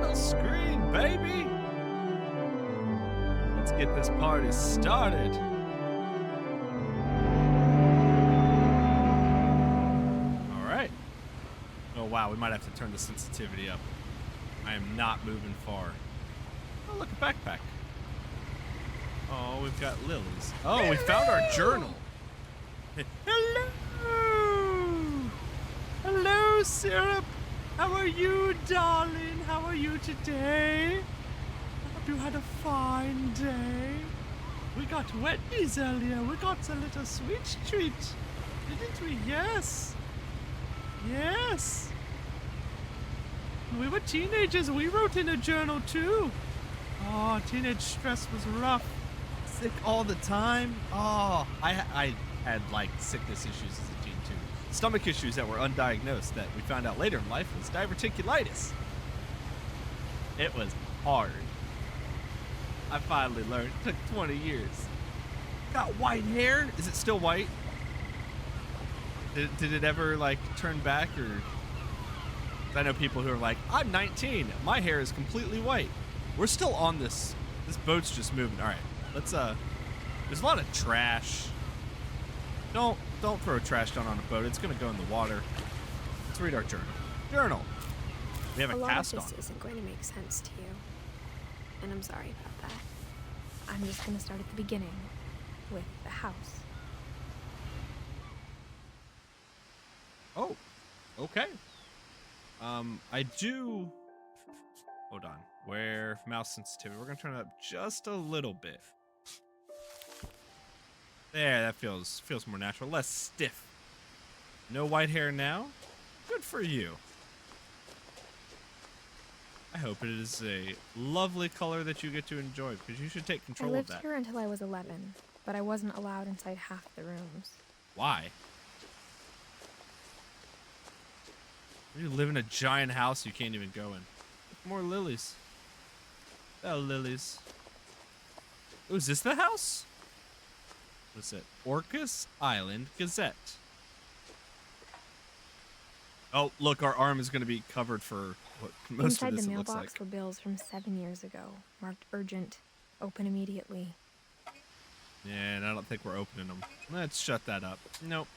middle screen, baby. Let's get this party started. All right. Oh, wow. We might have to turn the sensitivity up. I am not moving far. Oh, look, a backpack. Oh, we've got lilies. Oh, we found our journal. Hello. Hello, Syrup. How are you, darling? How are you today? I hope you had a fine day. We got Wetnies earlier. We got a little sweet treat. Didn't we? Yes. Yes. We were teenagers. We wrote in a journal, too. Oh, teenage stress was rough. Sick all the time. Oh, I had, like, sickness issues as a teen, too. Stomach issues that were undiagnosed that we found out later in life was diverticulitis. It was hard. I finally learned. It took 20 years. Got white hair. Is it still white? Did it ever, like, turn back? Or I know people who are like, I'm 19. My hair is completely white. We're still on this. This boat's just moving. All right. Let's, there's a lot of trash. Don't throw trash down on a boat. It's going to go in the water. Let's read our journal. Journal. We have a cast on. A lot of this isn't going to make sense to you. And I'm sorry about that. I'm just going to start at the beginning with the house. Oh, okay. I do... Hold on. Where mouse sensitivity? We're going to turn it up just a little bit. There, that feels more natural. Less stiff. No white hair now? Good for you. I hope it is a lovely color that you get to enjoy, because you should take control of that. I lived here until I was 11, but I wasn't allowed inside half the rooms. Why? You live in a giant house you can't even go in. More lilies. Oh, lilies. Oh, is this the house? What is it? Orcas Island Gazette. Oh, look, our arm is going to be covered for what most of this Inside the looks like. mailbox were bills from 7 years ago, marked urgent, open immediately. Yeah, and I don't think we're opening them. Let's shut that up. Nope.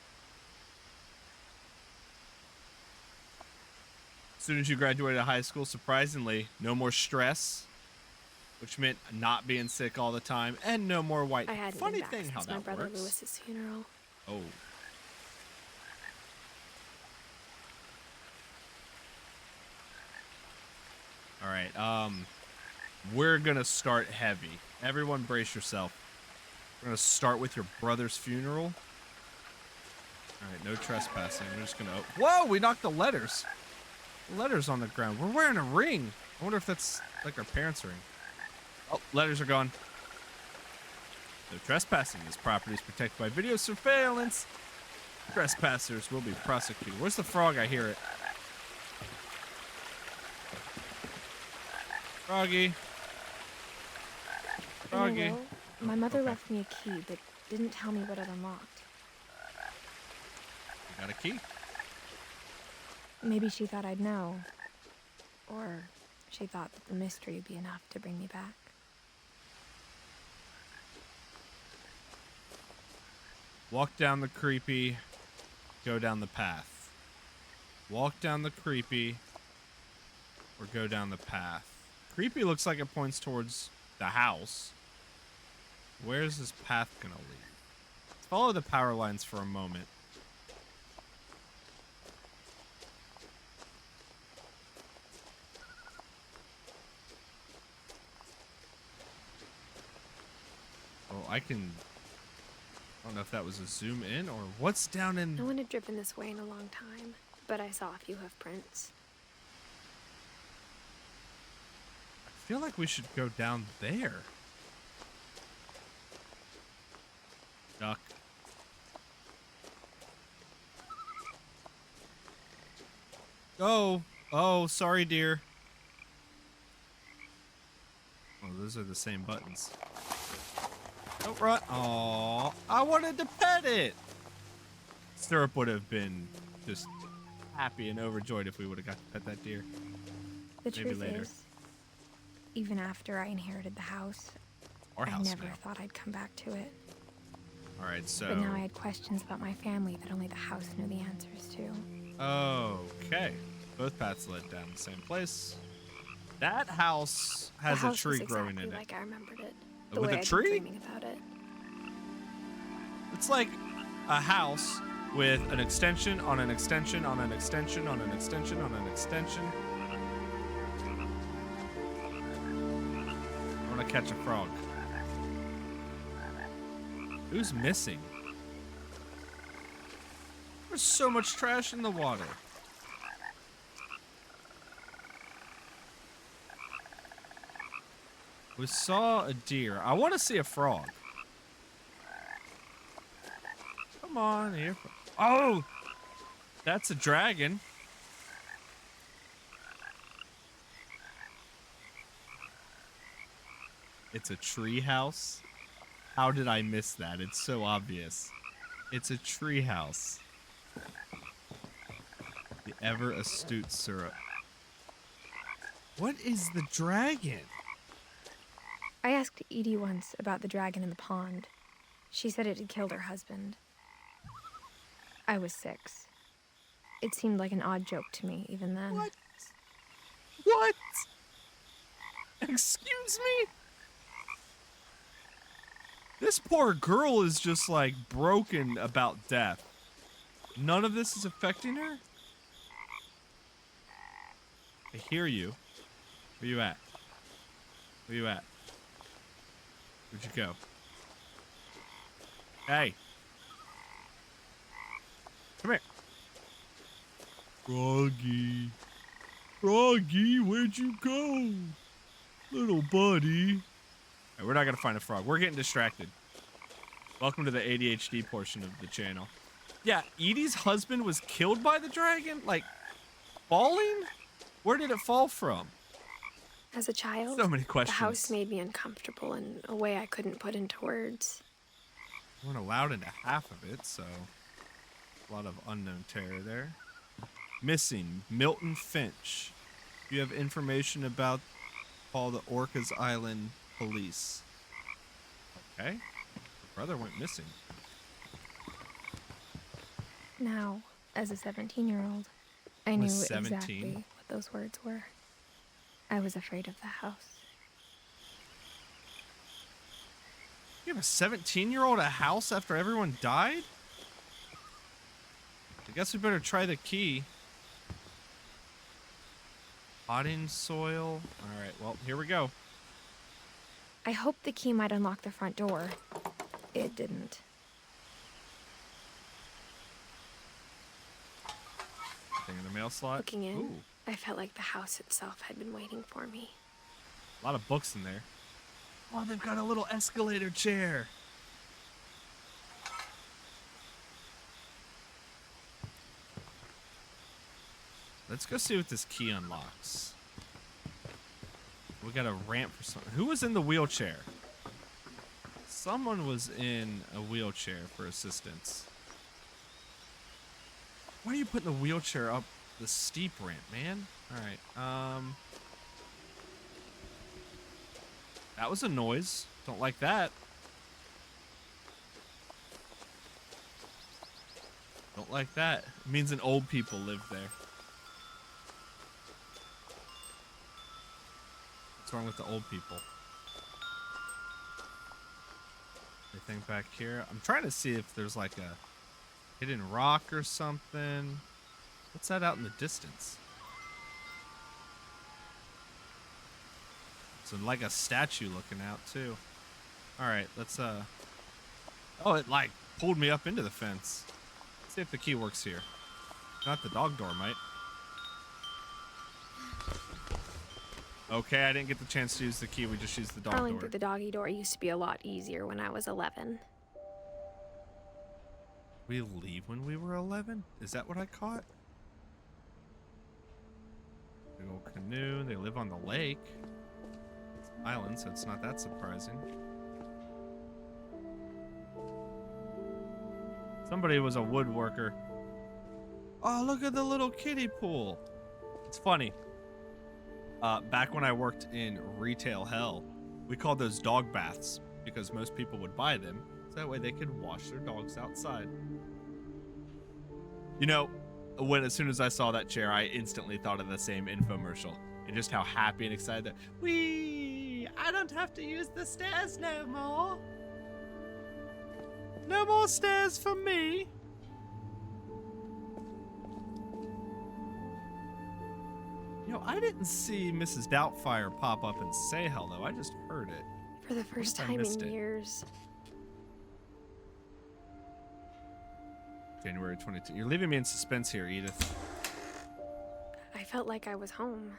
As soon as you graduated high school, surprisingly, no more stress, which meant not being sick all the time, and no more white. I hadn't Funny been back thing how since that my brother works. Lewis's funeral. Oh. All right. We're gonna start heavy. Everyone, brace yourself. We're gonna start with your brother's funeral. All right, no trespassing. We're just gonna. Whoa! We knocked the letters. Letters on the ground. We're wearing a ring. I wonder if that's like our parents' ring. Oh, letters are gone. No trespassing. This property is protected by video surveillance. Trespassers will be prosecuted. Where's the frog? I hear it. Froggy. Froggy. In a will, my mother Okay. left me a key, but didn't tell me what it unlocked. You got a key. Maybe she thought I'd know. Or she thought that the mystery would be enough to bring me back. Walk down the creepy, go down the path. Walk down the creepy, or go down the path. Creepy looks like it points towards the house. Where's this path gonna lead? Let's follow the power lines for a moment. Oh, I don't know if that was a zoom in or what's down in... No one had driven this way in a long time, but I saw a few hoof prints. I feel like we should go down there. Duck. Oh, sorry, dear. Oh, those are the same buttons. Don't run. Aw, I wanted to pet it. Syrup would have been just happy and overjoyed if we would have got to pet that deer. The Maybe truth later. is, Even after I inherited the house, Our I house never now. thought I'd come back to it. All right, so. But now I had questions about my family that only the house knew the answers to. Okay. Both paths led down the same place. That house The has a house tree was growing exactly in it. like I remembered it. The With way a I'd tree? been dreaming about it. It's like a house with an extension on an extension on an extension on an extension on an extension. I want to catch a frog. Who's missing? There's so much trash in the water. We saw a deer. I want to see a frog. Come on here. Oh! That's a dragon. It's a tree house. How did I miss that? It's so obvious. It's a tree house. The ever astute syrup. What is the dragon? I asked Edie once about the dragon in the pond. She said it had killed her husband. I was 6. It seemed like an odd joke to me, even then. What? What? Excuse me? This poor girl is just like broken about death. None of this is affecting her? I hear you. Where you at? Where you at? Where'd you go? Hey. Come here. Froggy. Froggy, where'd you go? Little buddy. Right, we're not gonna find a frog. We're getting distracted. Welcome to the ADHD portion of the channel. Yeah, Edie's husband was killed by the dragon? Like, falling? Where did it fall from? As a child, So many questions. the house made me uncomfortable in a way I couldn't put into words. We weren't allowed into half of it, so a lot of unknown terror there. Missing, Milton Finch. You have information about, call the Orcas Island police. Okay. Her brother went missing. Now, as a 17-year-old, I knew Was 17? exactly what those words were. I was afraid of the house. You have a 17-year-old at a house after everyone died? I guess we better try the key. Potting soil. Alright, well, here we go. I hoped the key might unlock the front door. It didn't. Thing in the mail slot. Looking in, Ooh, I felt like the house itself had been waiting for me. a lot of books in there. Oh, they've got a little escalator chair. Let's go see what this key unlocks. We got a ramp for someone. Who was in the wheelchair? Someone was in a wheelchair for assistance. Why are you putting the wheelchair up the steep ramp, man? Alright, that was a noise. Don't like that. Don't like that. It means an old people live there. What's wrong with the old people? Anything back here? I'm trying to see if there's like a hidden rock or something. What's that out in the distance? So like a statue looking out too. Alright, let's oh, it like pulled me up into the fence. Let's see if the key works here. Not the dog door might. Okay, I didn't get the chance to use the key, we just used the dog Crawling door. through the doggy door used to be a lot easier when I was 11. We leave when we were 11? Is that what I caught? Big old canoe. They live on the lake. It's an island, so it's not that surprising. Somebody was a woodworker. Oh, look at the little kiddie pool. It's funny. Back when I worked in retail hell, we called those dog baths because most people would buy them so that way they could wash their dogs outside. You know, as soon as I saw that chair, I instantly thought of the same infomercial and just how happy and excited that I don't have to use the stairs no more. No more stairs for me. You know, I didn't see Mrs. Doubtfire pop up and say hello. I just heard it. For the first time in years. January 22. You're leaving me in suspense here, Edith. I felt like I was home.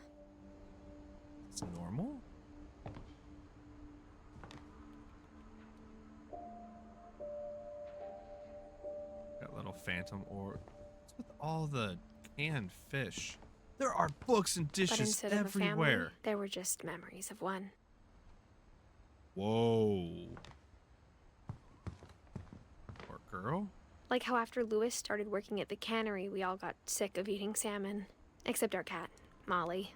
It's normal? Got little phantom or what's with all the canned fish? There are books and dishes everywhere. Of a family, there were just memories of one. Whoa. Poor girl. Like how after Lewis started working at the cannery, we all got sick of eating salmon. Except our cat, Molly.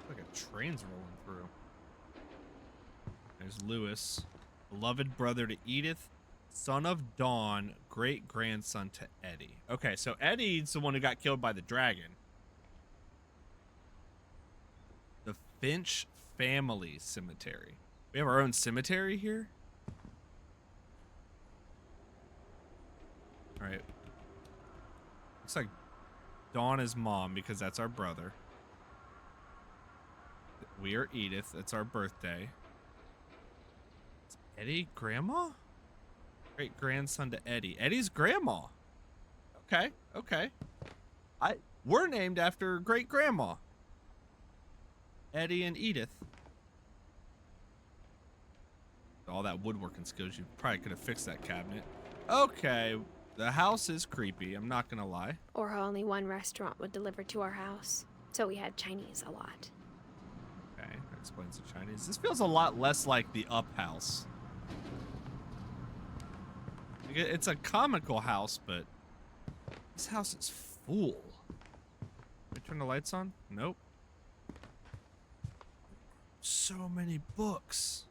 Like a train's rolling through. There's Lewis. Beloved brother to Edith, son of Dawn, great-grandson to Eddie. Okay, so Eddie's the one who got killed by the dragon. The Finch family cemetery. We have our own cemetery here? Alright. Looks like Dawn is mom because that's our brother. We are Edith. That's our birthday. Eddie, grandma? Great grandson to Eddie. Eddie's grandma. Okay, okay. We're named after great grandma. Eddie and Edith. All that woodworking skills, you probably could have fixed that cabinet. Okay, the house is creepy, I'm not gonna lie. Or how only one restaurant would deliver to our house, so we had Chinese a lot. Okay, that explains the Chinese. This feels a lot less like the Up house. It's a comical house, but this house is full. Can I turn the lights on? Nope. So many books.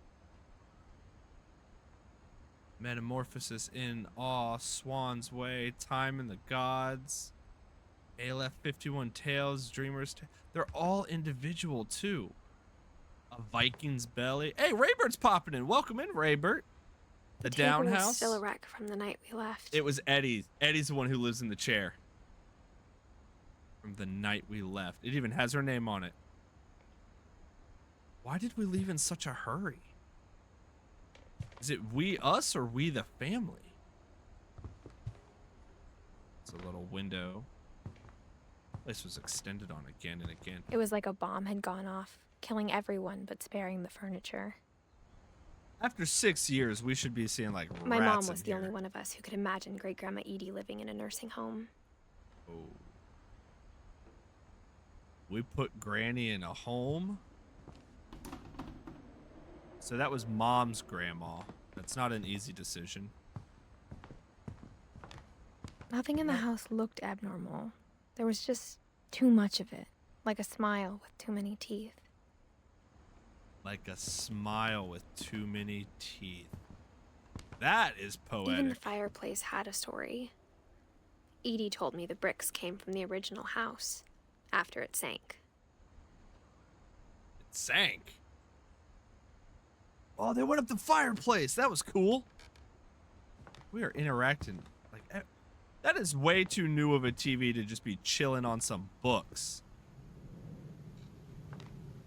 Metamorphosis in Awe, Swan's Way, Time and the Gods, ALF 51 Tales, Dreamer's Tale. They're all individual too. A Viking's Belly. Hey, Raybert's popping in. Welcome in, Raybert. The down house. Was still a wreck from the night we left. It was Eddie. Eddie's the one who lives in the chair. From the night we left. It even has her name on it. Why did we leave in such a hurry? Is it we us or we the family? It's a little window. This was extended on again and again. It was like a bomb had gone off, killing everyone but sparing the furniture. After 6 years, we should be seeing like rats. My mom was the only one of us who could imagine great-grandma Edie living in a nursing home. Oh. We put Granny in a home? So that was Mom's grandma. That's not an easy decision. Nothing in the house looked abnormal. There was just too much of it, like a smile with too many teeth. Like a smile with too many teeth. That is poetic. Even the fireplace had a story. Edie told me the bricks came from the original house, after it sank. It sank? Oh, they went up the fireplace. That was cool. We are interacting. Like, that is way too new of a TV to just be chilling on some books.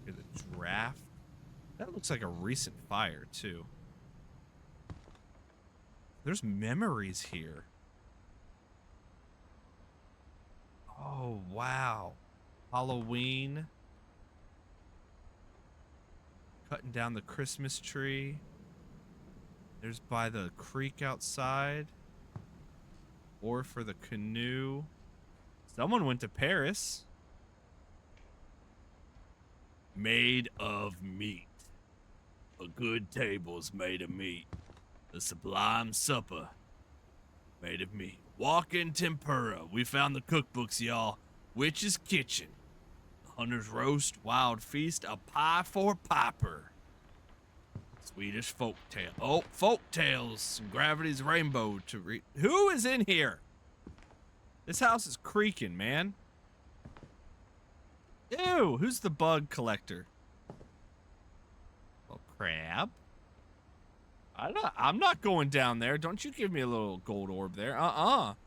Look at the draft. That looks like a recent fire, too. There's memories here. Oh, wow. Halloween. Cutting down the Christmas tree. There's by the creek outside. Or for the canoe. Someone went to Paris. Made of meat. A good table's made of meat. The sublime supper. Made of meat. Walking tempura. We found the cookbooks, y'all. Witch's Kitchen. Hunter's Roast. Wild Feast. A Pie for Piper. Swedish folktale. Oh, folktales. Gravity's Rainbow to read. Who is in here? This house is creaking, man. Ew, who's the bug collector? Oh, crab. I'm not going down there. Don't you give me a little gold orb there. Oh,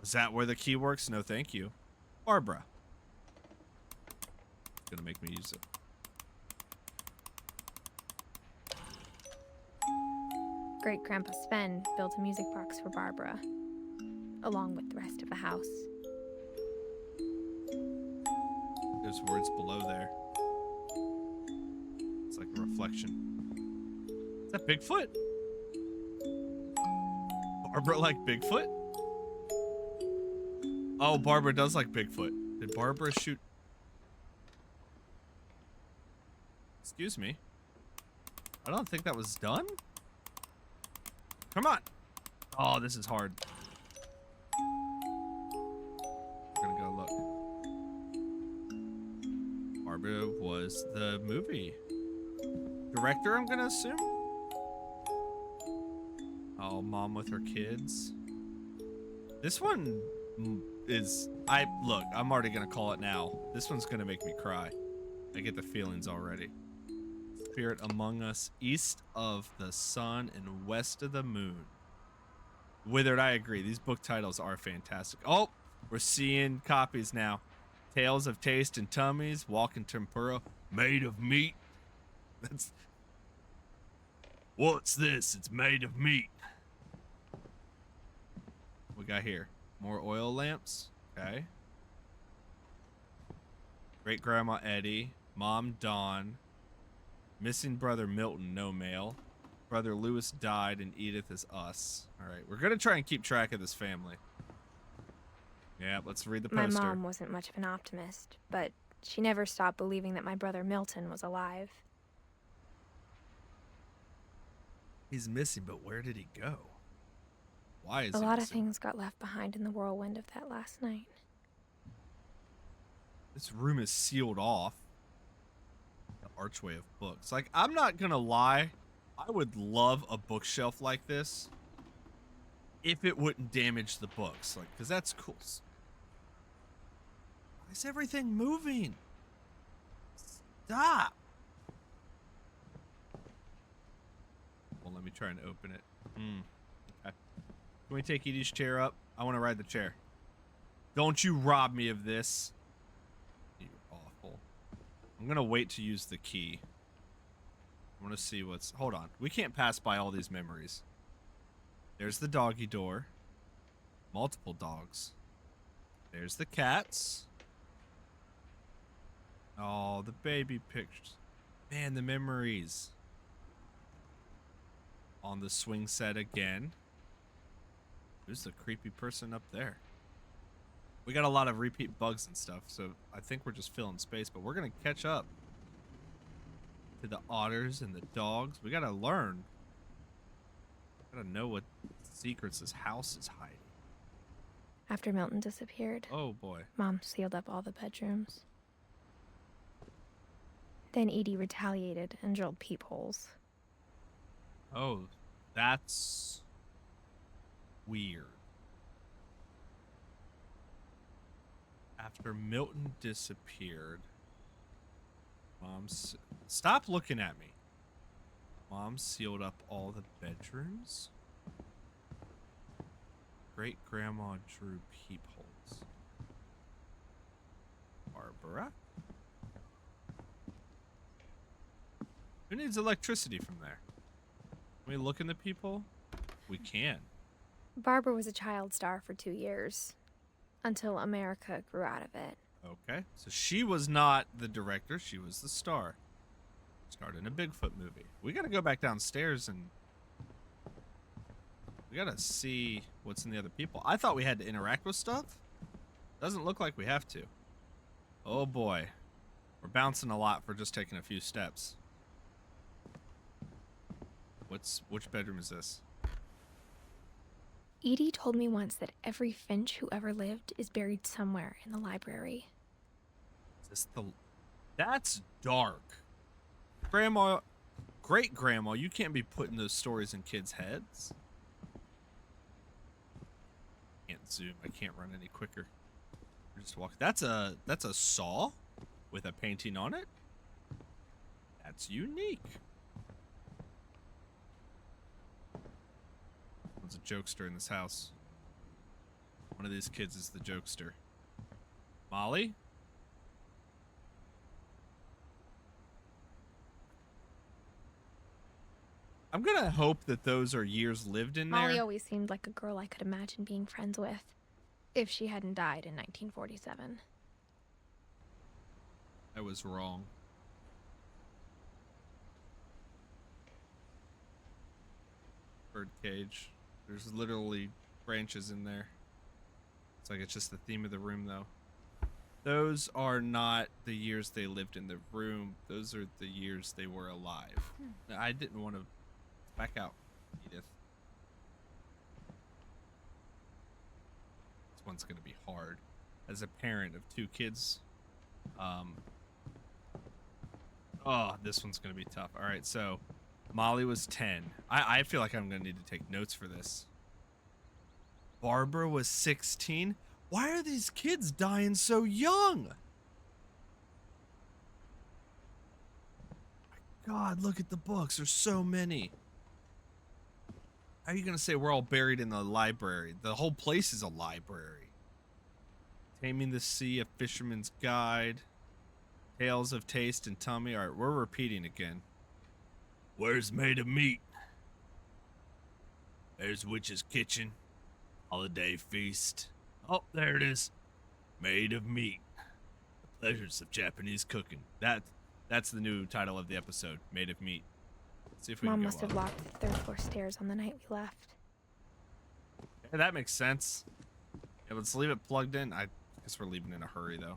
is that where the key works? No, thank you. Barbara. It's gonna make me use it. Great Grandpa Sven built a music box for Barbara, along with the rest of the house. There's words below there. It's like a reflection. Is that Bigfoot? Barbara like Bigfoot? Oh, Barbara does like Bigfoot. Did Barbara shoot? Excuse me. I don't think that was done. Come on. Oh, this is hard. We're gonna go look. Barbara was the movie director, I'm gonna assume. Oh, mom with her kids. This one is, look, I'm already gonna call it now. This one's gonna make me cry. I get the feelings already. Spirit among us, east of the sun and west of the moon. Withered, I agree. These book titles are fantastic. Oh, we're seeing copies now. Tales of Taste and Tummies, Walking Tempura, Made of Meat. That's... What's this? It's made of meat. What we got here? More oil lamps. Okay. Great Grandma Edie. Mom Dawn. Missing brother Milton, no mail. Brother Lewis died and Edith is us. Alright, we're gonna try and keep track of this family. Yeah, let's read the poster. My mom wasn't much of an optimist, but she never stopped believing that my brother Milton was alive. He's missing, but where did he go? Why is A he lot of missing? things got left behind in the whirlwind of that last night. This room is sealed off. The archway of books. Like, I'm not gonna lie. I would love a bookshelf like this if it wouldn't damage the books. Like, because that's cool. Why is everything moving? Stop. Well, let me try and open it. Okay. Can we take Edie's chair up? I want to ride the chair. Don't you rob me of this. You're awful. I'm going to wait to use the key. I want to see what's... Hold on. We can't pass by all these memories. There's the doggy door. Multiple dogs. There's the cats. Oh, the baby pictures. Man, the memories. On the swing set again. Who's the creepy person up there? We got a lot of repeat bugs and stuff, so I think we're just filling space, but we're going to catch up to the otters and the dogs. We got to learn. Got to know what secrets this house is hiding. After Milton disappeared, Oh, boy. Mom sealed up all the bedrooms. Then Edie retaliated and drilled peepholes. Oh, that's weird. After Milton disappeared, Stop looking at me. Mom sealed up all the bedrooms. Great Grandma drew peepholes. Barbara? Who needs electricity from there? Can we look in the peephole? We can. Barbara was a child star for 2 years, until America grew out of it. Okay, so she was not the director, she was the star. Starred in a Bigfoot movie. We gotta go back downstairs and we gotta see what's in the other people. I thought we had to interact with stuff. Doesn't look like we have to. Oh boy. We're bouncing a lot for just taking a few steps. Which bedroom is this? Edie told me once that every Finch who ever lived is buried somewhere in the library. Is this the... That's dark. Grandma, great-grandma, you can't be putting those stories in kids' heads. Can't zoom. I can't run any quicker. Just walk. That's a saw with a painting on it. That's unique. There's a jokester in this house. One of these kids is the jokester. Molly? I'm gonna hope that those are years lived in there. Molly always seemed like a girl I could imagine being friends with, if she hadn't died in 1947. I was wrong. Birdcage. There's literally branches in there. It's like it's just the theme of the room, though. Those are not the years they lived in the room. Those are the years they were alive. I didn't want to back out, Edith. This one's going to be hard. As a parent of 2 kids, oh, this one's going to be tough. All right, so Molly was 10. I feel like I'm going to need to take notes for this. Barbara was 16. Why are these kids dying so young? My God, look at the books. There's so many. How are you going to say we're all buried in the library? The whole place is a library. Taming the Sea, A Fisherman's Guide, Tales of Taste and Tummy. All right, we're repeating again. Where's Made of Meat? There's Witch's Kitchen. Holiday Feast. Oh, there it is. Made of Meat. The Pleasures of Japanese Cooking. That's the new title of the episode. Made of Meat. Let's see if we Mom can go must have up. locked the 3rd floor stairs on the night we left. Yeah, that makes sense. Yeah, let's leave it plugged in. I guess we're leaving in a hurry, though.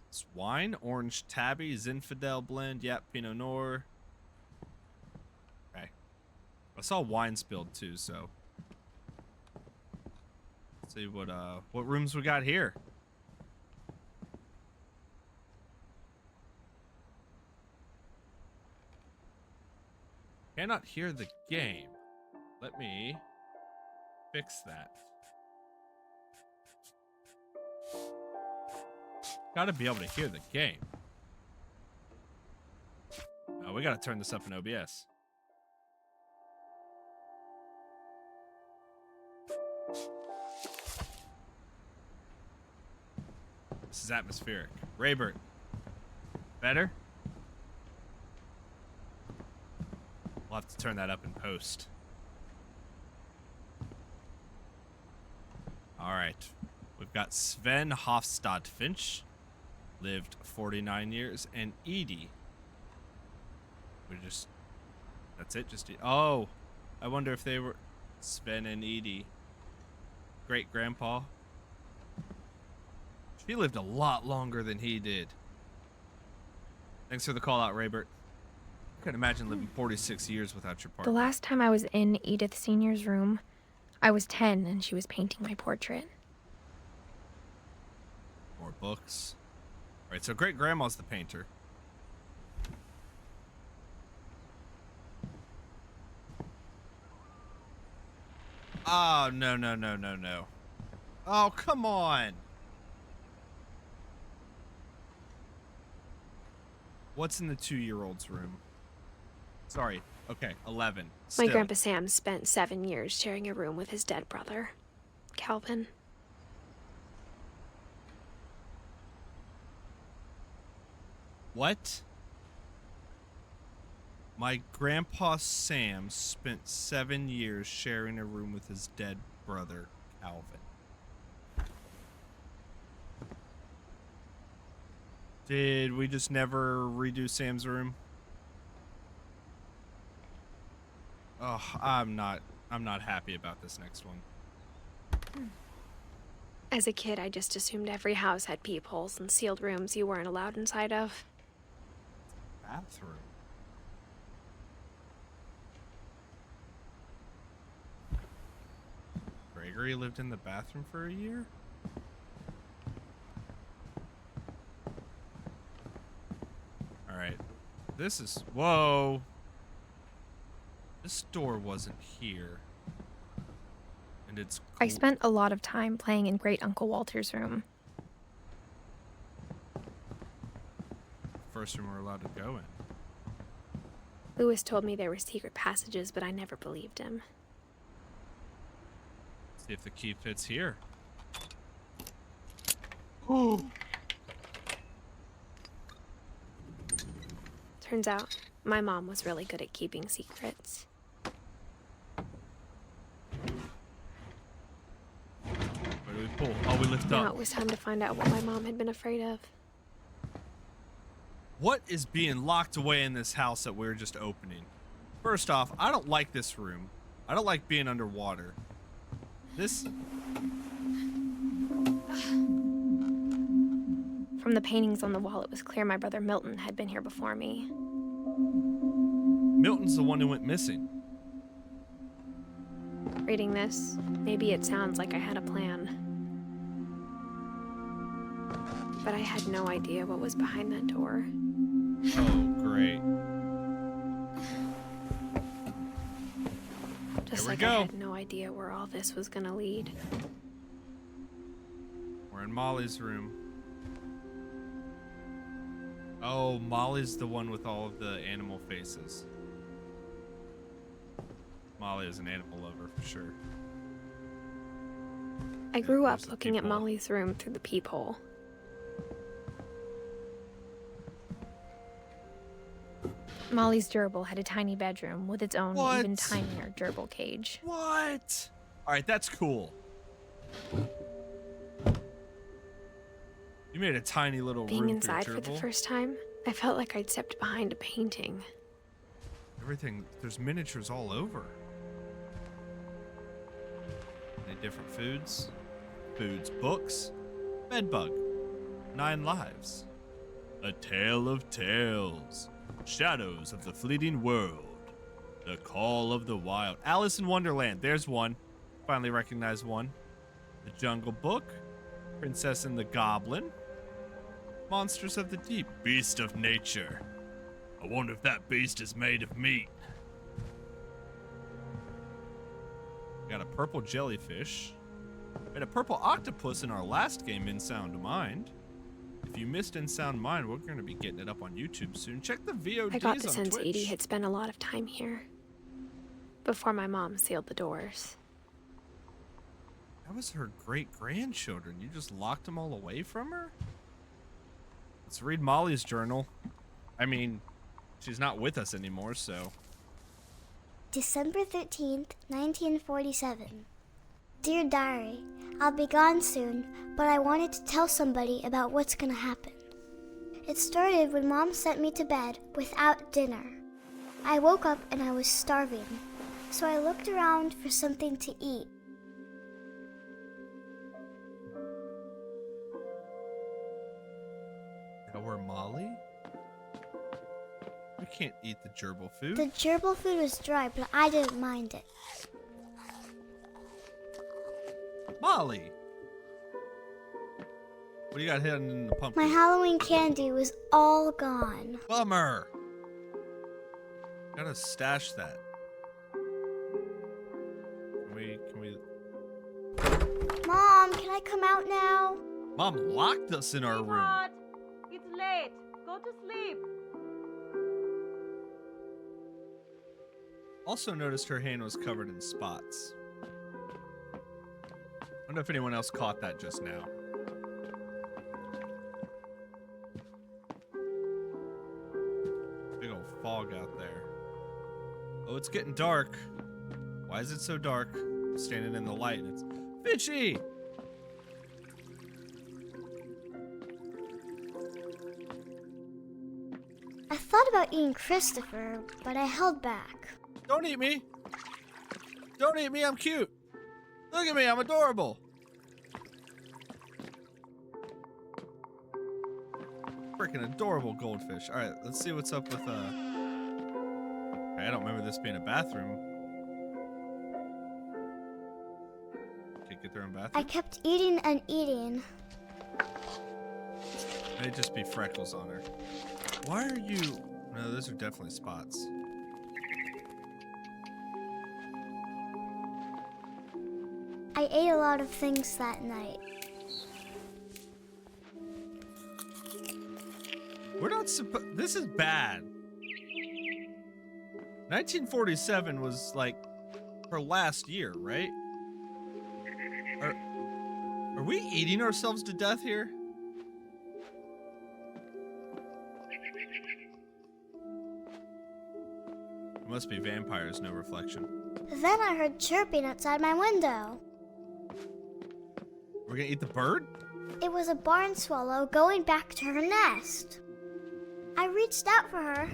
It's wine, orange tabby, Zinfandel blend. Yep, Pinot Noir. Okay. I saw wine spilled, too, so... Let's see what rooms we got here. Cannot hear the game. Let me fix that. Gotta be able to hear the game. Oh, we gotta turn this up in OBS. This is atmospheric. Raybert. Better? We'll have to turn that up in post. Alright. We've got Sven Hofstad Finch. Lived 49 years. And Edie. That's it? Oh! I wonder if they were... Sven and Edie. Great-grandpa. She lived a lot longer than he did. Thanks for the call out, Raybert. I couldn't imagine living 46 years without your partner. The last time I was in Edith Sr.'s room, I was 10 and she was painting my portrait. More books. Alright, so great-grandma's the painter. Oh, no. Oh, come on. What's in the 2-year-old's room? Sorry. Okay, 11. Still. My Grandpa Sam spent 7 years sharing a room with his dead brother, Calvin. What? My Grandpa Sam spent 7 years sharing a room with his dead brother, Calvin. Did we just never redo Sam's room? Oh, I'm not happy about this next one. As a kid, I just assumed every house had peepholes and sealed rooms you weren't allowed inside of. Bathroom. Gregory lived in the bathroom for a year? Alright. This is... Whoa! This door wasn't here. And it's cool. I spent a lot of time playing in Great Uncle Walter's room. First room we're allowed to go in. Lewis told me there were secret passages, but I never believed him. See if the key fits here. Ooh. Turns out, my mom was really good at keeping secrets. Where do we pull? Oh, we lift Now up. it was time to find out what my mom had been afraid of. What is being locked away in this house that we're just opening? First off, I don't like this room. I don't like being underwater. This... From the paintings on the wall, it was clear my brother Milton had been here before me. Milton's the one who went missing. Reading this, maybe it sounds like I had a plan. But I had no idea what was behind that door. Oh, great. Just Here we like go. I had no idea where all this was gonna lead. We're in Molly's room. Oh, Molly's the one with all of the animal faces. Molly is an animal lover for sure. I grew there's up the looking at peephole. Molly's room through the peephole. Molly's gerbil had a tiny bedroom with its own What? even tinier gerbil cage. What? All right, that's cool. You made a tiny little Being room inside for your for the gerbil. first time, I felt like I'd stepped behind a painting. Everything, there's miniatures all over. Any different foods? Foods, books, bedbug, 9 lives. A tale of tales, shadows of the fleeting world, the call of the wild. Alice in Wonderland, there's one. Finally recognized one. The Jungle Book, Princess and the Goblin, Monsters of the Deep, Beast of Nature. I wonder if that beast is made of meat. Got a purple jellyfish. We had a purple octopus in our last game, In Sound Mind. If you missed In Sound Mind, we're going to be getting it up on YouTube soon. Check the VODs I got the on sense Twitch. Edie had spent a lot of time here. Before my mom sealed the doors. That was her great-grandchildren. You just locked them all away from her? Let's read Molly's journal. I mean, she's not with us anymore, so... December 13th, 1947. Dear Diary, I'll be gone soon, but I wanted to tell somebody about what's gonna happen. It started when Mom sent me to bed without dinner. I woke up and I was starving, so I looked around for something to eat. Now we're Molly? We can't eat the gerbil food. The gerbil food was dry, but I didn't mind it. Molly! What do you got hidden in the pumpkin? My Halloween candy was all gone. Bummer! Gotta stash that. Can we... Mom, can I come out now? Mom locked us in our room. Sweetheart, it's late. Go to sleep. Also noticed her hand was covered in spots. Wonder if anyone else caught that just now. Big old fog out there. Oh, it's getting dark. Why is it so dark? I'm standing in the light and it's Finchy! I thought about eating Christopher, but I held back. Don't eat me! Don't eat me, I'm cute! Look at me, I'm adorable! Freaking adorable goldfish. Alright, let's see what's up with, I don't remember this being a bathroom. Okay, get their own bathroom? I kept eating and eating. May just be freckles on her. Why are you... No, those are definitely spots. I ate a lot of things that night. We're not supposed... This is bad. 1947 was like her last year, right? Are we eating ourselves to death here? It must be vampires, no reflection. Then I heard chirping outside my window. We're gonna eat the bird? It was a barn swallow going back to her nest. I reached out for her.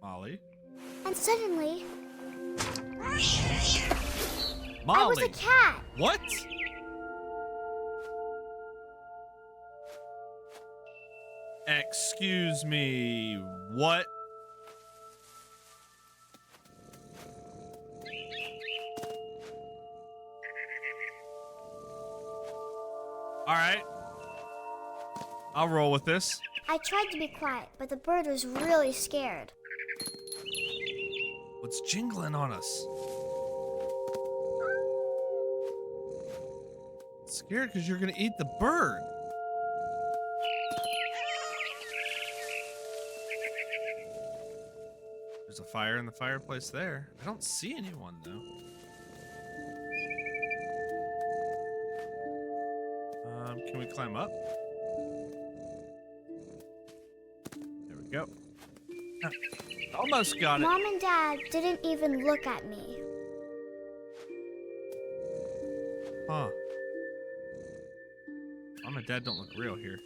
Molly? And suddenly, Molly! I was a cat. What? Excuse me, what? Alright. I'll roll with this. I tried to be quiet, but the bird was really scared. What's jingling on us? It's scared because you're gonna eat the bird. There's a fire in the fireplace there. I don't see anyone though. Can we climb up? There we go. Almost got it. Mom and Dad didn't even look at me. Huh. Mom and Dad don't look real here.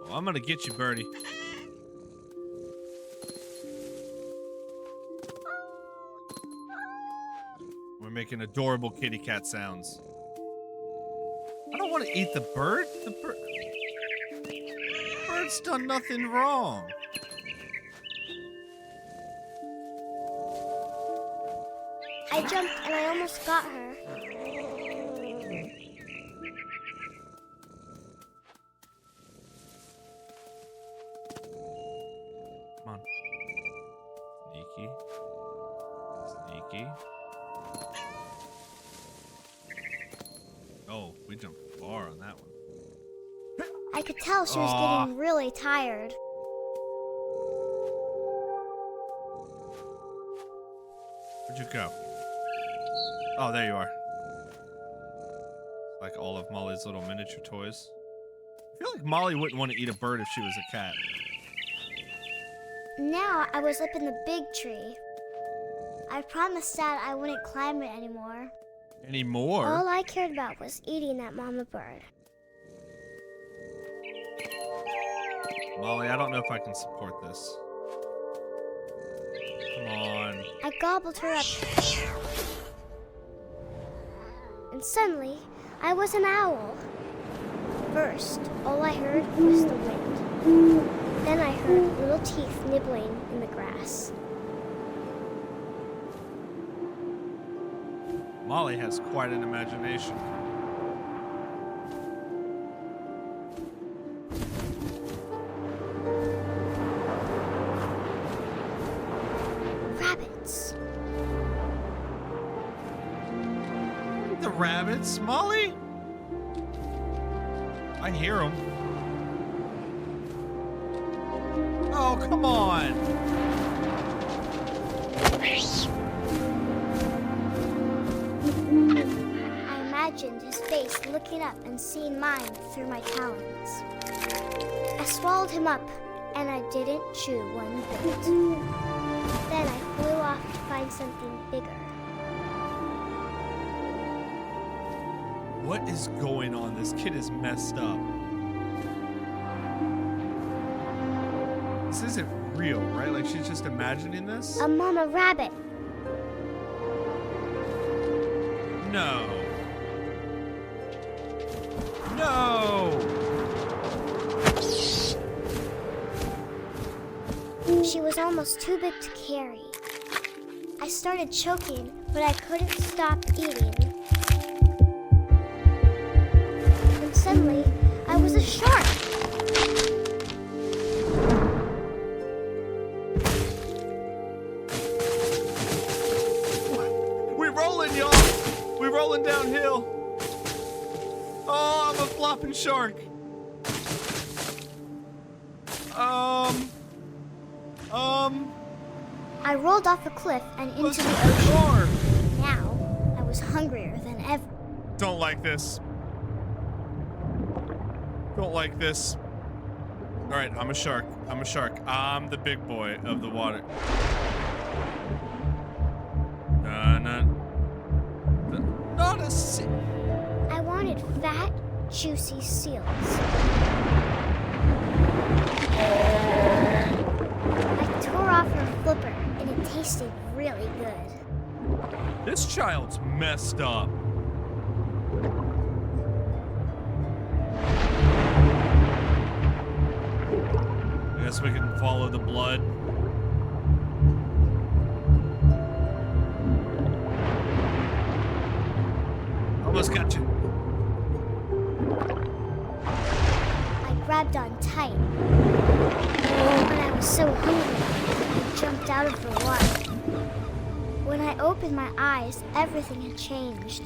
Well, I'm gonna get you, Birdie. We're making adorable kitty cat sounds. I don't want to eat the bird. The bird's done nothing wrong. I jumped and I almost got her. Come on. Sneaky. Sneaky. Oh, we jumped far on that one. I could tell she was getting really tired. Where'd you go? Oh, there you are. Like all of Molly's little miniature toys. I feel like Molly wouldn't want to eat a bird if she was a cat. Now I was up in the big tree. I promised Dad I wouldn't climb it anymore. Anymore? All I cared about was eating that mama bird. Molly, I don't know if I can support this. Come on. I gobbled her up. And suddenly, I was an owl. First, all I heard was the wind. Then I heard little teeth nibbling in the grass. Molly has quite an imagination. Rabbits. The rabbits, Molly? I hear them. Oh, come on. I imagined his face looking up and seeing mine through my talons. I swallowed him up, and I didn't chew one bit. Then I flew off to find something bigger. What is going on? This kid is messed up. This isn't real, right? Like she's just imagining this? A mama rabbit. No. No! She was almost too big to carry. I started choking, but I couldn't stop eating. And suddenly, I was a shark. We're rolling, y'all. We're rolling downhill. Oh, I'm a flopping shark. I rolled off a cliff and into Let's the get ocean. more. Now, I was hungrier than ever. Don't like this. Don't like this. All right, I'm a shark. I'm a shark. I'm the big boy of the water. Not a sea. I wanted fat, juicy seals. I tore off her flipper, and it tasted really good. This child's messed up. I guess we can follow the blood. Almost got you. I grabbed on tight. But I was so hungry, I jumped out of the water. When I opened my eyes, everything had changed.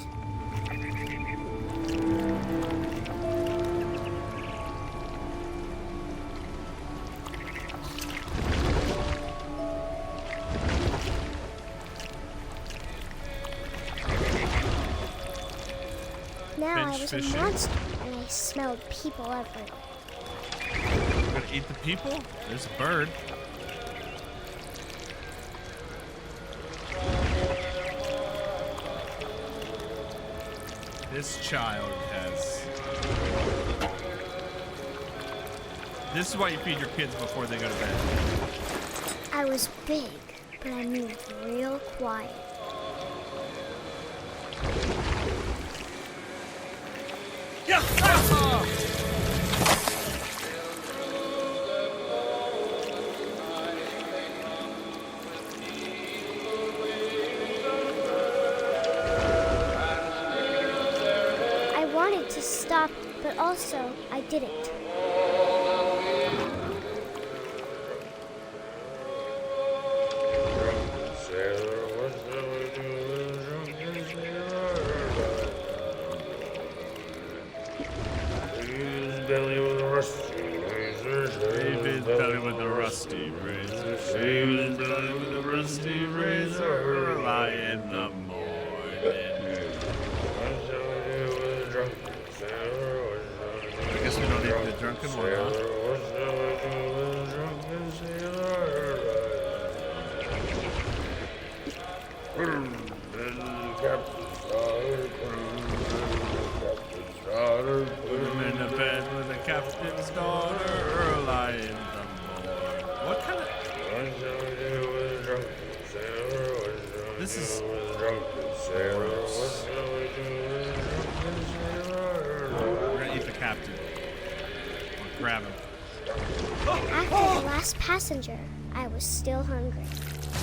Now I was a monster, and I smelled people everywhere. We're gonna eat the people? There's a bird. This child has... This is why you feed your kids before they go to bed. I was big, but I moved real quiet. Yeah! Ah! I wanted to stop, but also I didn't. Belly with a rusty razor. Shave his belly with a rusty razor. Shave his belly with a rusty razor. Early in the morning. I guess we don't need the drunken one, huh? Put him in the bed with the captain's daughter. Early in the morning. What kind of... This is... gross. We're gonna eat the captain. Or grab him. After the last passenger, I was still hungry.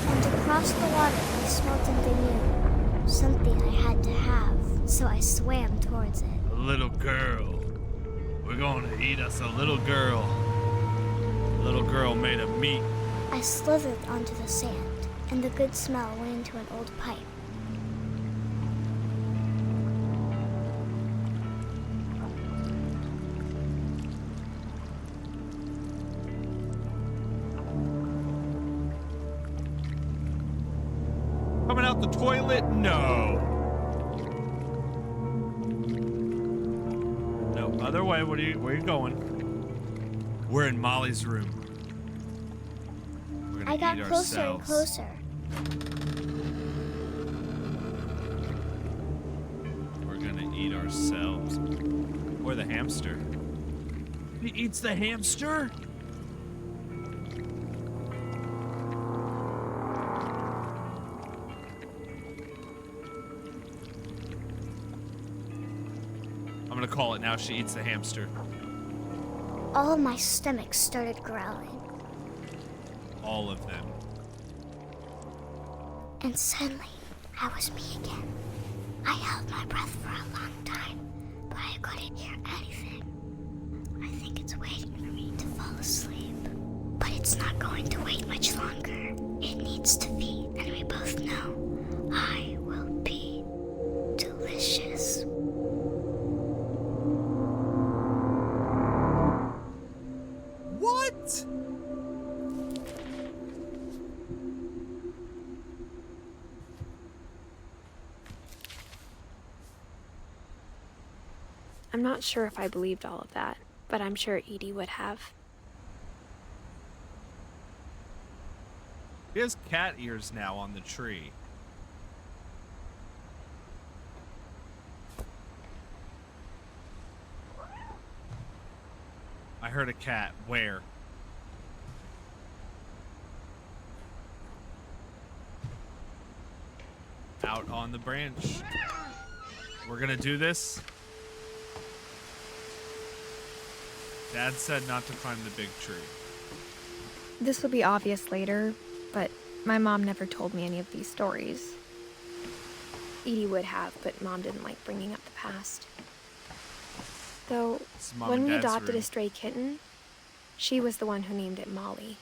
And across the water, I smelled something new. Something I had to have, so I swam towards it. A little girl. We're going to eat us a little girl. A little girl made of meat. I slithered onto the sand, and the good smell went into an old pipe. Coming out the toilet? No. No, other way. Where are you going? We're in Molly's room. We're gonna I got eat closer and ourselves. closer. We're gonna eat ourselves. Or the hamster. He eats the hamster? I'm gonna call it now. She eats the hamster. All of my stomach started growling. All of them. And suddenly, I was me again. I held my breath for a long time, but I couldn't hear anything. I think it's waiting for me to fall asleep. But it's not going to wait much longer. It needs to feed, and we both know I will be delicious. What? I'm not sure if I believed all of that, but I'm sure Edie would have. He has cat ears now on the tree. I heard a cat. Where? Out on the branch. We're gonna do this. Dad said not to climb the big tree. This will be obvious later, but my mom never told me any of these stories. Edie would have, but Mom didn't like bringing up the past. Though, This is Mom when and we Dad's adopted room. a stray kitten, she was the one who named it Molly.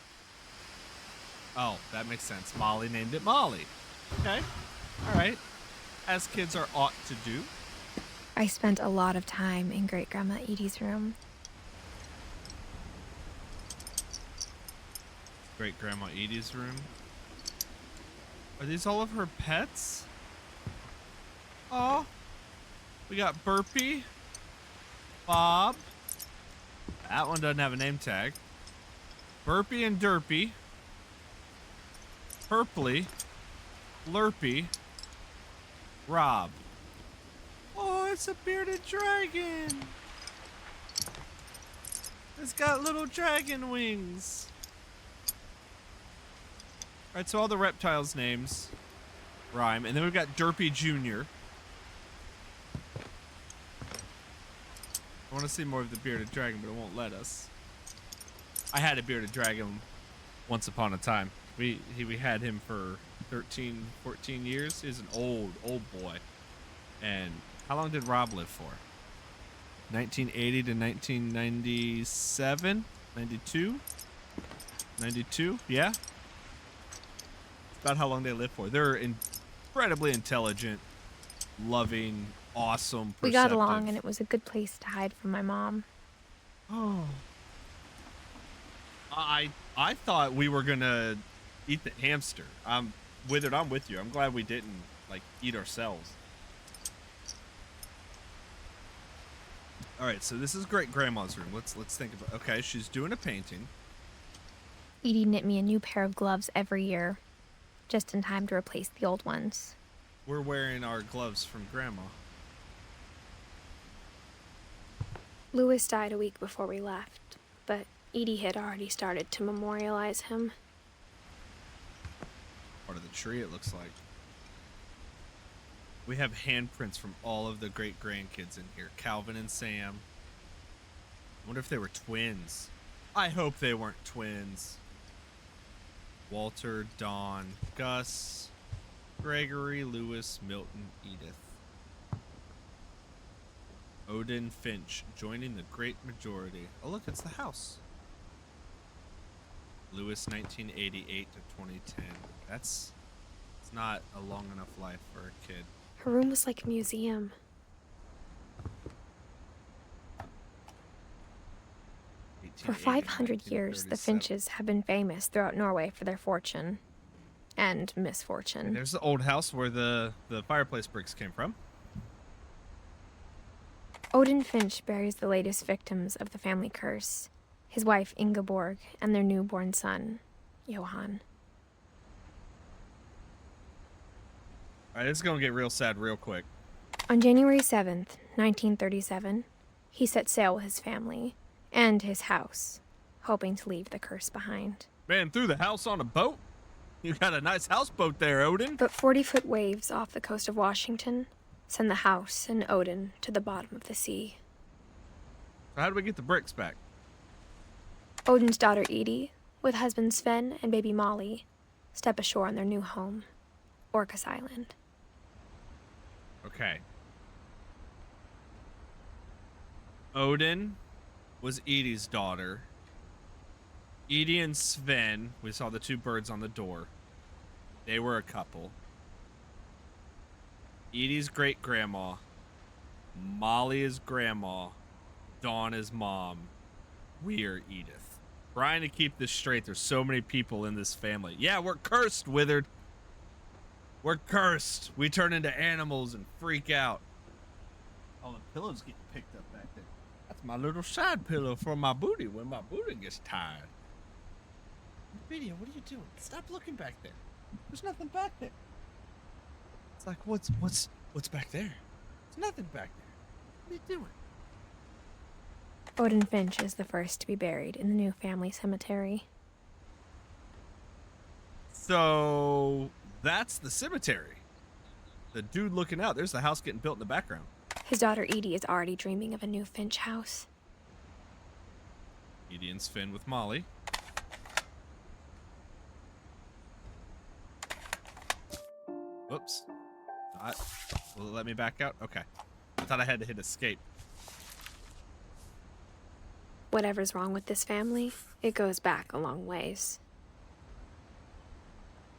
Oh, that makes sense. Molly named it Molly. Okay. All right. As kids are ought to do. I spent a lot of time in Great-Grandma Edie's room. Great Grandma Edie's room. Are these all of her pets? Oh, we got Burpee, Bob. That one doesn't have a name tag. Burpee and Derpy, Purpley, Lurpy, Rob. Oh, it's a bearded dragon. It's got little dragon wings. Alright, so all the reptiles' names rhyme. And then we've got Derpy Jr. I want to see more of the bearded dragon, but it won't let us. I had a bearded dragon once upon a time. We had him for 13, 14 years. He's an old boy. And how long did Rob live for? 1980 to 1997? 92? 92? Yeah? About how long they live for. They're incredibly intelligent, loving, awesome, perceptive. We got along, and it was a good place to hide from my mom. Oh. I thought we were gonna eat the hamster. Withered, I'm with you. I'm glad we didn't eat ourselves. All right, so this is Great Grandma's room. Let's think about. Okay, she's doing a painting. Edie knit me a new pair of gloves every year, just in time to replace the old ones. We're wearing our gloves from Grandma. Louis died a week before we left, but Edie had already started to memorialize him. Part of the tree, it looks like. We have handprints from all of the great-grandkids in here. Calvin and Sam. I wonder if they were twins. I hope they weren't twins. Walter, Dawn, Gus, Gregory, Lewis, Milton, Edith. Odin Finch joining the great majority. Oh, look, it's the house. Lewis, 1988 to 2010. It's not a long enough life for a kid. Her room was like a museum. For 500 years, the Finches have been famous throughout Norway for their fortune and misfortune. And there's the old house where the fireplace bricks came from. Odin Finch buries the latest victims of the family curse, his wife Ingeborg and their newborn son, Johan. All right, it's going to get real sad real quick. On January 7th, 1937, he set sail with his family and his house, hoping to leave the curse behind. Man, through the house on a boat? You got a nice houseboat there, Odin. But 40-foot waves off the coast of Washington send the house and Odin to the bottom of the sea. So how do we get the bricks back? Odin's daughter Edie with husband Sven and baby Molly, step ashore on their new home, Orcas Island. Okay. Odin was Edie's daughter. Edie and Sven, we saw the two birds on the door. They were a couple. Edie's great-grandma. Molly is grandma. Dawn is mom. We are Edith. Trying to keep this straight. There's so many people in this family. Yeah, we're cursed, Withered. We're cursed. We turn into animals and freak out. Oh, the pillow's getting picked up back there. That's my little side pillow for my booty when my booty gets tired. Video, what are you doing? Stop looking back there. There's nothing back there. It's like, what's back there? There's nothing back there. What are you doing? Odin Finch is the first to be buried in the new family cemetery. So that's the cemetery. The dude looking out. There's the house getting built in the background. His daughter Edie is already dreaming of a new Finch house. Edie and Sven with Molly. Whoops. Will it let me back out? Okay. I thought I had to hit escape. Whatever's wrong with this family, it goes back a long ways.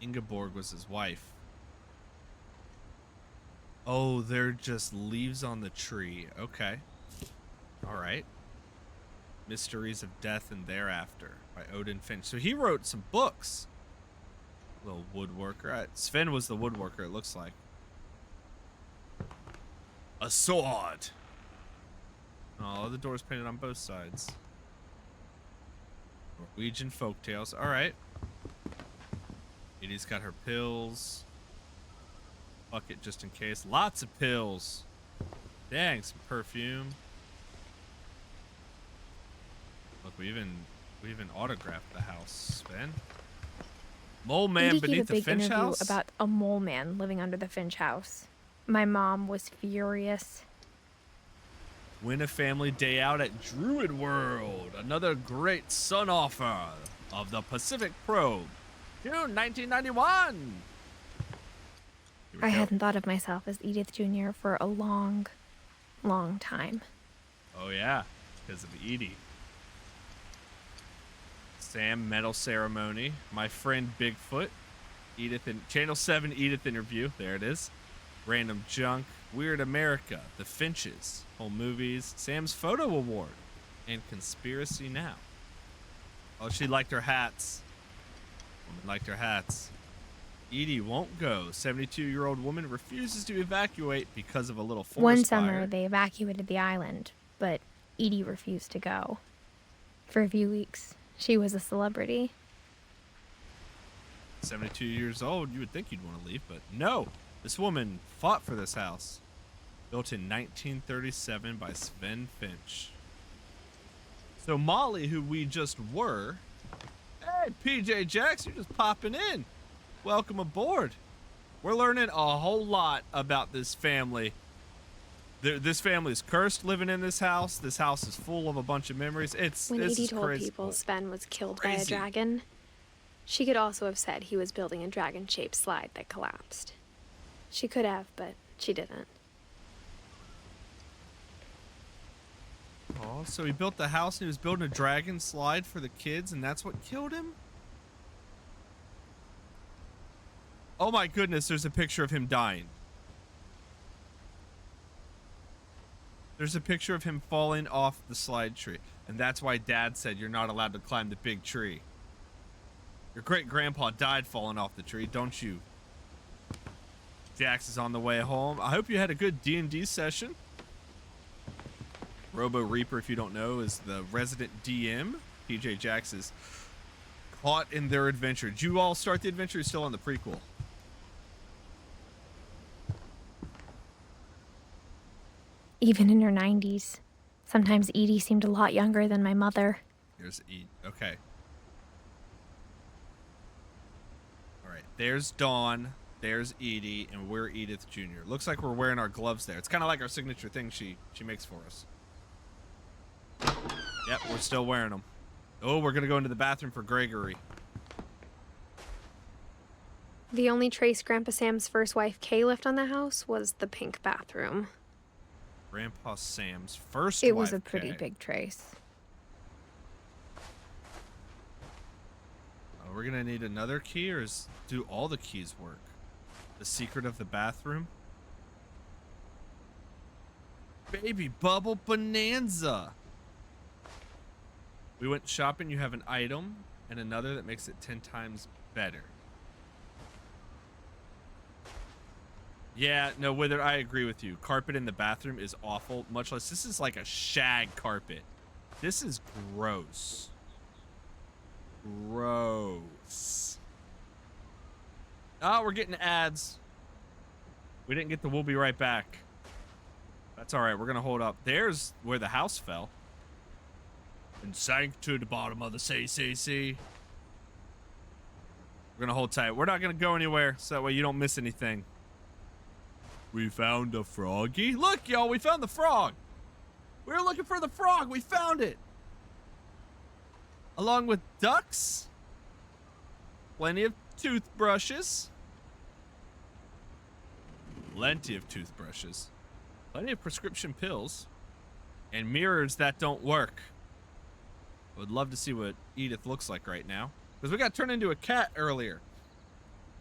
Ingeborg was his wife. Oh, they're just leaves on the tree. Okay. All right. Mysteries of Death and Thereafter by Odin Finch. So he wrote some books. Little woodworker. Sven was the woodworker, it looks like. A sword. Oh, the door's painted on both sides. Norwegian folktales. All right. Edie's got her pills. Bucket just in case. Lots of pills. Dang, some perfume. Look, we even autographed the house, Sven. Mole man Edie beneath gave a the big Finch interview house? about a mole man living under the Finch house. My mom was furious. Win a family day out at Druid World. Another great sun offer of the Pacific Probe. June 1991. I hadn't thought of myself as Edith Jr. for a long, long time. Oh yeah, because of Edie. Sam medal ceremony. My friend Bigfoot. Edith in Channel 7 Edith interview. There it is. Random junk. Weird America. The Finches. Home movies. Sam's photo award. And Conspiracy Now. Oh, she liked her hats. Woman liked her hats. Edie won't go. 72-year-old woman refuses to evacuate because of a little forest One fire. summer, they evacuated the island, but Edie refused to go. For a few weeks, she was a celebrity. 72 years old, you would think you'd want to leave, but no. This woman fought for this house. Built in 1937 by Sven Finch. So Molly, who we just were... Hey, PJ Jacks, you're just popping in. Welcome aboard. We're learning a whole lot about this family. This family is cursed living in this house. This house is full of a bunch of memories. When This Edie is told crazy. people Sven was killed by a Crazy. dragon, she could also have said he was building a dragon-shaped slide that collapsed. She could have, but she didn't. Oh, so he built the house and he was building a dragon slide for the kids, and that's what killed him? Oh my goodness, there's a picture of him dying. There's a picture of him falling off the slide tree. And that's why Dad said you're not allowed to climb the big tree. Your great-grandpa died falling off the tree, don't you? Jax is on the way home. I hope you had a good D&D session. Robo Reaper, if you don't know, is the resident DM. PJ Jax is caught in their adventure. Did you all start the adventure? You're still on the prequel. Even in her 90s. Sometimes Edie seemed a lot younger than my mother. Here's Edie. Okay. All right. There's Dawn. There's Edie, and we're Edith Jr. Looks like we're wearing our gloves there. It's kind of like our signature thing she makes for us. Yep, we're still wearing them. Oh, we're gonna go into the bathroom for Gregory. The only trace Grandpa Sam's first wife, Kay, left on the house was the pink bathroom. Grandpa Sam's first It wife, was a pretty Kay. big trace. Oh, we're gonna need another key, or do all the keys work? The secret of the bathroom? Baby bubble bonanza! We went shopping, you have an item, and another that makes it 10 times better. Yeah, no, Wither, I agree with you. Carpet in the bathroom is awful, much less, this is like a shag carpet. This is gross. Gross. Oh, we're getting ads. We didn't get the we'll be right back. That's all right, we're gonna hold up. There's where the house fell. And sank to the bottom of the sea. We're gonna hold tight. We're not gonna go anywhere, so that way you don't miss anything. We found a froggy. Look, y'all, we found the frog. We were looking for the frog. We found it. Along with ducks. Plenty of toothbrushes. Plenty of toothbrushes. Plenty of prescription pills. And mirrors that don't work. I would love to see what Edith looks like right now. Because we got turned into a cat earlier.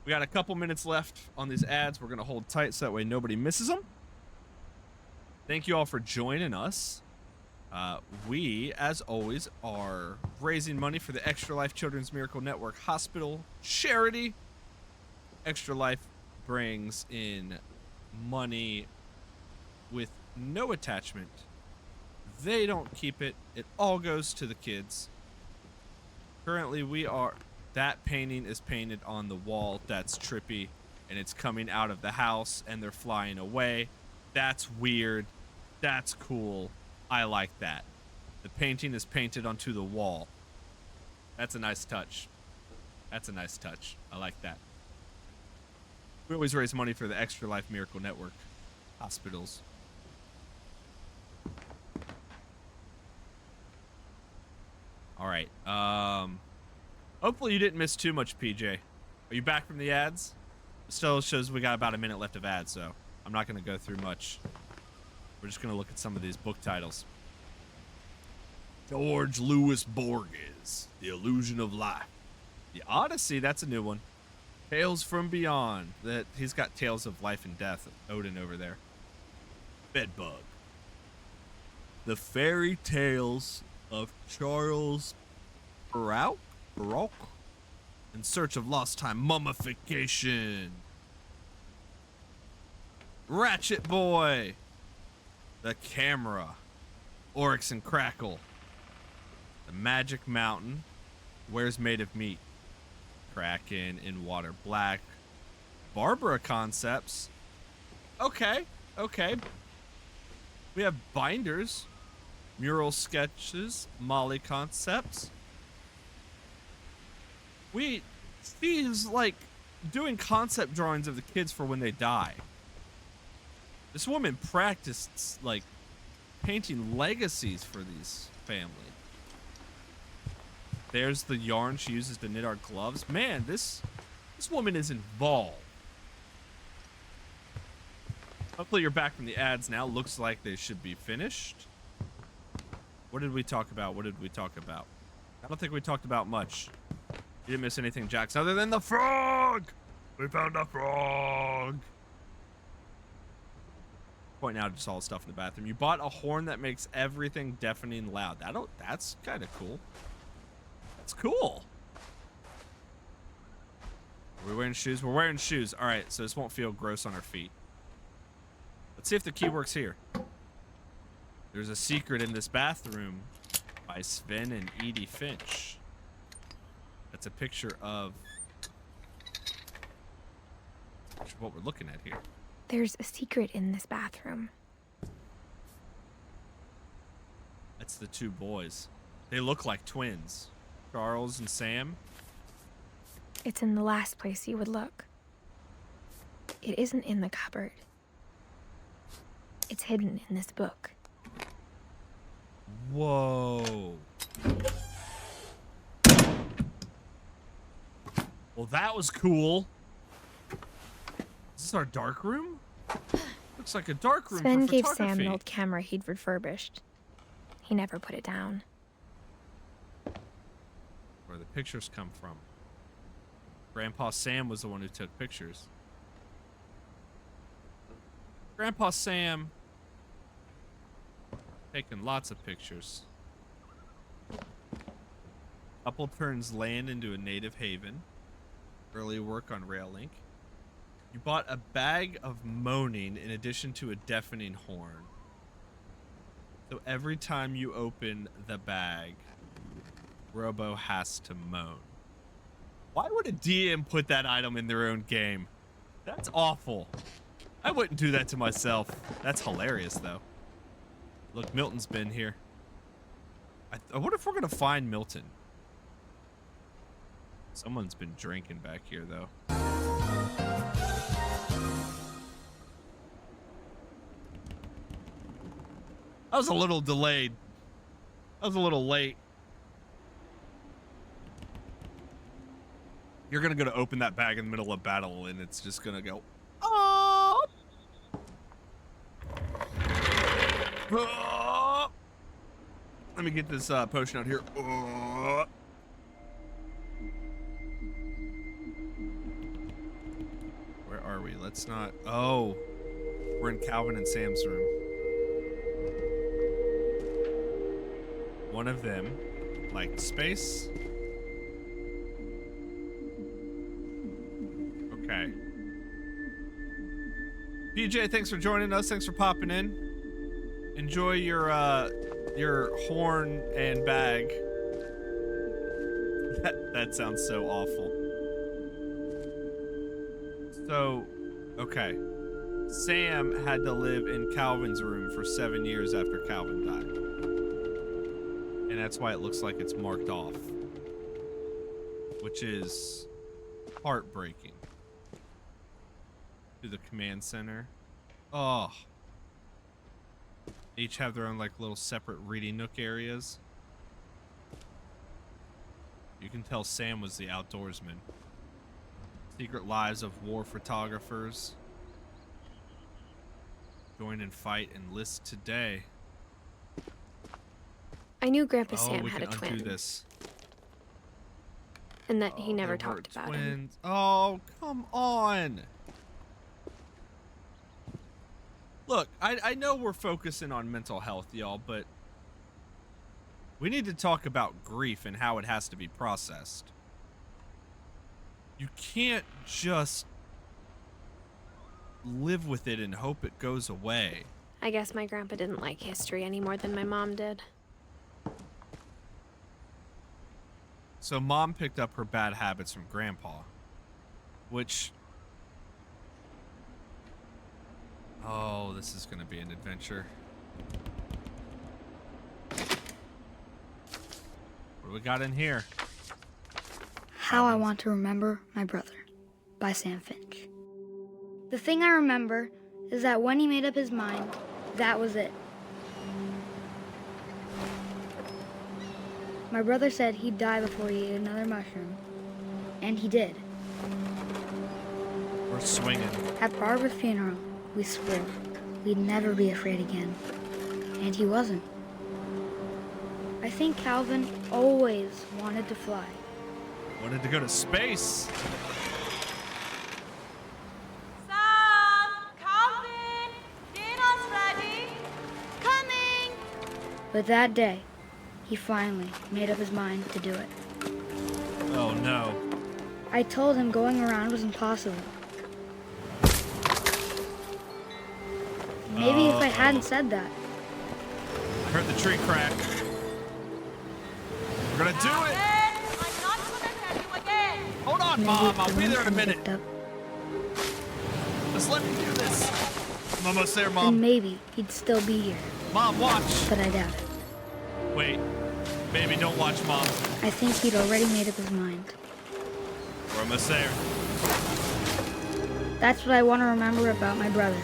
We got a couple minutes left on these ads. We're going to hold tight so that way nobody misses them. Thank you all for joining us. We, as always, are raising money for the Extra Life Children's Miracle Network Hospital charity. Extra Life brings in money with no attachment. They don't keep it. It all goes to the kids. Currently, that painting is painted on the wall. That's trippy. And it's coming out of the house and they're flying away. That's weird. That's cool. I like that. The painting is painted onto the wall. That's a nice touch. That's a nice touch. I like that. We always raise money for the Extra Life Miracle Network hospitals. All right. Hopefully you didn't miss too much, PJ. Are you back from the ads? It still shows we got about a minute left of ads, so I'm not going to go through much. We're just going to look at some of these book titles. George Louis Borges, The Illusion of Life. The Odyssey, that's a new one. Tales from Beyond. He's got Tales of Life and Death, Odin over there. Bedbug. The Fairy Tales of Charles Perrault? In Search of Lost Time. Mummification. Ratchet Boy. The Camera. Oryx and Crackle. The Magic Mountain. Where's Made of Meat? Kraken in Water Black. Barbara Concepts. Okay. We have binders. Mural sketches. Molly Concepts. She's like doing concept drawings of the kids for when they die. This woman practiced like painting legacies for these families. There's the yarn she uses to knit our gloves. Man, this woman is involved. Hopefully you're back from the ads now. Looks like they should be finished. What did we talk about? I don't think we talked about much. You didn't miss anything, Jax, other than the frog! We found a frog! Pointing out just all the stuff in the bathroom. You bought a horn that makes everything deafening loud. That's kind of cool. That's cool. Are we wearing shoes? We're wearing shoes. All right, so this won't feel gross on our feet. Let's see if the key works here. There's a secret in this bathroom by Sven and Edie Finch. That's a picture of what we're looking at here. There's a secret in this bathroom. That's the two boys. They look like twins. Charles and Sam. It's in the last place you would look. It isn't in the cupboard. It's hidden in this book. Whoa. Well, that was cool. Is this our dark room? Looks like a dark room Sven for gave photography. Sam an old camera he'd refurbished. He never put it down. Where the pictures come from. Grandpa Sam was the one who took pictures. Grandpa Sam taking lots of pictures. Couple turns land into a native haven. Early work on rail link. You bought a bag of moaning in addition to a deafening horn. So every time you open the bag, Robo has to moan. Why would a DM put that item in their own game? That's awful. I wouldn't do that to myself. That's hilarious, though. Look, Milton's been here. I wonder if we're going to find Milton. Someone's been drinking back here, though. I was a little delayed. I was a little late. You're going to go to open that bag in the middle of battle, and it's just going to go, oh! Oh! Let me get this potion out here. Oh! Where are we? Let's not... Oh. We're in Calvin and Sam's room. One of them liked space. Okay. PJ, thanks for joining us. Thanks for popping in. Enjoy your horn and bag. That sounds so awful. So, okay. Sam had to live in Calvin's room for 7 years after Calvin died. And that's why it looks like it's marked off. Which is heartbreaking. To the command center. Oh. Each have their own like little separate reading nook areas. You can tell Sam was the outdoorsman. Secret lives of war photographers. Join and fight and list today. I knew Grandpa Oh, Sam we had a can twin, undo this. and that he Oh, never they were talked about him. twins. Oh, come on. Look, I know we're focusing on mental health, y'all, but we need to talk about grief and how it has to be processed. You can't just live with it and hope it goes away. I guess my grandpa didn't like history any more than my mom did. So Mom picked up her bad habits from Grandpa, which... Oh, this is going to be an adventure. What do we got in here? How I Want to Remember My Brother by Sam Finch. The thing I remember is that when he made up his mind, that was it. My brother said he'd die before he ate another mushroom, and he did. We're swinging. At Barbara's funeral, we swore we'd never be afraid again, and he wasn't. I think Calvin always wanted to fly. Wanted to go to space. Sam! Calvin! Dinner's ready! Coming! But that day, he finally made up his mind to do it. Oh no. I told him going around was impossible. Maybe if I hadn't said that. I heard the tree crack. We're gonna do it. I'm not gonna tell you again! Hold on, Maybe Mom. if I'll the be there in a moon minute. picked up, Just let me do this. I'm almost there, then Mom. maybe he'd still be here, Mom, watch. but I doubt it. Wait. Baby, don't watch Mom. I think he'd already made up his mind. We're almost there. That's what I want to remember about my brother.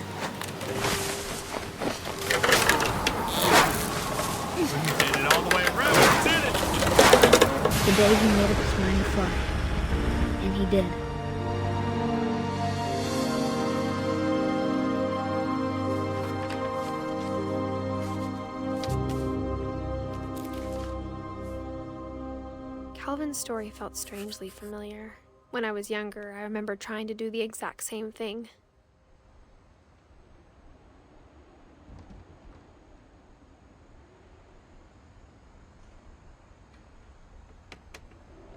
We made it all the way around. We did it. The day he made up his mind to fly. And he did. Calvin's story felt strangely familiar. When I was younger, I remember trying to do the exact same thing.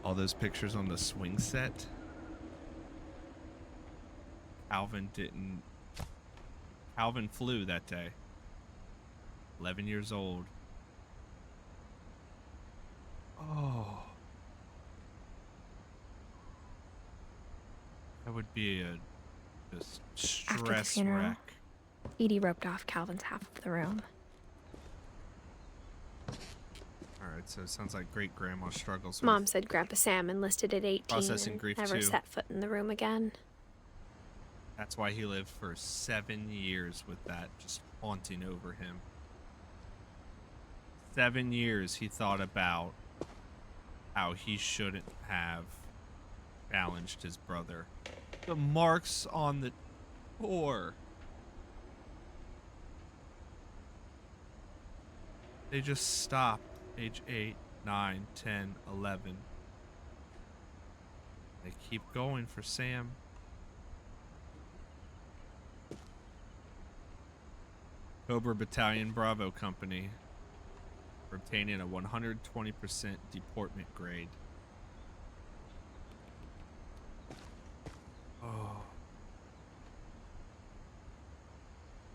All those pictures on the swing set. Calvin flew that day. 11 years old. Oh. That would be a just After the stress funeral, wreck. Edie roped off Calvin's half of the room. Alright, so it sounds like great-grandma struggles with Mom said Grandpa Sam enlisted at 18 processing and grief never too. set foot in the room again. That's why he lived for 7 years with that just haunting over him. 7 years he thought about how he shouldn't have challenged his brother. The marks on the door. They just stopped. Age 8, 9, 10, 11. They keep going for Sam. Cobra Battalion Bravo Company for obtaining a 120% deportment grade. Oh.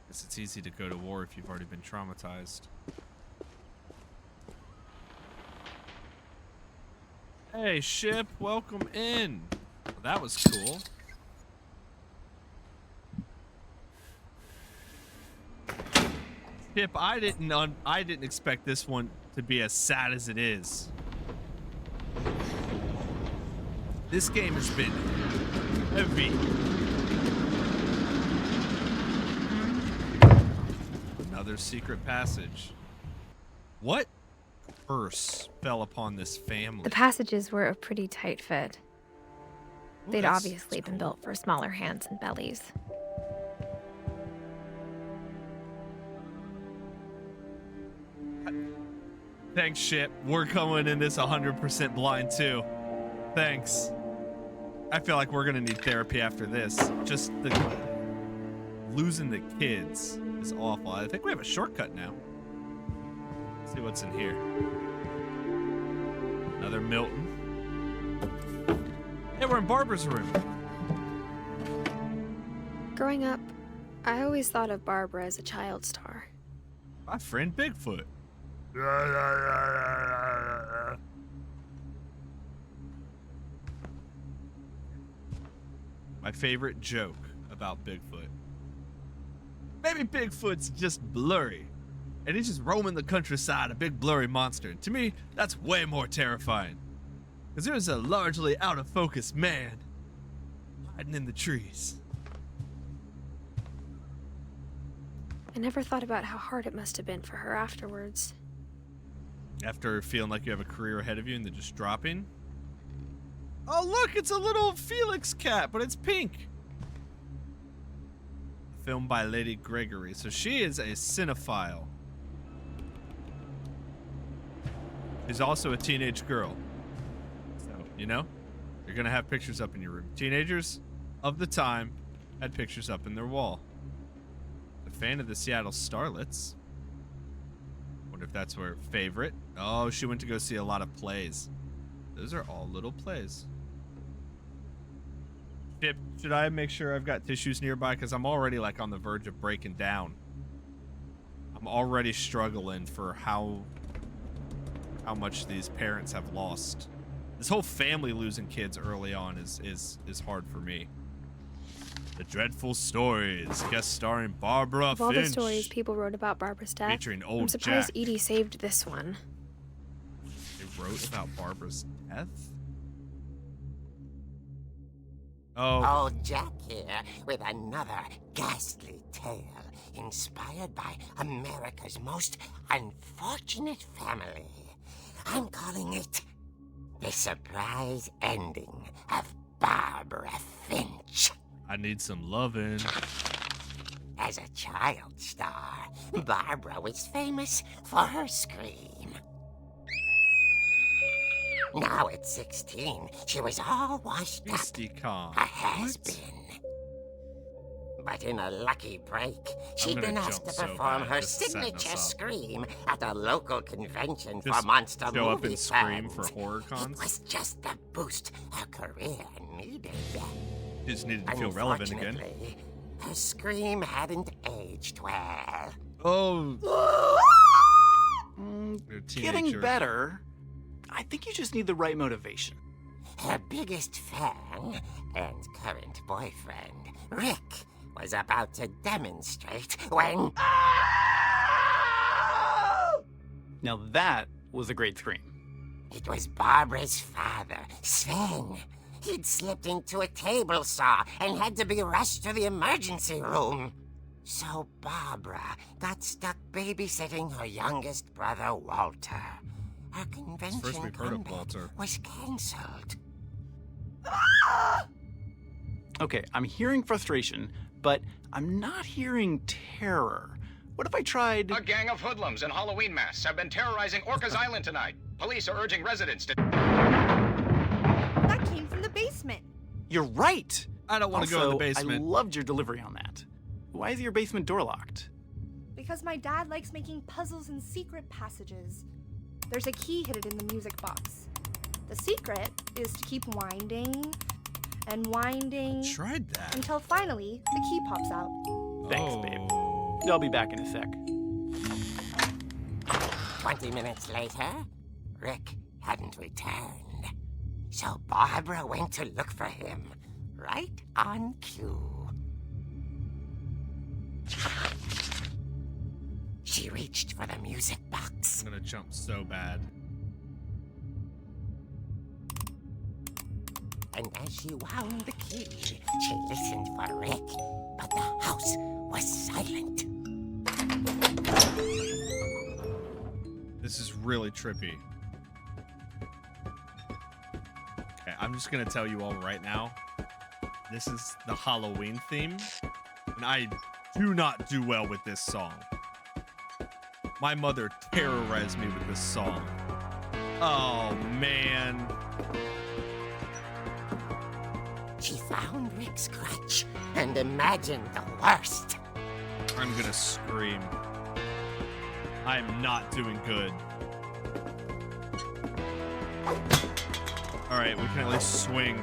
Guess it's easy to go to war if you've already been traumatized. Hey, ship, welcome in. Well, that was cool. Ship, I didn't expect this one to be as sad as it is. This game has been heavy. Another secret passage. What curse fell upon this family? The passages were a pretty tight fit. Ooh, They'd that's obviously been cool. built for smaller hands and bellies. Thanks, ship. We're coming in this 100% blind too. Thanks. I feel like we're gonna need therapy after this. Just losing the kids is awful. I think we have a shortcut now. Let's see what's in here. Another Milton. Hey, we're in Barbara's room. Growing up, I always thought of Barbara as a child star. My friend Bigfoot. My favorite joke about Bigfoot. Maybe Bigfoot's just blurry, and he's just roaming the countryside, a big blurry monster. To me, that's way more terrifying. Because there's a largely out of focus man hiding in the trees. I never thought about how hard it must have been for her afterwards. After feeling like you have a career ahead of you and then just dropping. Oh, look, it's a little Felix cat, but it's pink. Filmed by Lady Gregory. So she is a cinephile. She's also a teenage girl. So, you know, you're going to have pictures up in your room. Teenagers of the time had pictures up in their wall. A fan of the Seattle Starlets. Wonder if that's her favorite. Oh, she went to go see a lot of plays. Those are all little plays. Chip, should I make sure I've got tissues nearby? Because I'm already like on the verge of breaking down. I'm already struggling for how much these parents have lost. This whole family losing kids early on is hard for me. The Dreadful Stories, guest starring Barbara Of all Finch. the stories people wrote about Barbara's death, Featuring old I'm surprised Jack. Edie saved this one. They wrote about Barbara's death? Oh, Old Jack here with another ghastly tale inspired by America's most unfortunate family. I'm calling it The Surprise Ending of Barbara Finch. I need some loving. As a child star, Barbara was famous for her scream. Now at 16, she was all washed up. Mysticon. A has-been. But in a lucky break, she'd been asked to perform her signature scream at a local convention for monster show up movie and scream fans. for horror It cons. was just the boost her career needed. Just needed to feel relevant again. Unfortunately, her scream hadn't aged well. Oh, you're a Getting teenager. better. I think you just need the right motivation. Her biggest fan and current boyfriend, Rick, was about to demonstrate when... Now that was a great scream. It was Barbara's father, Sven. He'd slipped into a table saw and had to be rushed to the emergency room. So Barbara got stuck babysitting her youngest brother, Walter. Her convention First we've heard of comeback Walter. was cancelled. Okay, I'm hearing frustration, but I'm not hearing terror. What if I tried... A gang of hoodlums in Halloween masks have been terrorizing Orcas Island tonight. Police are urging residents to... That came from the basement. You're right! I don't want to go in the Also, basement. I loved your delivery on that. Why is your basement door locked? Because my dad likes making puzzles and secret passages. There's a key hidden in the music box. The secret is to keep winding and winding Tried that. until finally the key pops out. Thanks, babe. I'll be back in a sec. 20 minutes later, Rick hadn't returned. So Barbara went to look for him, right on cue. She reached for the music box. I'm gonna jump so bad. And as she wound the key, she listened for Rick, but the house was silent. This is really trippy. Okay, I'm just gonna tell you all right now. This is the Halloween theme, and I do not do well with this song. My mother terrorized me with this song. Oh, man. She found Rick's crutch and imagined the worst. I'm gonna scream. I'm not doing good. Alright, we can at least swing.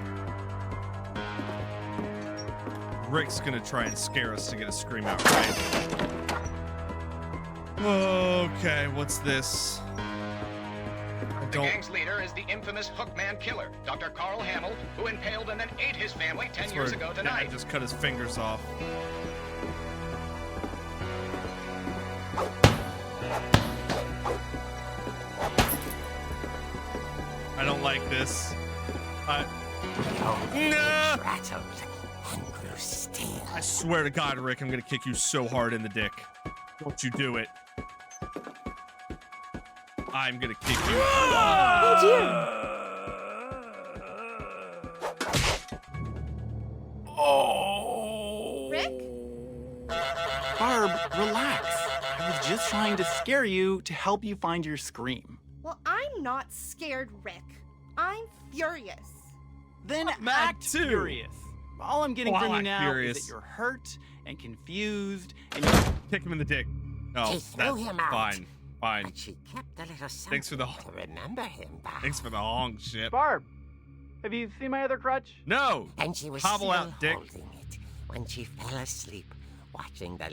Rick's gonna try and scare us to get a scream out, right? Okay, what's this? The gang's leader is the infamous Hookman Killer, Dr. Carl Hamill, who impaled and then ate his family 10 years ago tonight. Just cut his fingers off. I don't like this. No! Rattled and grew still. I swear to God, Rick, I'm gonna kick you so hard in the dick. Don't you do it. I'm gonna kick you. Oh dear! Oh! Rick? Barb, relax. I was just trying to scare you to help you find your scream. Well, I'm not scared, Rick. I'm furious. Then Mad act too. furious. All I'm getting Well, from you act now furious. is that you're hurt and confused and you Kick him in the dick. Oh, She threw him out. fine. Fine. But she kept a little something Thanks for the- to remember him by. Thanks for the honk shit. Barb, have you seen my other crutch? No! And she was Hobble still out, dick. holding it when she fell asleep watching the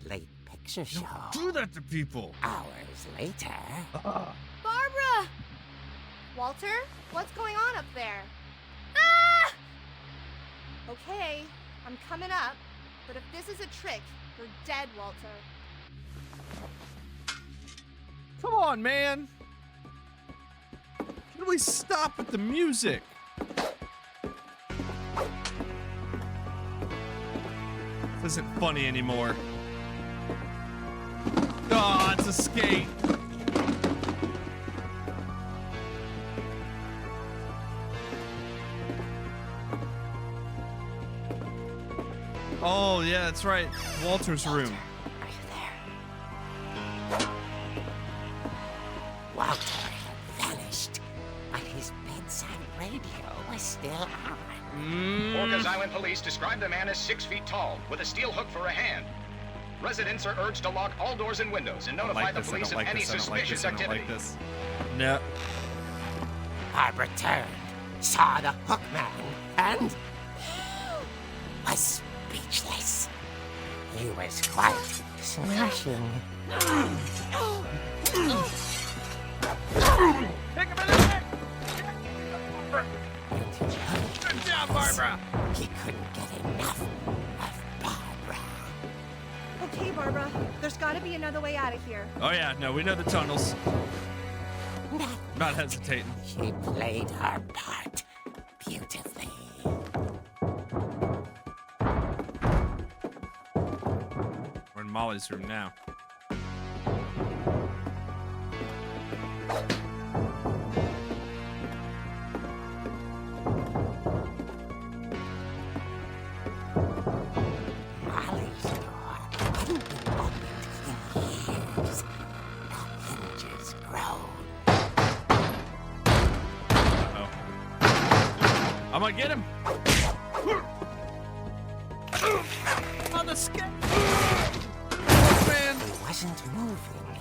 late picture show. Do that to people. Hours later, Barbara! Walter, what's going on up there? Ah! Okay, I'm coming up, but if this is a trick, you're dead, Walter. Come on, man. Can we stop with the music? This isn't funny anymore. Oh, it's a skate. Oh, yeah, that's right. Walter's room. Are you there? Walter had vanished, but his bedside radio was still on. Orcas Island police describe the man as 6 feet tall, with a steel hook for a hand. Residents are urged to lock all doors and windows and notify the police of any suspicious activity. No. Barbara turned, saw the hook man, and was speechless. He was quite smashing. Pick him in the neck! Good job, Barbara! He couldn't get enough of Barbara. Okay, Barbara. There's got to be another way out of here. Oh, yeah, no, we know the tunnels. That Not hesitating. she played her part beautifully. We're in Molly's room now. Molly's door hadn't been opened in years. The hinges groaned. Uh-oh. I'm gonna get him! On the skate! Man! He wasn't moving,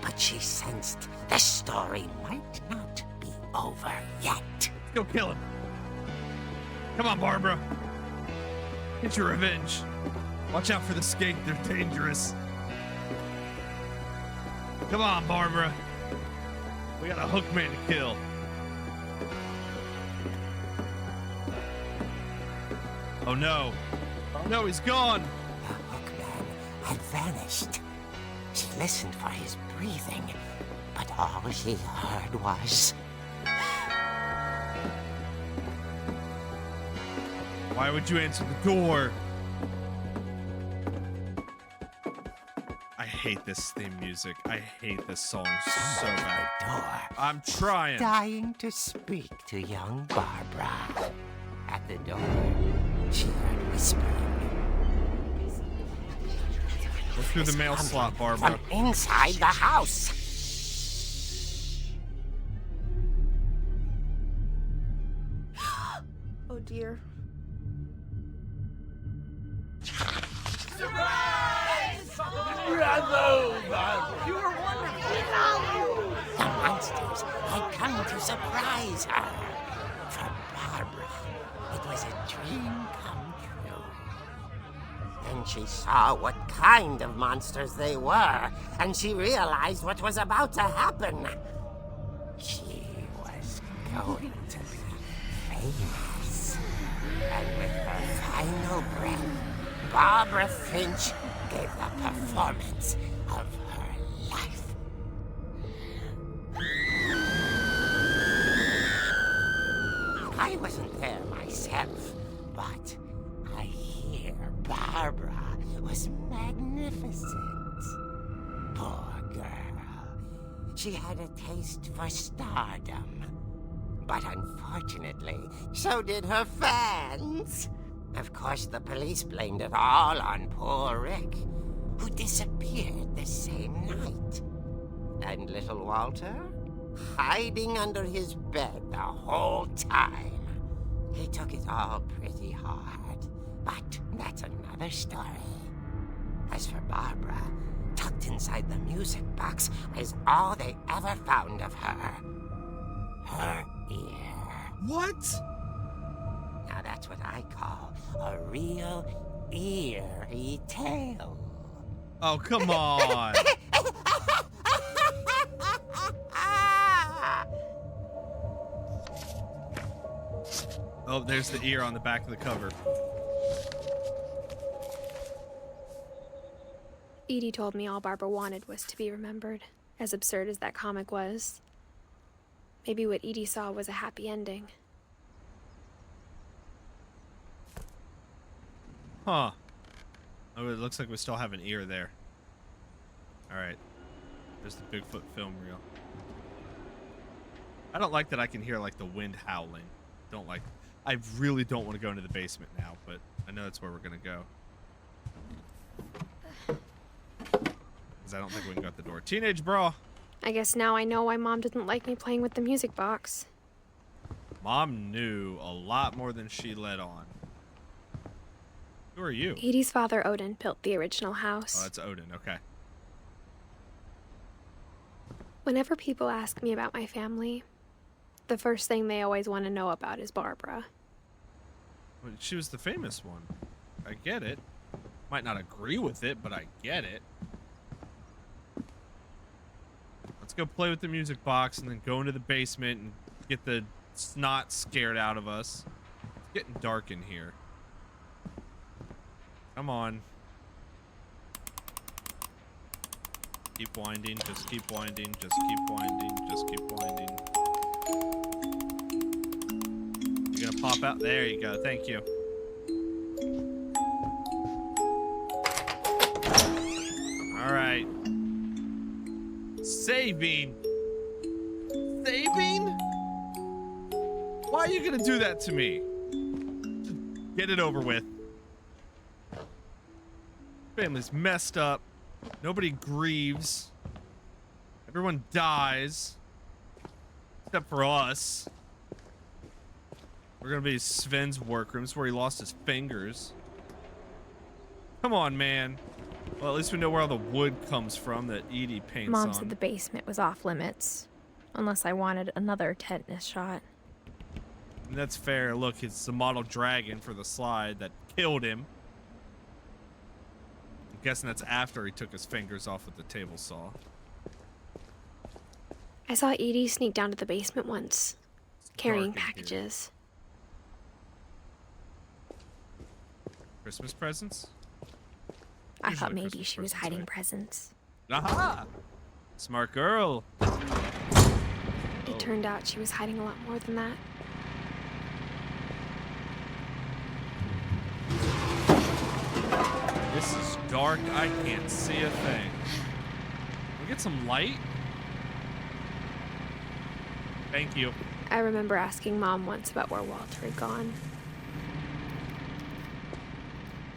but she sensed the story might not be over yet. Let's go kill him. Come on, Barbara. Get your revenge. Watch out for the skate, they're dangerous. Come on, Barbara. We got a hook man to kill. Oh no. Oh no, he's gone. The hookman had vanished. She listened for his breathing, but all she heard was... Why would you answer the door? I hate this theme music. I hate this song so bad. Door, I'm trying. dying to speak to young Barbara. At the door, she heard whispering. Look through the mail slot, Barbara. From inside the house. Oh, dear. The monsters had come to surprise her. For Barbara, it was a dream come true. Then she saw what kind of monsters they were, and she realized what was about to happen. She was going to be famous. And with her final breath, Barbara Finch gave the performance of her life. I wasn't there myself, but I hear Barbara was magnificent. Poor girl. She had a taste for stardom. But unfortunately, so did her fans. Of course, the police blamed it all on poor Rick, who disappeared the same night. And little Walter? Hiding under his bed the whole time. He took it all pretty hard, but that's another story. As for Barbara, tucked inside the music box was all they ever found of her. Her ear. What? Now that's what I call a real eerie tale. Oh, come on. Oh, there's the ear on the back of the cover. Edie told me all Barbara wanted was to be remembered, as absurd as that comic was. Maybe what Edie saw was a happy ending. Huh. Oh, it looks like we still have an ear there. Alright. There's the Bigfoot film reel. I don't like that I can hear, like, the wind howling. Don't like... I really don't want to go into the basement now, but I know that's where we're gonna go. because I don't think we can go out the door. Teenage bra. I guess now I know why Mom didn't like me playing with the music box. Mom knew a lot more than she let on. Who are you? Edie's father, Odin, built the original Oh, house. that's Odin. Okay. Whenever people ask me about my family, the first thing they always want to know about is Barbara. Well, she was the famous one. I get it. Might not agree with it, but I get it. Let's go play with the music box and then go into the basement and get the snot scared out of us. It's getting dark in here. Come on. Keep winding, just keep winding, just keep winding, just keep winding. You're gonna pop out? There you go, thank you. Alright. Saving. Saving? Why are you gonna do that to me? Just get it over with. Family's messed up. Nobody grieves. Everyone dies. Except for us. We're gonna be Sven's workrooms where he lost his fingers. Come on, man. Well, at least we know where all the wood comes from that Edie paints Mom on. said the basement was off limits, unless I wanted another tetanus shot. And that's fair. Look, it's the model dragon for the slide that killed him. I'm guessing that's after he took his fingers off with the table saw. I saw Edie sneak down to the basement once, carrying dark in here. packages. Christmas presents? I Usually thought maybe Christmas she was presents, hiding right? presents. Aha! Smart girl. It turned out she was hiding a lot more than that. This is dark. I can't see a thing. Can we get some light? Thank you. I remember asking Mom once about where Walter had gone.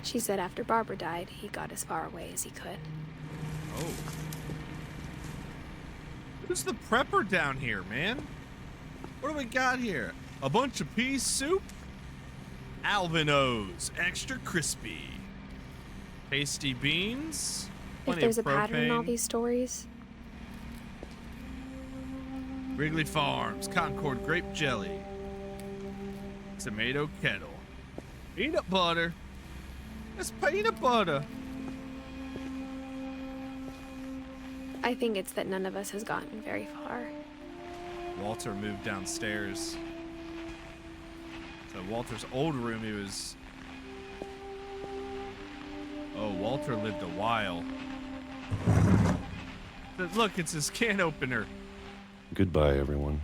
She said after Barbara died, he got as far away as he could. Oh. Who's the prepper down here, man? What do we got here? A bunch of pea soup? Alvino's, extra crispy. Tasty beans? If Plenty there's a of pattern in all propane. these stories, Wrigley Farms, Concord grape jelly. Tomato kettle. Peanut butter. It's peanut butter. I think it's that none of us has gotten very far. Walter moved downstairs. So Walter's old room, he was... Oh, Walter lived a while. But look, it's his can opener. Goodbye, everyone.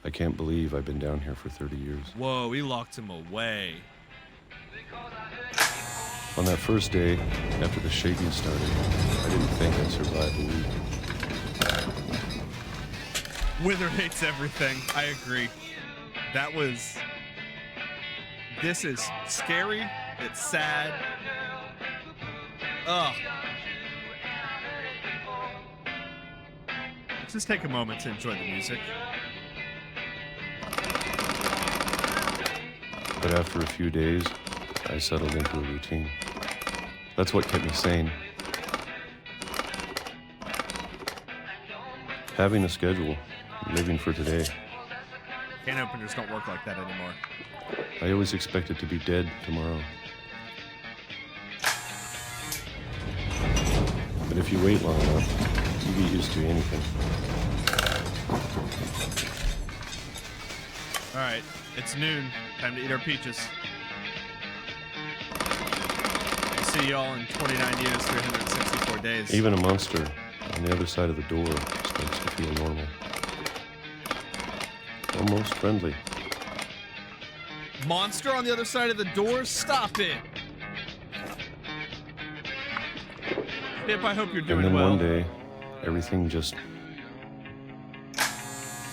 I can't believe I've been down here for 30 years. Whoa, he locked him away. On that first day, after the shaking started, I didn't think I'd survive a week. Wither hates everything. I agree. That was... This is scary. It's sad. Ugh. Let's just take a moment to enjoy the music. But after a few days, I settled into a routine. That's what kept me sane. Having a schedule, living for today. Can openers don't work like that anymore. I always expected to be dead tomorrow. But if you wait long enough, you get used to anything. All right, it's noon. Time to eat our peaches. I'll see y'all in 29 years, 364 days. Even a monster on the other side of the door starts to feel normal. Almost friendly. Monster on the other side of the door? Stop it! Pip, I hope you're doing And then well. one day, everything just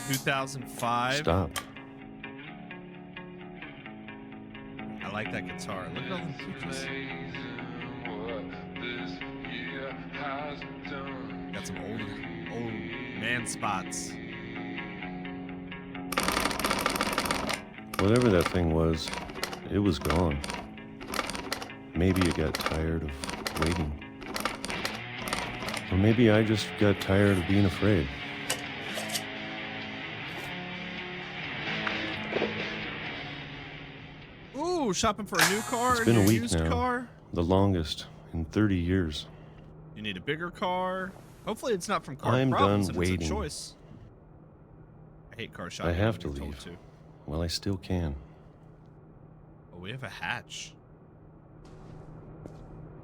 2005. stopped. I like that guitar. Look at all the peaches. Got some old man spots. Whatever that thing was, it was gone. Maybe it got tired of waiting. Or maybe I just got tired of being afraid. Ooh, shopping for a new car? It's been a week used now. Car? The longest in 30 years. You need a bigger car? Hopefully it's not from car I'm problems done and it's waiting. a choice. I hate car shopping. I have to I'm told leave. to. Well, I still can. Oh, we have a hatch.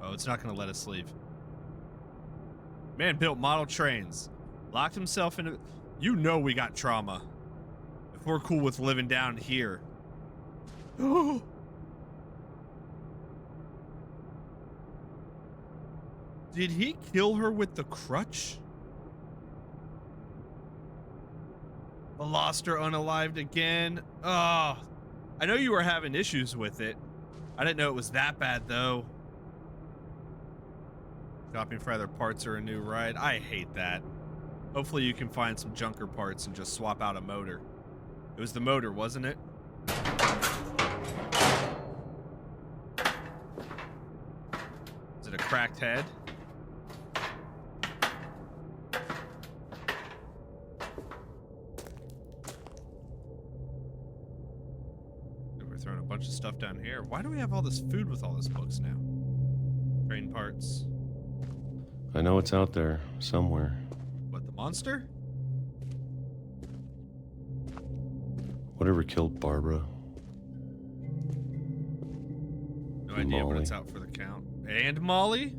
Oh, it's not going to let us leave. Man built model trains. Locked himself into... You know we got trauma. If we're cool with living down here. Oh! Did he kill her with the crutch? I lost her unalived again. Oh, I know you were having issues with it. I didn't know it was that bad, though. Shopping for either parts or a new ride. I hate that. Hopefully you can find some junker parts and just swap out a motor. It was the motor, wasn't it? Is it a cracked head? We're throwing a bunch of stuff down here. Why do we have all this food with all this books now? Train parts. I know it's out there somewhere. What, the monster? Whatever killed Barbara. No idea, but Molly. it's out for the count. And Molly?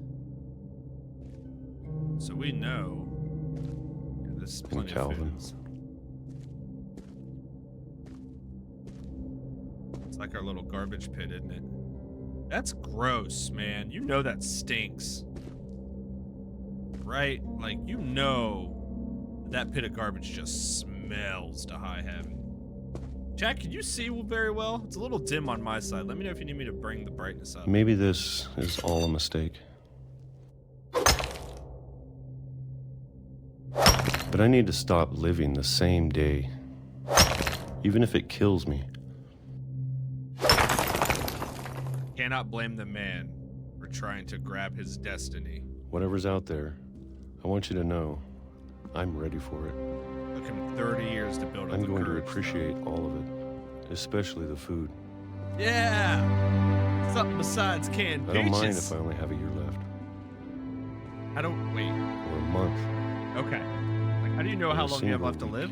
So we know. Yeah, this is plenty of Calvin. food. It's like our little garbage pit, isn't it? That's gross, man. You know that stinks. Right? Like, you know that pit of garbage just smells to high heaven. Jack, can you see very well? It's a little dim on my side. Let me know if you need me to bring the brightness up. Maybe this is all a mistake. But I need to stop living the same day. Even if it kills me. Cannot blame the man for trying to grab his destiny. Whatever's out there, I want you to know I'm ready for it. Took him 30 years to build up I'm the going to courage. appreciate all of it, especially the food. Yeah! Something besides canned I don't mind peaches. if I only have a year left. I don't... Wait. Or a month. Okay. Like, how do you know Or how a long you have single left to week. live?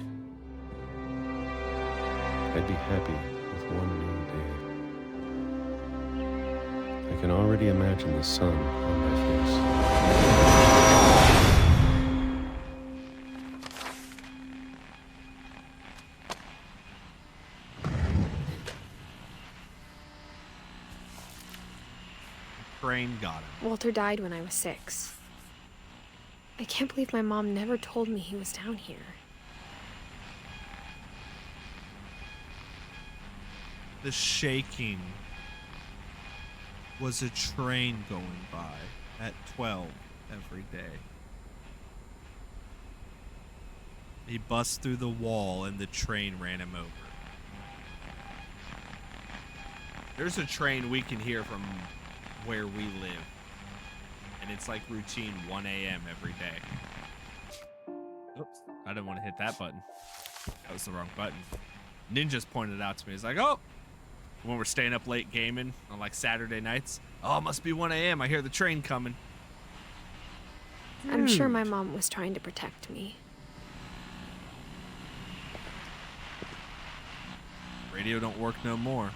I'd be happy with one new day. I can already imagine the sun on my face. Train got him. Walter died when I was 6. I can't believe my mom never told me he was down here. The shaking was a train going by at 12 every day. He bust through the wall and the train ran him over. There's a train we can hear from where we live. And it's like routine 1 a.m. every day. Oops, I didn't want to hit that button. That was the wrong button. Ninja's pointed out to me. He's like, oh, when we're staying up late gaming on like Saturday nights. Oh, it must be 1 a.m. I hear the train coming. I'm sure my mom was trying to protect me. Radio don't work no more.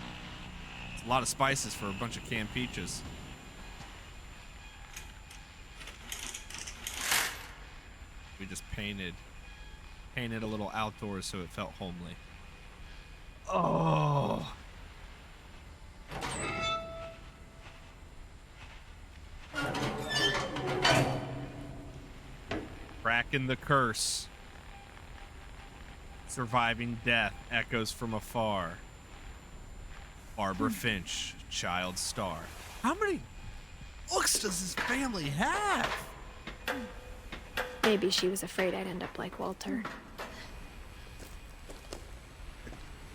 It's a lot of spices for a bunch of canned peaches. We just painted a little outdoors so it felt homely. Oh. Cracking the curse. Surviving death echoes from afar. Barbara Finch, child star. How many books does this family have? Maybe she was afraid I'd end up like Walter.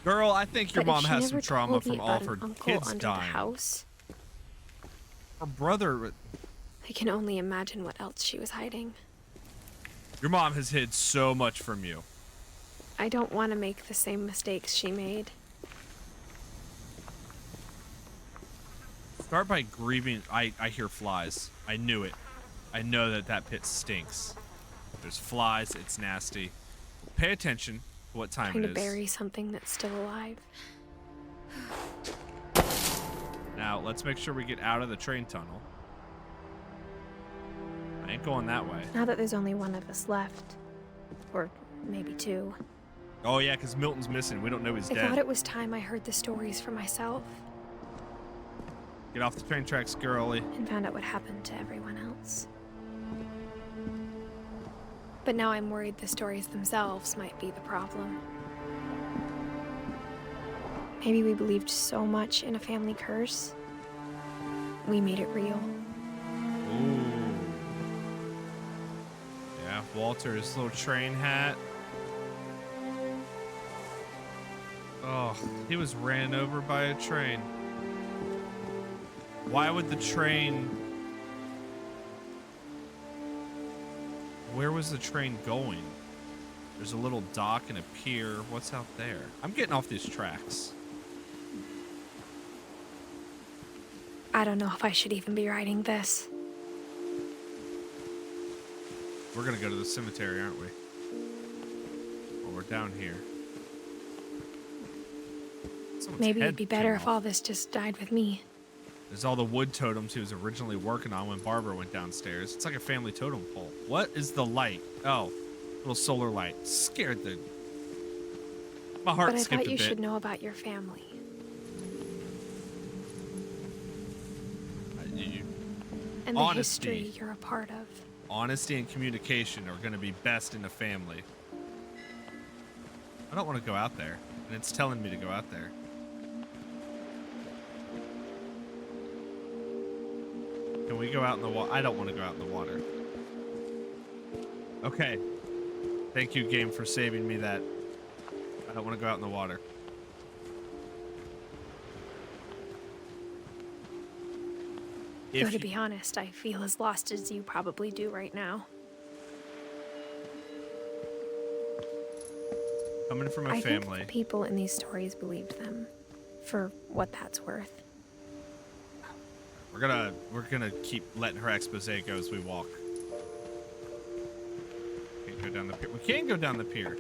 Girl, I think your But if mom she has never some trauma told me from all about of her an uncle kids under dying. The house, Her brother. I can only imagine what else she was hiding. Your mom has hid so much from you. I don't want to make the same mistakes she made. Start by grieving. I hear flies. I knew it. I know that pit stinks. There's flies. It's nasty. Pay attention to what time Trying it to is. bury something that's still alive. Now, let's make sure we get out of the train tunnel. I ain't going that way. Now that there's only one of us left. Or maybe two. Oh, yeah, because Milton's missing. We don't know he's I dead. thought it was time I heard the stories for myself. Get off the train tracks, girlie. And found out what happened to everyone else. But now I'm worried the stories themselves might be the problem. Maybe we believed so much in a family curse, we made it real. Ooh. Yeah, Walter's little train hat. Oh, he was ran over by a train. Why would the train... Where was the train going? There's a little dock and a pier. What's out there? I'm getting off these tracks. I don't know if I should even be writing this. We're gonna go to the cemetery, aren't we? Well, we're down here. Someone's Maybe head it'd be better came if off. all this just died with me. There's all the wood totems he was originally working on when Barbara went downstairs. It's like a family totem pole. What is the light? Oh, little solar light. Scared the... My heart But I skipped thought a you bit. should know about your family. And the Honesty. history you're a part of. Honesty and communication are going to be best in a family. I don't want to go out there, and it's telling me to go out there. Can we go out in the water? I don't want to go out in the water. Okay. Thank you, game, for saving me that. I don't want to go out in the water. Though to be honest, I feel as lost as you probably do right now. Coming from a I family. think the people in these stories believed them, for what that's worth. We're gonna keep letting her expose go as we walk. Can't go down the pier. We can go down the pier.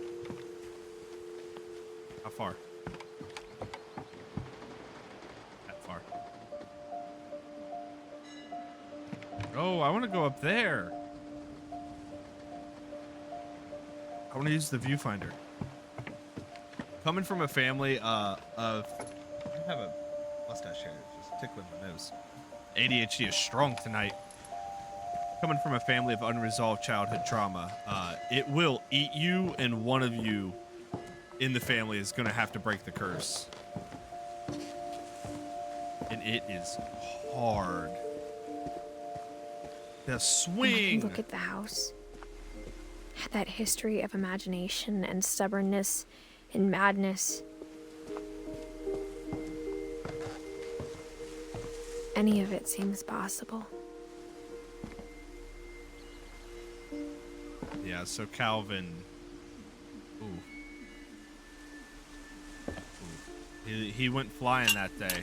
How far? That far. Oh, I want to go up there. I want to use the viewfinder. Coming from a family of... I have a mustache here. It's just tickling my nose. ADHD is strong tonight. Coming from a family of unresolved childhood trauma, it will eat you, and one of you in the family is going to have to break the curse. And it is hard. The And I swing! can look at the house. That history of imagination and stubbornness and madness. Any of it seems possible. Yeah, so Calvin... Ooh. He went flying that day.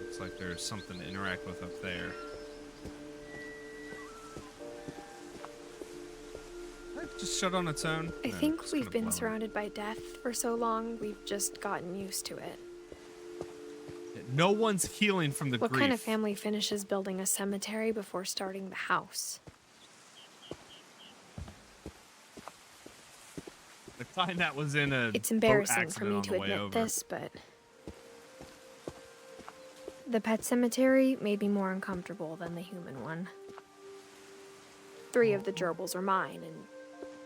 Looks like there's something to interact with up there. Did that just shut on its own? I No, think it's we've gonna been blow. surrounded by death for so long, we've just gotten used to it. No one's healing from the What grief. kind of family finishes building a cemetery before starting the house? The kind that was in a It's boat embarrassing for accident me on to the way admit over. this, but the pet cemetery made me more uncomfortable than the human one. 3 of the gerbils are mine, and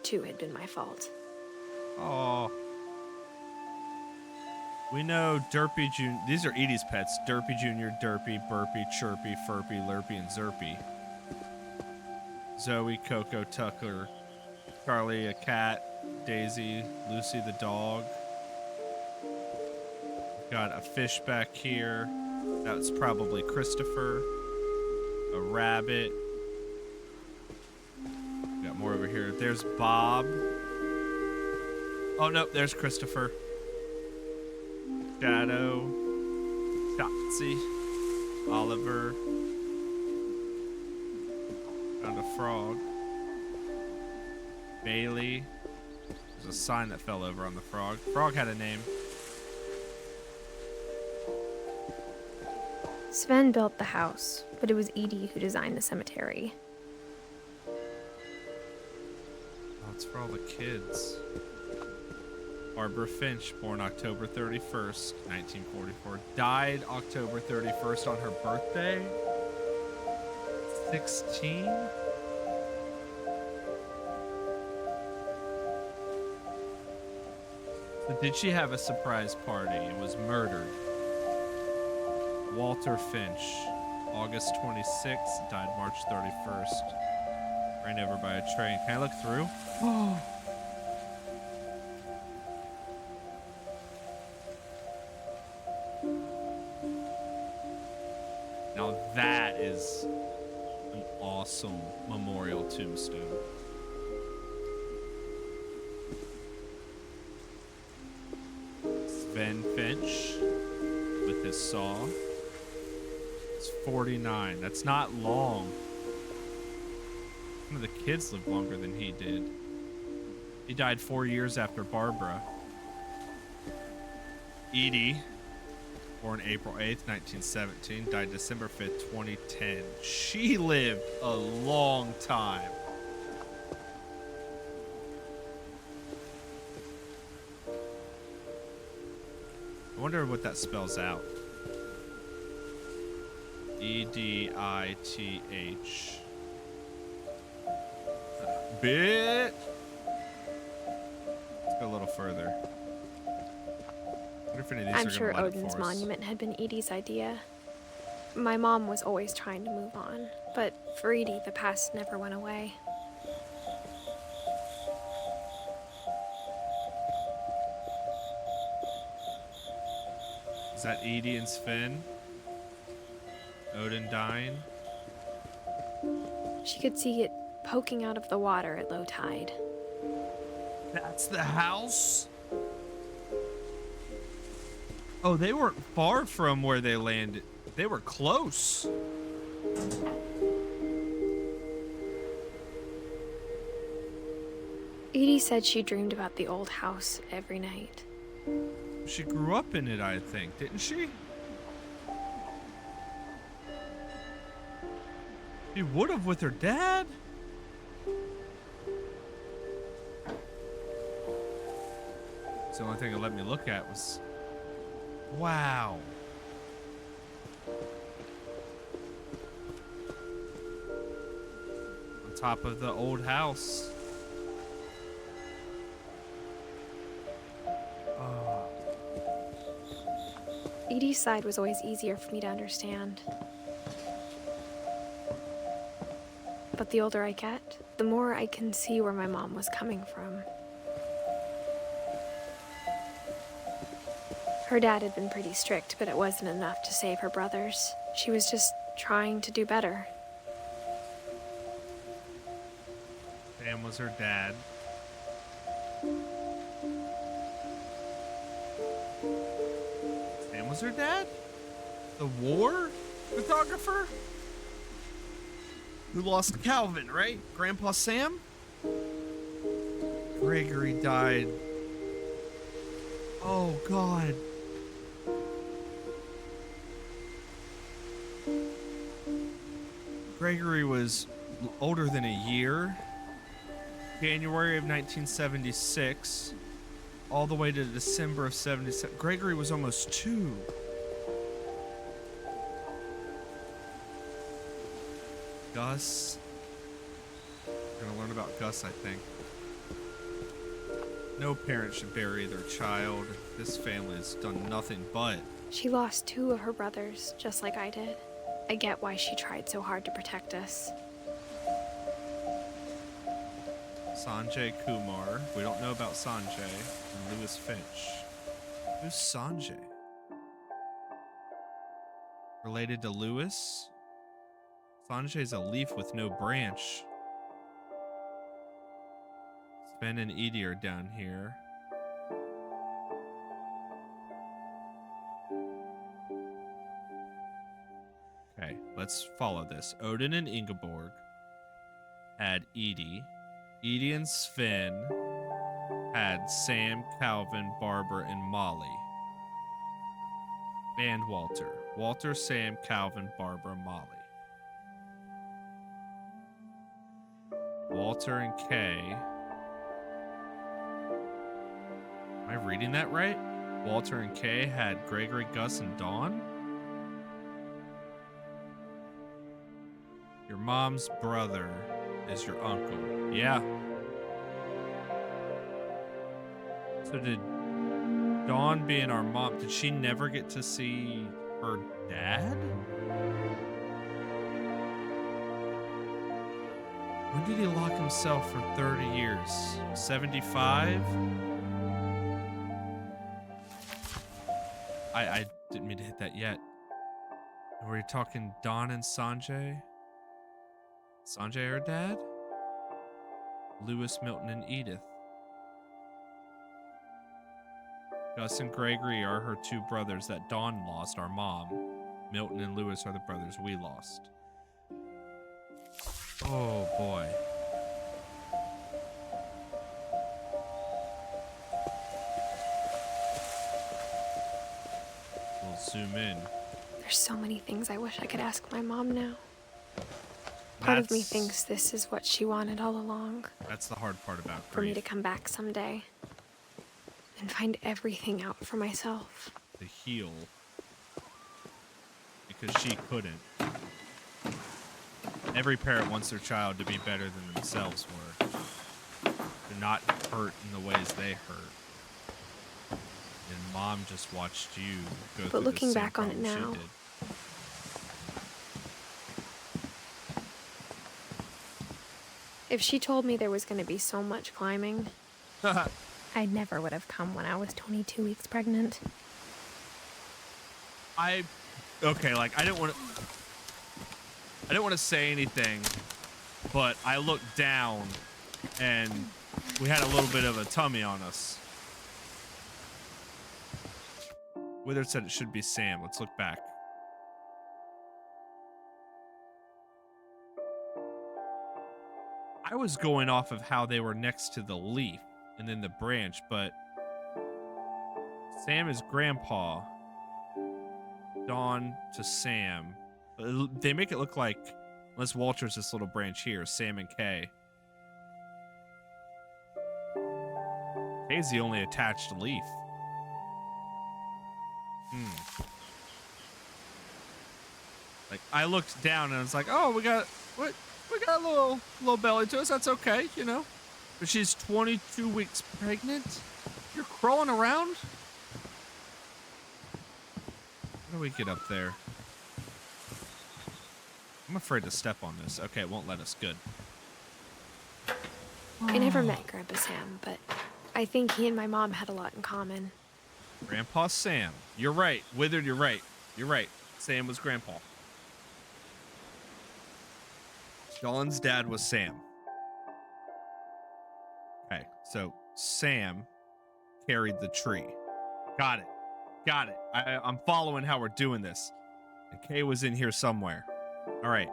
2 had been my fault. Oh. We know Derpy Jr. These are Edie's pets. Derpy Jr., Derpy, Burpy, Chirpy, Furpy, Lurpy, and Zerpy. Zoe, Coco, Tucker, Charlie, a cat, Daisy, Lucy, the dog. Got a fish back here. That's probably Christopher. A rabbit. Got more over here. There's Bob. Oh, nope, there's Christopher. Shadow. Shotzi. Oliver. Found a frog. Bailey. There's a sign that fell over on the frog. Frog had a name. Sven built the house, but it was Edie who designed the cemetery. Oh, it's for all the kids. Barbara Finch, born October 31st, 1944. Died October 31st on her birthday. 16? So did she have a surprise party and was murdered? Walter Finch, August 26th, died March 31st. Ran over by a train. Can I look through? Oh. Now that is an awesome memorial tombstone. Sven Finch with his saw. It's 49. That's not long. Some of the kids lived longer than he did. He died 4 years after Barbara. Edie, born April 8th, 1917, died December 5th, 2010. She lived a long time. I wonder what that spells out. Edith. Bit. Let's go a little further. I wonder if any of these I'm are sure gonna light up Odin's for us. monument had been Edie's idea. My mom was always trying to move on, but for Edie, the past never went away. Is that Edie and Sven? Odin dying? She could see it poking out of the water at low tide. That's the house? Oh, they weren't far from where they landed. They were close. Edie said she dreamed about the old house every night. She grew up in it, I think, didn't she? She would have with her dad. It's the only thing it let me look at was... Wow. On top of the old house. Oh. Edie's side was always easier for me to understand. But the older I get, the more I can see where my mom was coming from. Her dad had been pretty strict, but it wasn't enough to save her brothers. She was just trying to do better. Sam was her dad. Sam was her dad? The war photographer? Who lost Calvin, right? Grandpa Sam? Gregory died. Oh, God. Gregory was older than a year. January of 1976, all the way to December of 77. Gregory was almost 2. Gus. We're gonna learn about Gus, I think. No parent should bury their child. This family has done nothing but. She lost 2 of her brothers, just like I did. I get why she tried so hard to protect us. Sanjay Kumar. We don't know about Sanjay. And Lewis Finch. Who's Sanjay? Related to Lewis? Sanjay's a leaf with no branch. Sven and Edie are down here. Okay, let's follow this. Odin and Ingeborg had Edie. Edie and Sven had Sam, Calvin, Barbara, and Molly. And Walter. Walter, Sam, Calvin, Barbara, Molly. Walter and Kay. Am I reading that right? Walter and Kay had Gregory, Gus, and Dawn? Your mom's brother is your uncle. Yeah. So did Dawn being our mom, did she never get to see her dad? When did he lock himself for 30 years? 75? I didn't mean to hit that yet. Were you talking Dawn and Sanjay? Sanjay her dad? Lewis, Milton, and Edith. Gus and Gregory are her 2 brothers that Dawn lost, our mom. Milton and Lewis are the brothers we lost. Oh boy. We'll zoom in. There's so many things I wish I could ask my mom now. Part of me thinks this is what she wanted all along. That's the hard part about grief. For me to come back someday and find everything out for myself. To heal. Because she couldn't. Every parent wants their child to be better than themselves were. To not hurt in the ways they hurt. And mom just watched you go through But looking the same back on it problem she now, did. if she told me there was going to be so much climbing, I never would have come when I was 22 weeks pregnant. Okay, like I didn't want to say anything, but I looked down and we had a little bit of a tummy on us. Withard said it should be Sam. Let's look back. I was going off of how they were next to the leaf and then the branch, but Sam is grandpa. Dawn to Sam. They make it look like, unless Walter's this little branch here, Sam and Kay. Kay's the only attached leaf. Like, I looked down and I was like, oh, we got a little belly to us. That's okay, you know. But she's 22 weeks pregnant. You're crawling around? How do we get up there? I'm afraid to step on this. Okay, it won't let us. Good. I never met Grandpa Sam, but I think he and my mom had a lot in common. Grandpa Sam. You're right. Withard, you're right. You're right. Sam was Grandpa. Dawn's dad was Sam. Okay, so Sam carried the tree. Got it. Got it. I'm following how we're doing this. And Kay was in here somewhere. All right.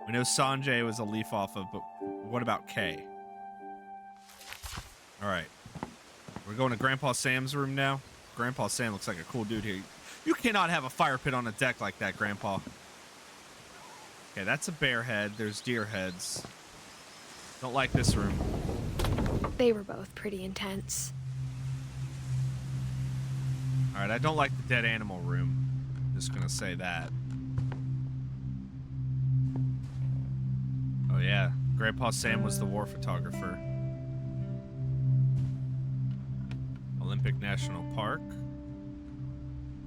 We know Sanjay was a leaf off of, but what about Kay? All right. We're going to Grandpa Sam's room now. Grandpa Sam looks like a cool dude here. You cannot have a fire pit on a deck like that, Grandpa. Okay, that's a bear head. There's deer heads. Don't like this room. They were both pretty intense. All right, I don't like the dead animal room. Just gonna say that. Oh yeah, Grandpa Sam was the war photographer. Olympic National Park.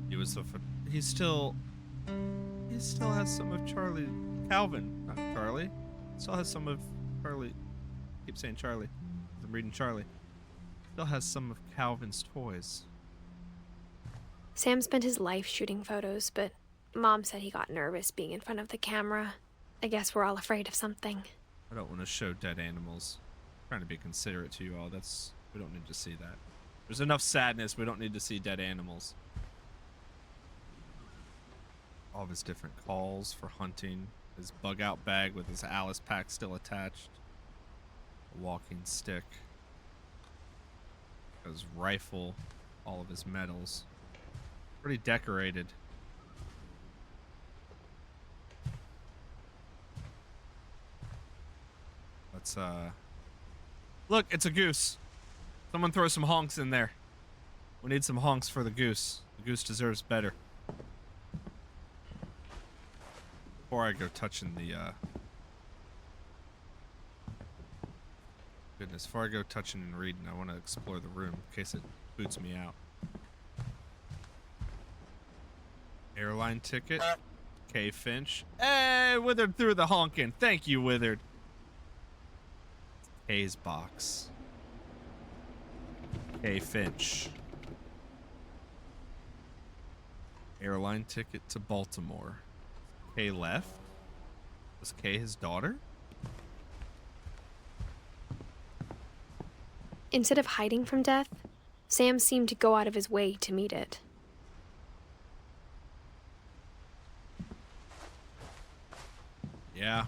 He still has some of Calvin, not Charlie. Still has some of Charlie. I keep saying Charlie. I'm reading Charlie. Still has some of Calvin's toys. Sam spent his life shooting photos, but Mom said he got nervous being in front of the camera. I guess we're all afraid of something. I don't want to show dead animals. I'm trying to be considerate to you all. We don't need to see that. There's enough sadness. We don't need to see dead animals. All of his different calls for hunting. His bug out bag with his Alice pack still attached. A walking stick. His rifle. All of his medals. Pretty decorated. Let's look, it's a goose. Someone throw some honks in there. We need some honks for the goose. The goose deserves better. Before I go touching the goodness, before I go touching and reading, I want to explore the room in case it boots me out. Airline ticket. K. Finch. Hey, Withered threw the honkin'. Thank you, Withered. K's box. K. Finch. Airline ticket to Baltimore. Kay left? Was Kay his daughter? Instead of hiding from death, Sam seemed to go out of his way to meet it. Yeah.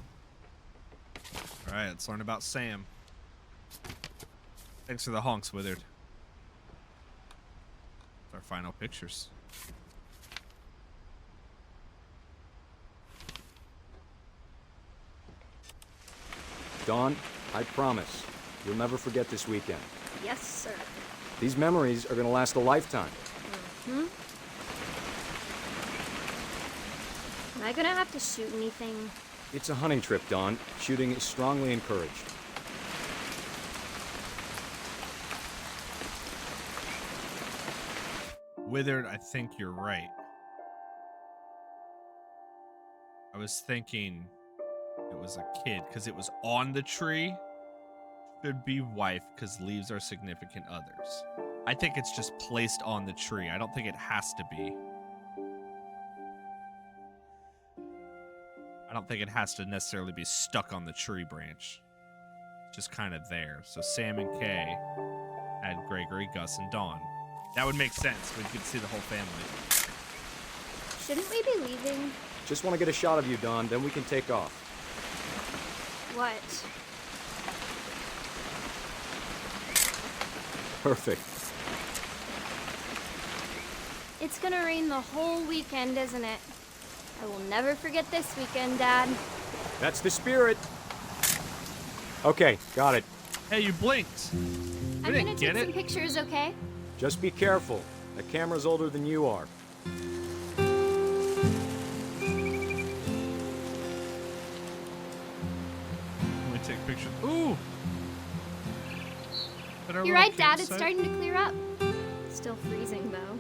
Alright, let's learn about Sam. Thanks for the honks, Withered. It's our final pictures. Dawn, I promise, you'll never forget this weekend. Yes, sir. These memories are gonna last a lifetime. Hmm? Am I gonna have to shoot anything? It's a hunting trip, Dawn. Shooting is strongly encouraged. Withered, I think you're right. I was thinking it was a kid because it was on the tree. Should be wife because leaves are significant others. I think it's just placed on the tree. I don't think it has to be. I don't think it has to necessarily be stuck on the tree branch. It's just kind of there. So Sam and Kay had Gregory, Gus, and Dawn. That would make sense. We could see the whole family. Shouldn't we be leaving? Just want to get a shot of you, Dawn, then we can take off. What? Perfect. It's gonna rain the whole weekend, isn't it? I will never forget this weekend, Dad. That's the spirit. Okay, got it. Hey, you blinked. I'm gonna take some pictures, okay? Just be careful. The camera's older than you are. Let me take pictures. Ooh! You're right, Dad. It's starting to clear up. Still freezing, though.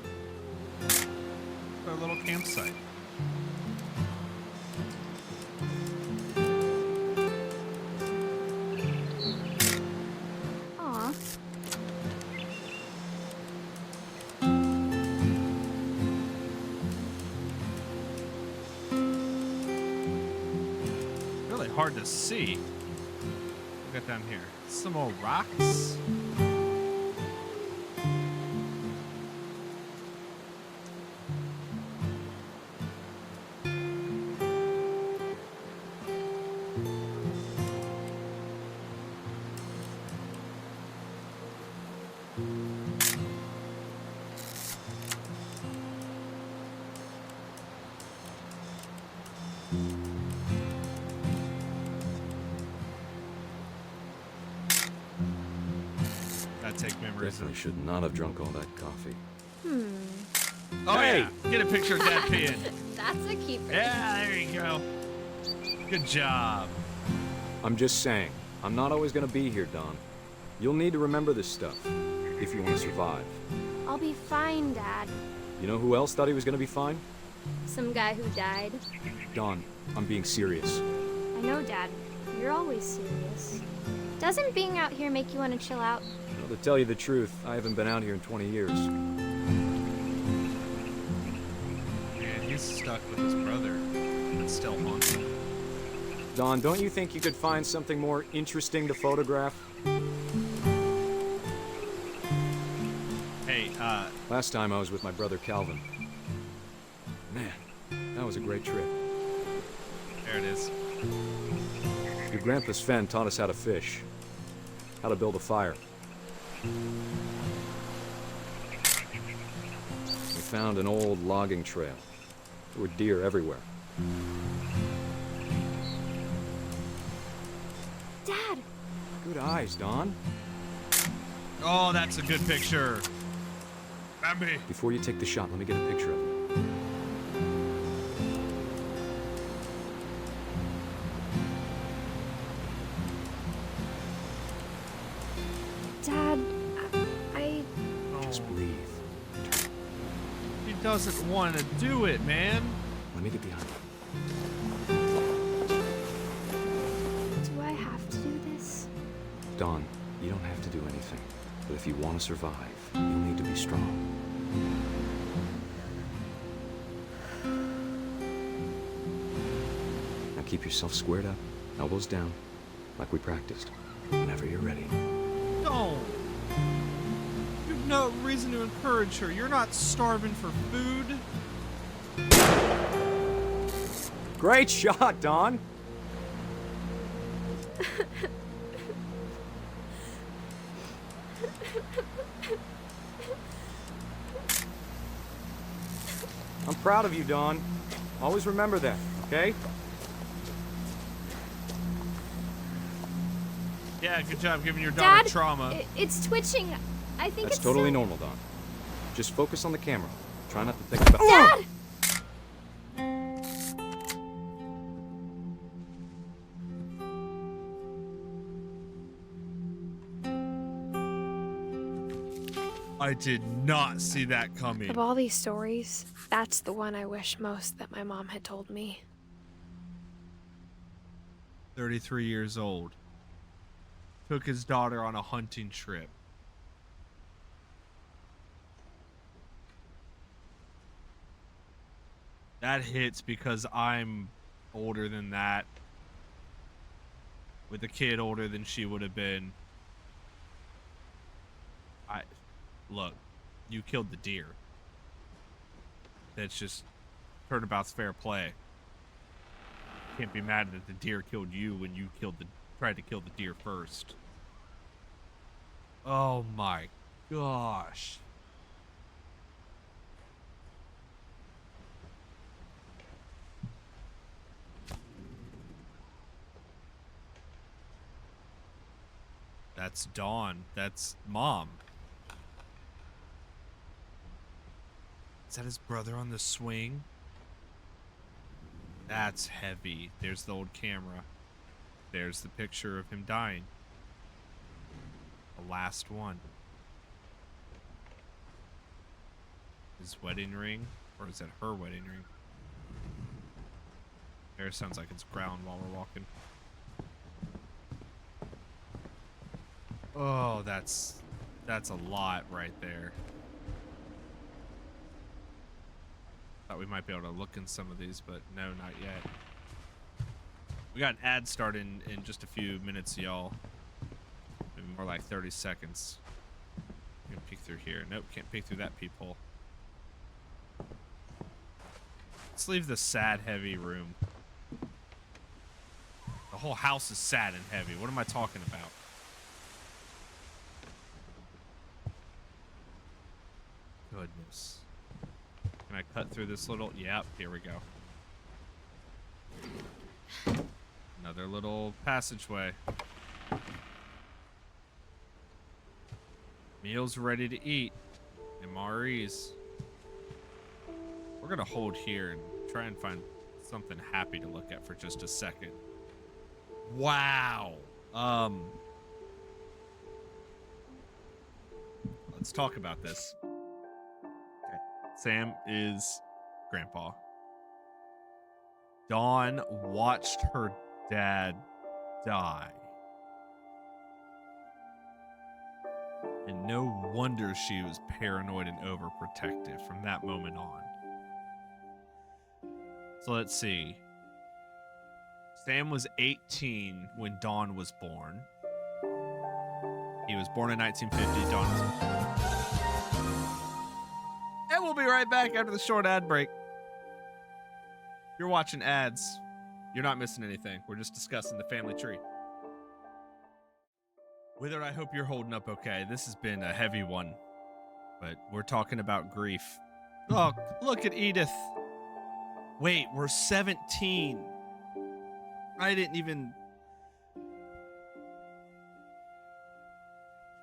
Our little campsite. Aw. Really hard to see. Look at down here. Some more rocks. Take memories. I should not have drunk all that coffee. Oh, hey! Yeah. Get a picture of Dad peeing. That's a keeper. Yeah, there you go. Good job. I'm just saying, I'm not always gonna be here, Don. You'll need to remember this stuff if you want to survive. I'll be fine, Dad. You know who else thought he was gonna be fine? Some guy who died. Dawn, I'm being serious. I know, Dad. You're always serious. Doesn't being out here make you want to chill out? Well, to tell you the truth, I haven't been out here in 20 years. Man, he's stuck with his brother, but still haunted. Dawn, don't you think you could find something more interesting to photograph? Hey, Last time I was with my brother Calvin. Man, that was a great trip. there it is. Your grandpa Sven taught us how to fish, how to build a fire. We found an old logging trail. There were deer everywhere. Dad! Good eyes, Dawn. Oh, that's a good picture. Bambi. Before you take the shot, let me get a picture of it. Dad, I... Just breathe. He doesn't want to do it, man. Let me get behind you. Do I have to do this? Dawn, you don't have to do anything. But if you want to survive, you'll need to be strong. Now keep yourself squared up, elbows down, like we practiced. Whenever you're ready. Don't. You have no reason to encourage her. You're not starving for food. Great shot, Dawn! I'm proud of you, Dawn. Always remember that, okay? Yeah, good job giving your daughter Dad, trauma. It's twitching. I think That's it's totally still... normal, Dawn. Just focus on the camera. Try not to think about— Dad! I did not see that coming. Of all these stories, that's the one I wish most that my mom had told me. 33 years old. Took his daughter on a hunting trip. That hits because I'm older than that. With a kid older than she would have been. Look, you killed the deer. That's just turnabout's fair play. Can't be mad that the deer killed you when you tried to kill the deer first. Oh my gosh. That's Dawn. That's Mom. Is that his brother on the swing? That's heavy. There's the old camera. There's the picture of him dying. The last one. His wedding ring? Or is that her wedding ring? There sounds like it's ground while we're walking. Oh, that's a lot right there. Thought we might be able to look in some of these, but no, not yet. We got an ad starting in just a few minutes, y'all. Maybe more like 30 seconds. You can peek through here. Nope, can't peek through that peephole. Let's leave the sad, heavy room. The whole house is sad and heavy. What am I talking about? Goodness. Can I cut through this little... Yep, here we go. Another little passageway. Meals ready to eat. MREs. We're gonna hold here and try and find something happy to look at for just a second. Wow. Let's talk about this. Sam is grandpa. Dawn watched her dad die. And no wonder she was paranoid and overprotective from that moment on. So let's see. Sam was 18 when Dawn was born. He was born in 1950. Dawn was... And we'll be right back after the short ad break. If you're watching ads, you're not missing anything. We're just discussing the family tree. Withered, I hope you're holding up okay. This has been a heavy one, but we're talking about grief. Oh, look at Edith. Wait, we're 17. I didn't even...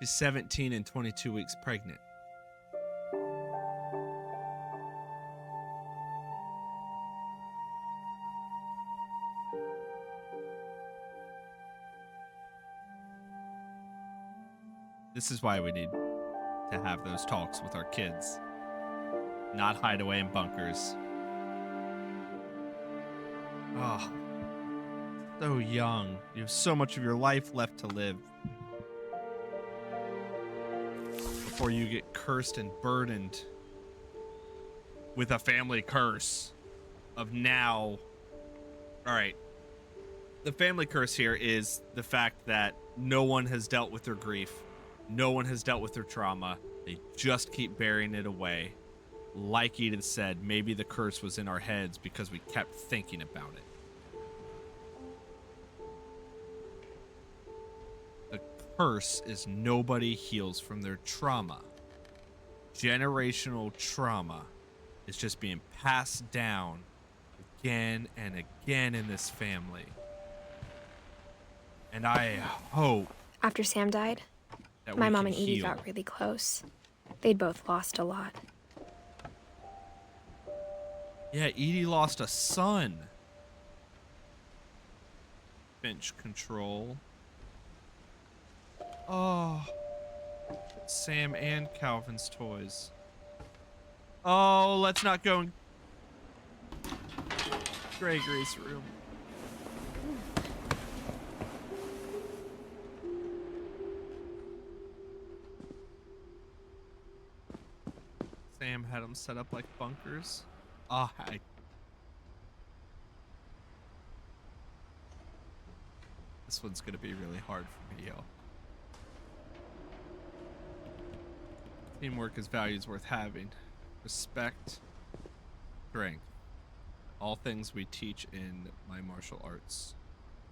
She's 17 and 22 weeks pregnant. This is why we need to have those talks with our kids. Not hide away in bunkers. Oh, so young. You have so much of your life left to live. Before you get cursed and burdened with a family curse of now. All right. The family curse here is the fact that no one has dealt with their grief. No one has dealt with their trauma. They just keep burying it away. Like Edith said, maybe the curse was in our heads because we kept thinking about it. The curse is nobody heals from their trauma. Generational trauma is just being passed down again and again in this family. And I hope... After Sam died, my mom and Edie got really close. They'd both lost a lot. Yeah, Edie lost a son. Finch control. Oh. Sam and Calvin's toys. Oh, let's not go in Gregory's room. Sam had them set up like bunkers. Ah, This one's gonna be really hard for me, yo. Teamwork is values worth having. Respect, strength. All things we teach in my martial arts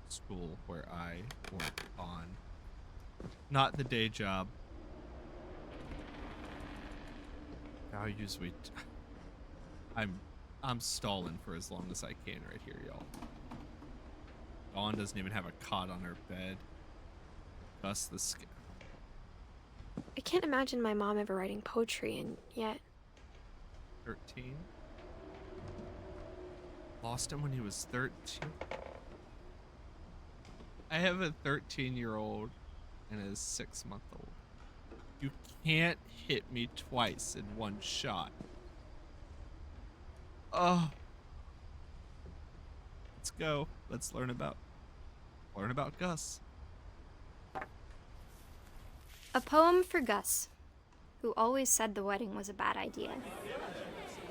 school where I work on. Not the day job. Values we... I'm stalling for as long as I can right here, y'all. Dawn doesn't even have a cot on her bed. Gus the skin. I can't imagine my mom ever writing poetry, and yet... 13? Lost him when he was 13? I have a 13-year-old and a 6-month-old. You can't hit me twice in one shot. Oh. Let's go. Let's learn about Gus. A poem for Gus, who always said the wedding was a bad idea.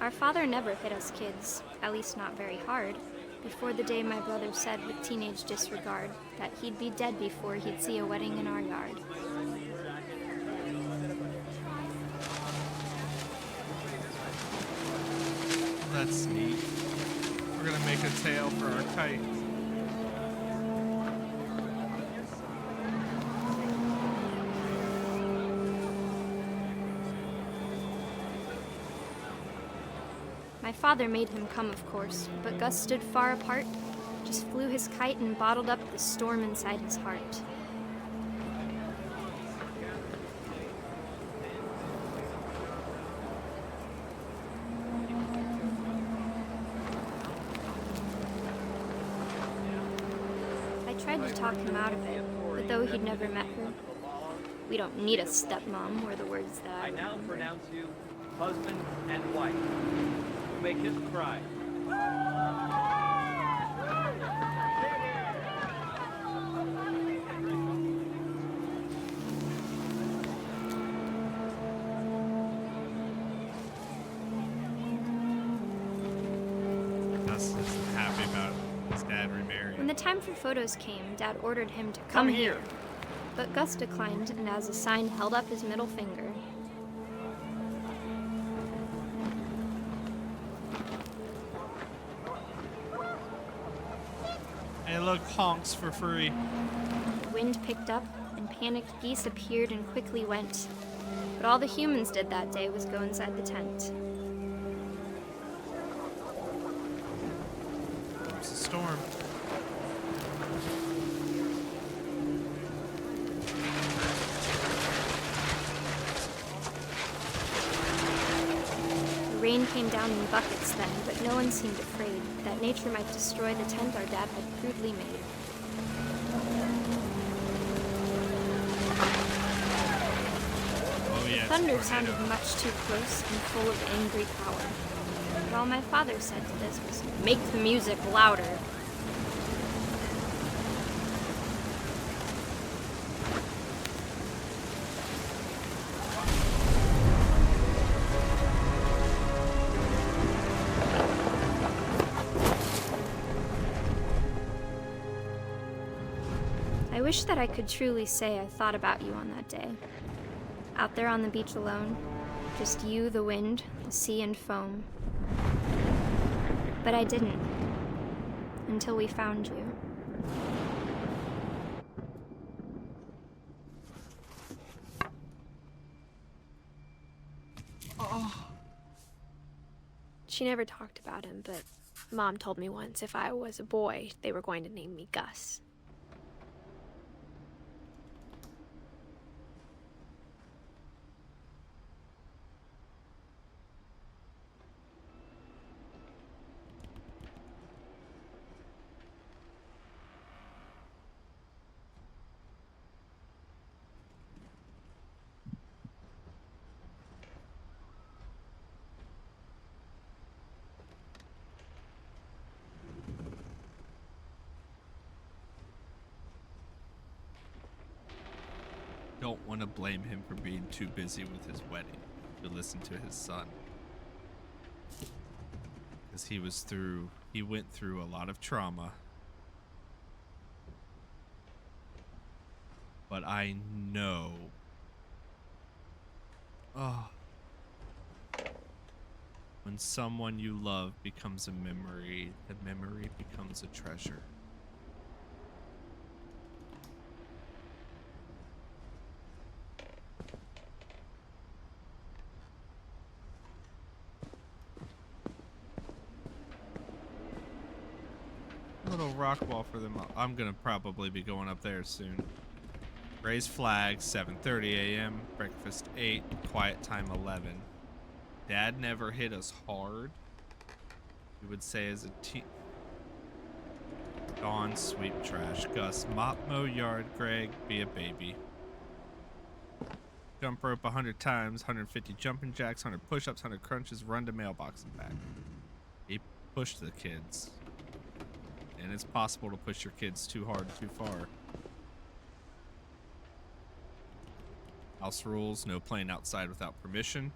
Our father never hit us kids, at least not very hard, before the day my brother said with teenage disregard that he'd be dead before he'd see a wedding in our yard. That's neat. We're gonna make a tail for our kite. My father made him come, of course, but Gus stood far apart, just flew his kite and bottled up the storm inside his heart. I tried to talk him out of it, but though he'd never met her, we don't need a stepmom were the words that I now pronounce you husband and wife, who may kiss the bride. Gus isn't happy about his dad remarrying. When the time for photos came, Dad ordered him to come here. But Gus declined, and as a sign held up his middle finger. Hey, look, honks for free. The wind picked up, and panicked geese appeared and quickly went. But all the humans did that day was go inside the tent. It's a storm. The rain came down in buckets then, but no one seemed afraid that nature might destroy the tent our dad had crudely made. Oh, yeah, Thunder sounded much too close and full of angry power. But all my father said to this was, "Make the music louder." I wish that I could truly say I thought about you on that day. Out there on the beach alone, just you, the wind, the sea, and foam. But I didn't, until we found you. She never talked about him, but Mom told me once if I was a boy, they were going to name me Gus. Don't want to blame him for being too busy with his wedding to listen to his son. Because he went through a lot of trauma. But I know. Oh. When someone you love becomes a memory, the memory becomes a treasure. Little rock wall for them. I'm gonna probably be going up there soon. Raise flag 7:30 a.m. Breakfast 8. Quiet time 11. Dad never hit us hard. You would say as a teen. Dawn sweep trash. Gus mop mow yard. Greg be a baby. Jump rope 100 times. 150 jumping jacks. 100 push-ups. 100 crunches. Run to mailbox and back. He pushed the kids. And it's possible to push your kids too hard, too far. House rules, no playing outside without permission.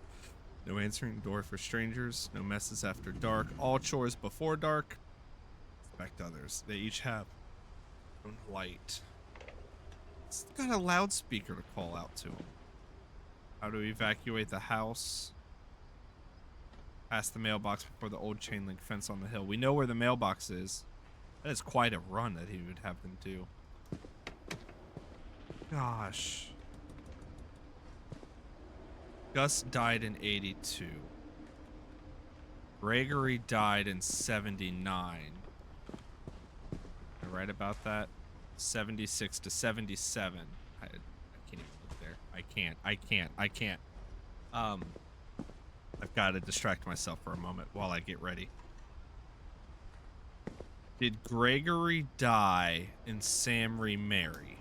No answering the door for strangers. No messes after dark. All chores before dark. Respect others. They each have their own light. It's got a loudspeaker to call out to them. How to evacuate the house. Past the mailbox before the old chain link fence on the hill. We know where the mailbox is. That is quite a run that he would have them do. Gosh. Gus died in 82. Gregory died in 79. Am I right about that? 76 to 77. I can't even look there. I can't. I've got to distract myself for a moment while I get ready. Did Gregory die and Sam remarry?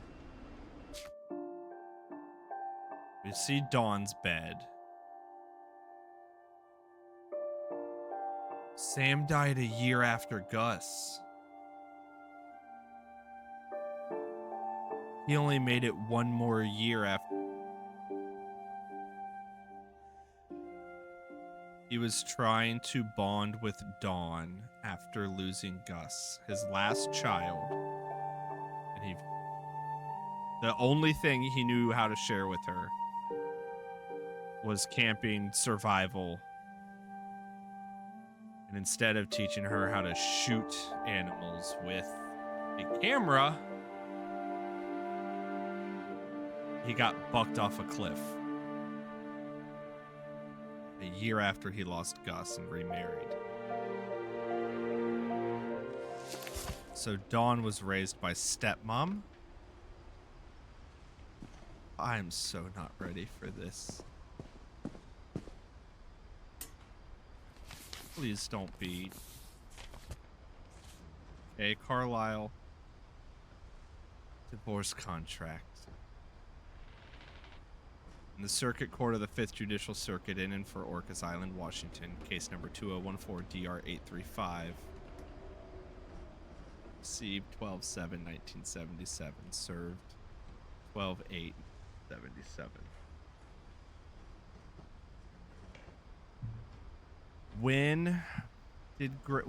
We see Dawn's bed. Sam died a year after Gus. He only made it one more year after. He was trying to bond with Dawn after losing Gus, his last child. And the only thing he knew how to share with her was camping, survival. And instead of teaching her how to shoot animals with a camera, he got bucked off a cliff. A year after he lost Gus and remarried. So Dawn was raised by stepmom. I'm so not ready for this. Please don't be. A Carlisle divorce contract. In the Circuit Court of the 5th Judicial Circuit in and for Orcas Island, Washington, case number 2014-DR835. Received 12/7/1977, served 12/8/77.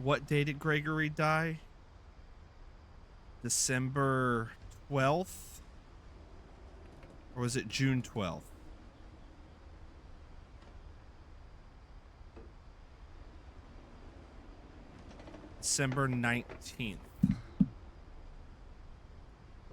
What day did Gregory die? December 12th? Or was it June 12th? December 19th.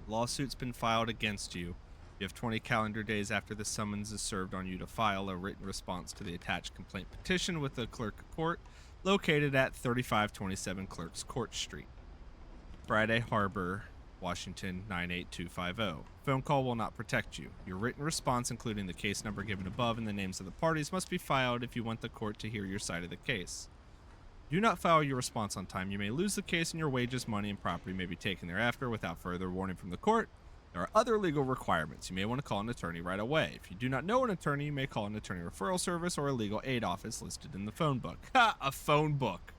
Lawsuit's been filed against you. You have 20 calendar days after the summons is served on you to file a written response to the attached complaint petition with the clerk of court located at 3527 Clerks Court Street, Friday Harbor, Washington 98250. Phone call will not protect you. Your written response, including the case number given above and the names of the parties, must be filed if you want the court to hear your side of the case. Do not file your response on time. You may lose the case and your wages, money, and property may be taken thereafter without further warning from the court. There are other legal requirements. You may want to call an attorney right away. If you do not know an attorney, you may call an attorney referral service or a legal aid office listed in the phone book. Ha! A phone book.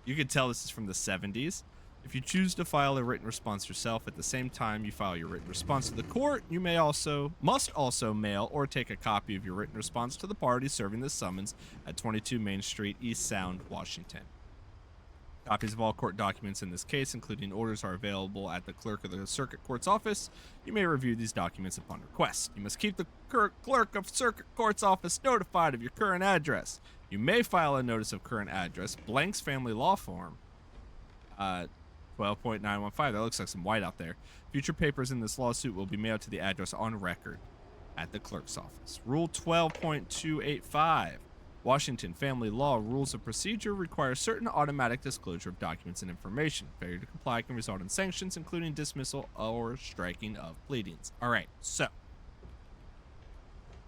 You can tell this is from the 70s. If you choose to file a written response yourself at the same time you file your written response to the court, you must also mail or take a copy of your written response to the party serving the summons at 22 Main Street, East Sound, Washington. Copies of all court documents in this case, including orders, are available at the clerk of the circuit court's office. You may review these documents upon request. You must keep the clerk of circuit court's office notified of your current address. You may file a notice of current address, Blank's Family Law Form, 12.915. That looks like some white out there. Future papers in this lawsuit will be mailed to the address on record at the clerk's office. Rule 12.285. Washington Family Law Rules of Procedure require certain automatic disclosure of documents and information. Failure to comply can result in sanctions, including dismissal or striking of pleadings. All right, so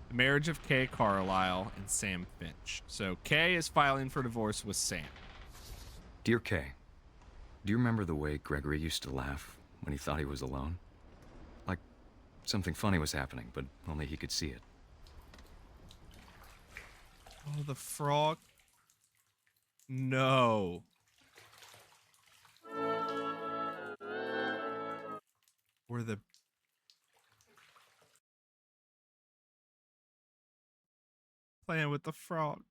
the marriage of Kay Carlisle and Sam Finch. So Kay is filing for divorce with Sam. Dear Kay, do you remember the way Gregory used to laugh when he thought he was alone? Like something funny was happening, but only he could see it. Oh, the frog. No. Were the playing with the frog.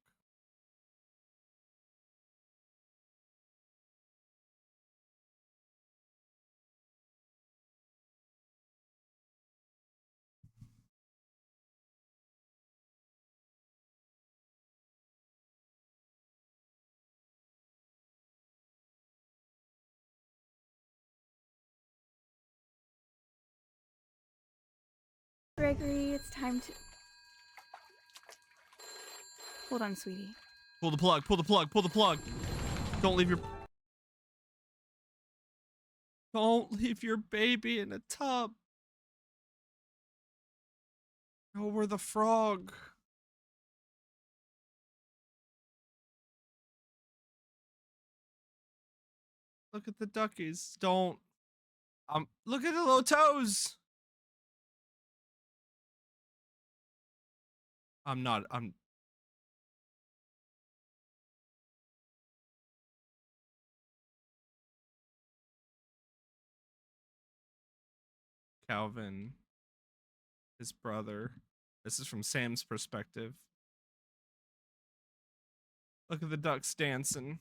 Gregory, it's time to... Hold on, sweetie. Pull the plug, pull the plug, pull the plug. Don't leave your baby in a tub. Oh, we're the frog. Look at the duckies. Don't. Look at the little toes. I'm Calvin, his brother. This is from Sam's perspective. Look at the ducks dancing.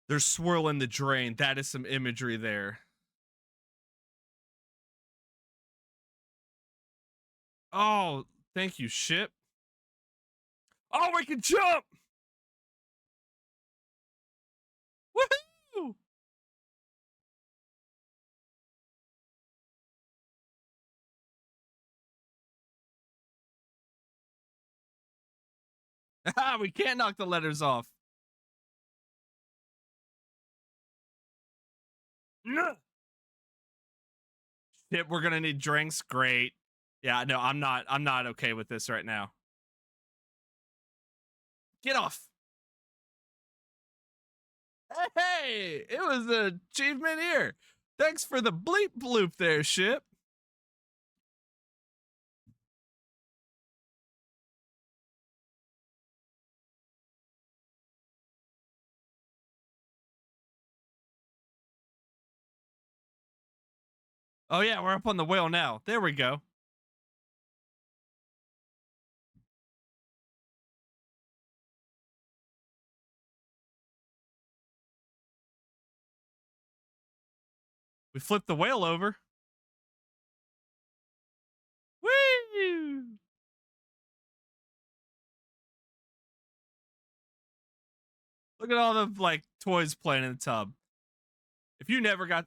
They're swirling the drain. That is some imagery there. Oh, thank you, ship. Oh, we can jump! Woohoo! We can't knock the letters off. No. Shit, we're gonna need drinks. Great. Yeah, no, I'm not okay with this right now. Get off. Hey, it was an achievement here. Thanks for the bleep bloop there, ship. Oh yeah, we're up on the whale now. There we go. We flipped the whale over. Woo! Look at all the like toys playing in the tub. If you never got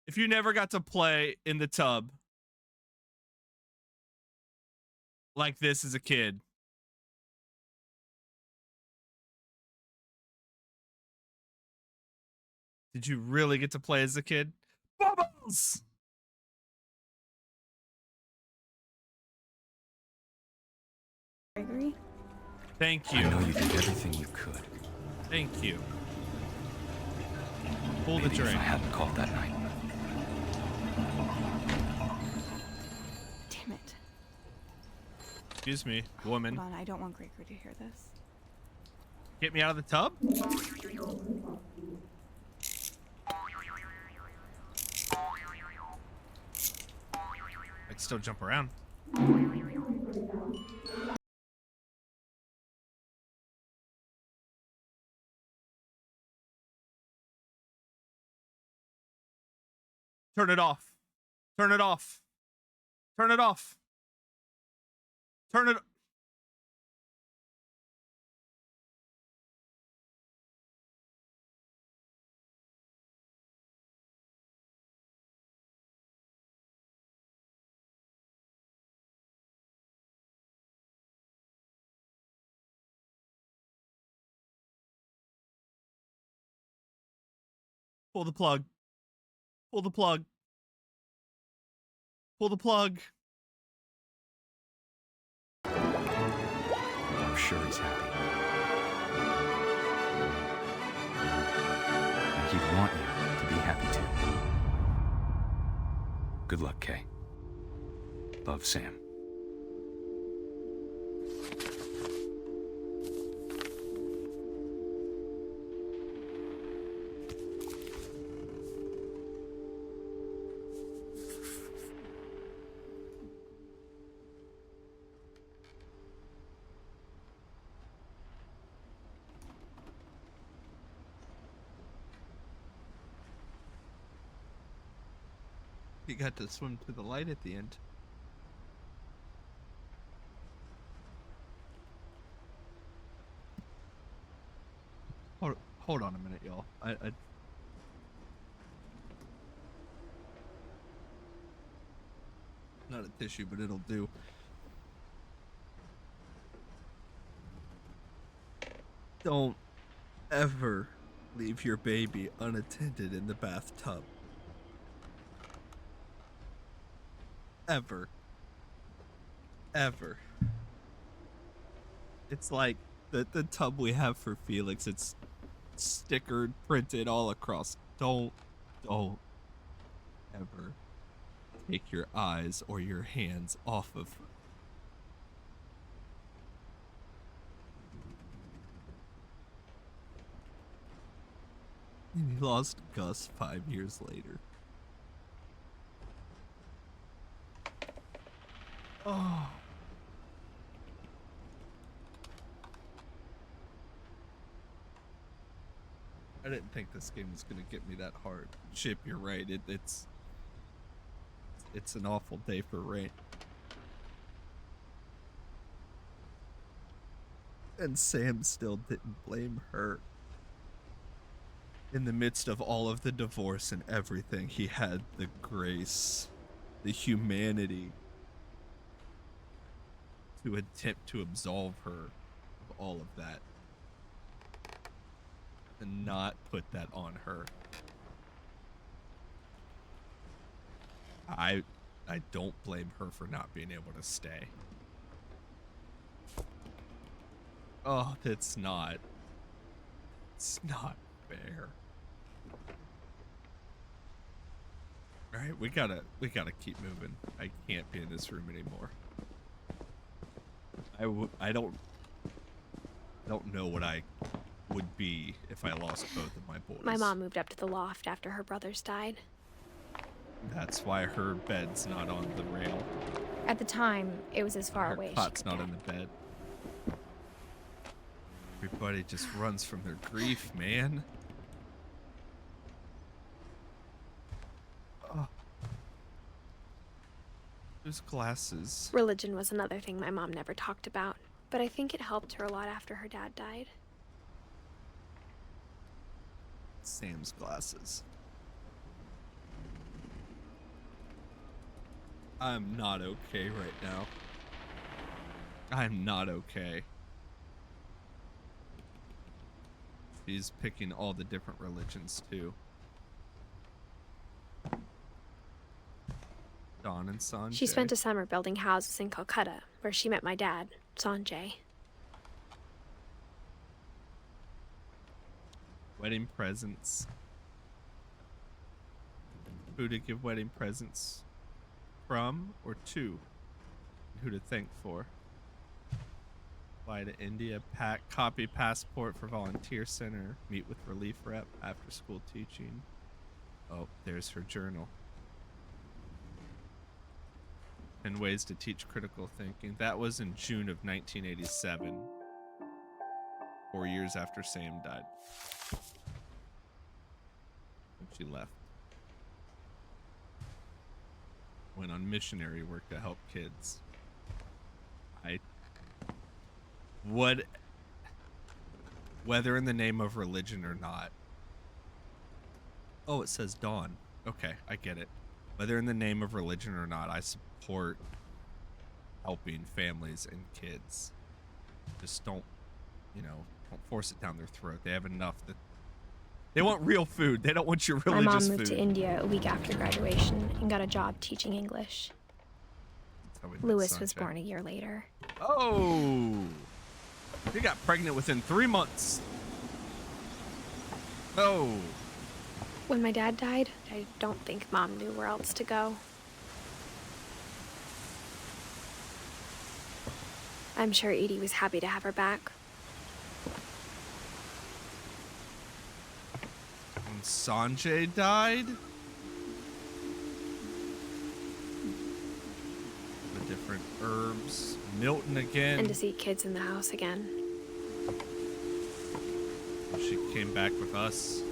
if you never got to play in the tub like this as a kid. Did you really get to play as a kid? Bubbles! Gregory? Thank you. I know you did everything you could. Thank you. Pull the Maybe drink. if I hadn't called that night. Damn it. Excuse me, woman. Hold on, I don't want Gregory to hear this. Get me out of the tub? I can still jump around. Turn it off. Turn it off. Turn it off. Turn it. Pull the plug. Pull the plug. Pull the plug. I'm sure he's happy. And he'd want you to be happy too. Good luck, Kay. Love, Sam. He got to swim to the light at the end. Hold on a minute, y'all. Not a tissue, but it'll do. Don't ever leave your baby unattended in the bathtub. Ever. Ever. It's like the tub we have for Felix. It's stickered, printed all across. Don't ever take your eyes or your hands off of And he lost Gus 5 years later. Oh. I didn't think this game was gonna get me that hard. Chip, you're right. It's an awful day for Rain. And Sam still didn't blame her. In the midst of all of the divorce and everything, he had the grace, the humanity to attempt to absolve her of all of that. And not put that on her. I don't blame her for not being able to stay. Oh, it's not fair. All right, we gotta keep moving. I can't be in this room anymore. I don't know what I would be if I lost both of my boys. My mom moved up to the loft after her brothers died. That's why her bed's not on the rail. At the time, it was as far Her away as she cot's could not get. in the bed. Everybody just runs from their grief, man. Oh. There's glasses. Religion was another thing my mom never talked about, but I think it helped her a lot after her dad died. Sam's glasses. I'm not okay right now. I'm not okay. She's picking all the different religions too. Dawn and Sanjay. She spent a summer building houses in Calcutta, where she met my dad, Sanjay. Wedding presents. Who to give wedding presents from or to? Who to thank for? Fly to India, copy passport for volunteer center, meet with relief rep, after school teaching. Oh, there's her journal. And ways to teach critical thinking. That was in June of 1987. 4 years after Sam died. And she left. Went on missionary work to help kids. Whether in the name of religion or not. Oh, it says Dawn. Okay, I get it. Whether in the name of religion or not, I support helping families and kids. Just don't force it down their throat. They have enough that they want real food. They don't want your religious food. My mom moved to India a week after graduation and got a job teaching English. Lewis was born a year later. Oh! He got pregnant within 3 months. Oh. When my dad died, I don't think Mom knew where else to go. I'm sure Edie was happy to have her back. When Sanjay died? The different herbs. Milton again. And to see kids in the house again. She came back with us.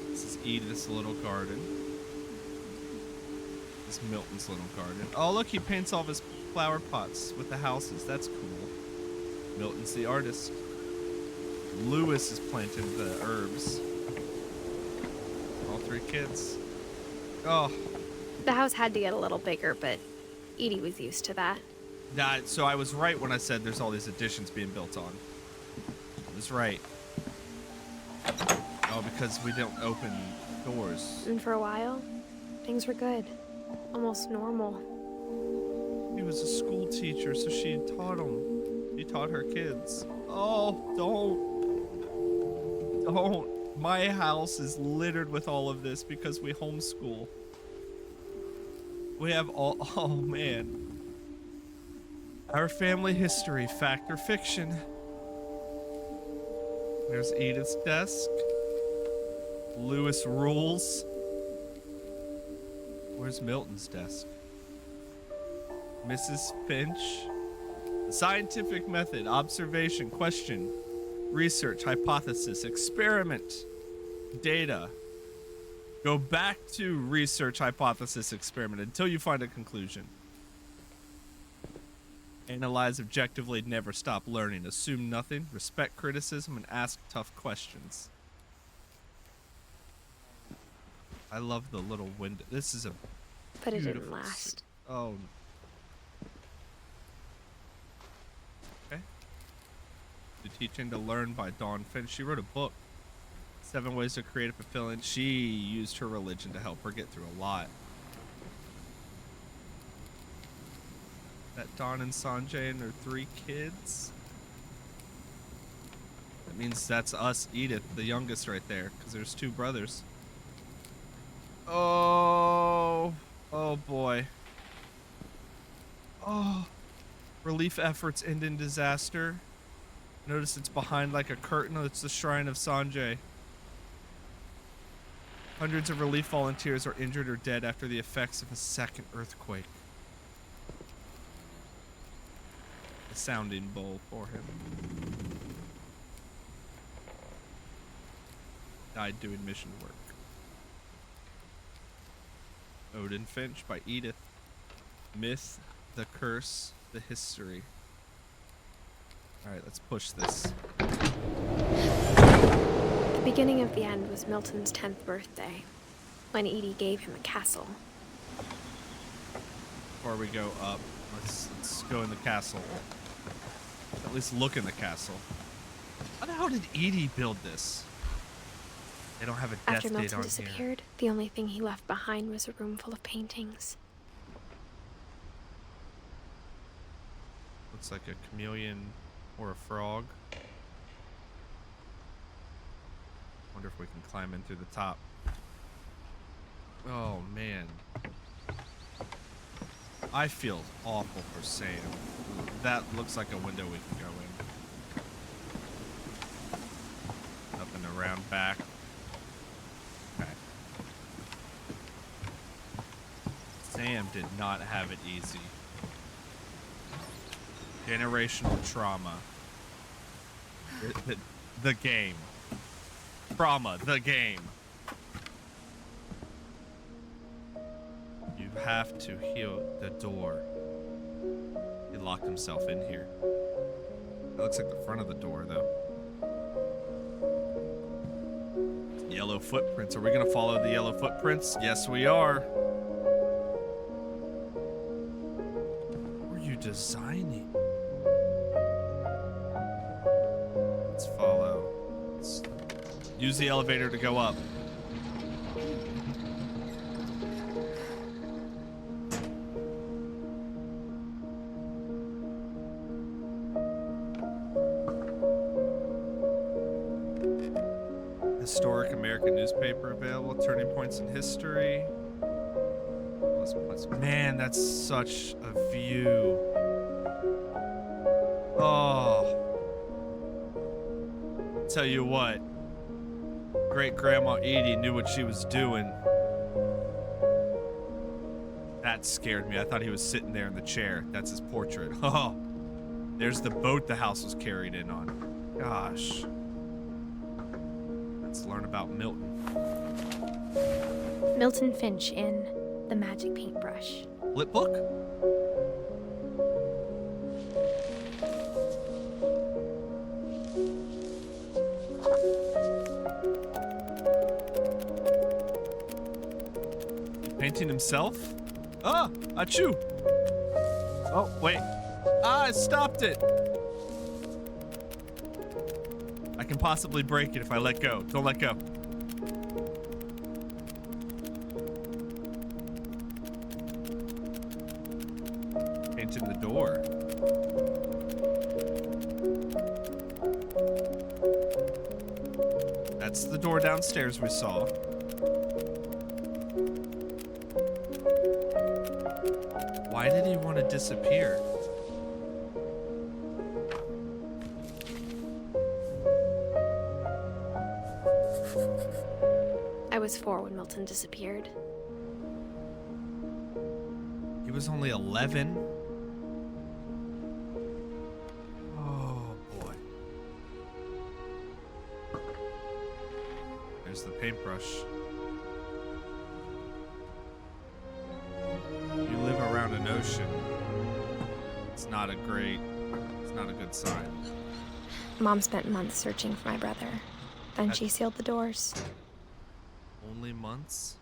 This is Edith's little garden. This is Milton's little garden. Oh, look, he paints all of his flower pots with the houses. That's cool. Milton's the artist. Lewis is planting the herbs. All 3 kids. Oh. The house had to get a little bigger, but Edie was used to that. So I was right when I said there's all these additions being built on. I was right. Oh, because we don't open doors. And for a while, things were good. Almost normal. He was a school teacher, so she taught him. She taught her kids. Oh, don't. My house is littered with all of this because we homeschool. We have oh man. Our family history, fact or fiction. There's Edith's desk. Lewis rules. Where's Milton's desk? Mrs. Finch. Scientific method, observation, question, research, hypothesis, experiment, data. Go back to research, hypothesis, experiment until you find a conclusion. Analyze objectively, never stop learning. Assume nothing, respect criticism, and ask tough questions. I love the little window. This is a But it didn't beautiful last. Oh. Okay. To Teaching to Learn by Dawn Finch. She wrote a book. 7 Ways to Create a Fulfilling. She used her religion to help her get through a lot. That Dawn and Sanjay and their 3 kids. That means that's us, Edith, the youngest right there, because there's 2 brothers. Oh boy. Oh, relief efforts end in disaster. Notice it's behind like a curtain. It's the shrine of Sanjay. Hundreds of relief volunteers are injured or dead after the effects of a second earthquake. A sounding bowl for him. Died doing mission work. Odin Finch by Edith. Myth, the curse, the history. Alright, let's push this. The beginning of the end was Milton's 10th birthday, when Edie gave him a castle. Before we go up, let's go in the castle. At least look in the castle. How the hell did Edie build this? They don't have a death After date Milton on disappeared, the only thing he left behind was a room full of paintings. Looks like a chameleon or a frog. Wonder if we can climb in through the top. Oh man. I feel awful for Sam. That looks like a window we can go in. Up and around back. Okay. Sam did not have it easy. Generational trauma. The game. Trauma, the game. You have to heal the door. He locked himself in here. It looks like the front of the door, though. Yellow footprints. Are we gonna follow the yellow footprints? Yes, we are. What were you designing? Let's follow. Let's use the elevator to go up. Historic American newspaper available. Turning points in history. Man, that's such a view. Oh. Tell you what. Great Grandma Edie knew what she was doing. That scared me. I thought he was sitting there in the chair. That's his portrait. Oh. There's the boat the house was carried in on. Gosh. Let's learn about Milton. Milton Finch in The Magic Paintbrush. Lit book? Painting himself? Ah! Achoo! Oh, wait. Ah, I stopped it! I can possibly break it if I let go. Don't let go. Painting the door. That's the door downstairs we saw. Why did he want to disappear? was 4 when Milton disappeared. He was only 11? Oh, boy. There's the paintbrush. You live around an ocean. It's not a good sign. Mom spent months searching for my brother. Then she sealed the doors. Only months?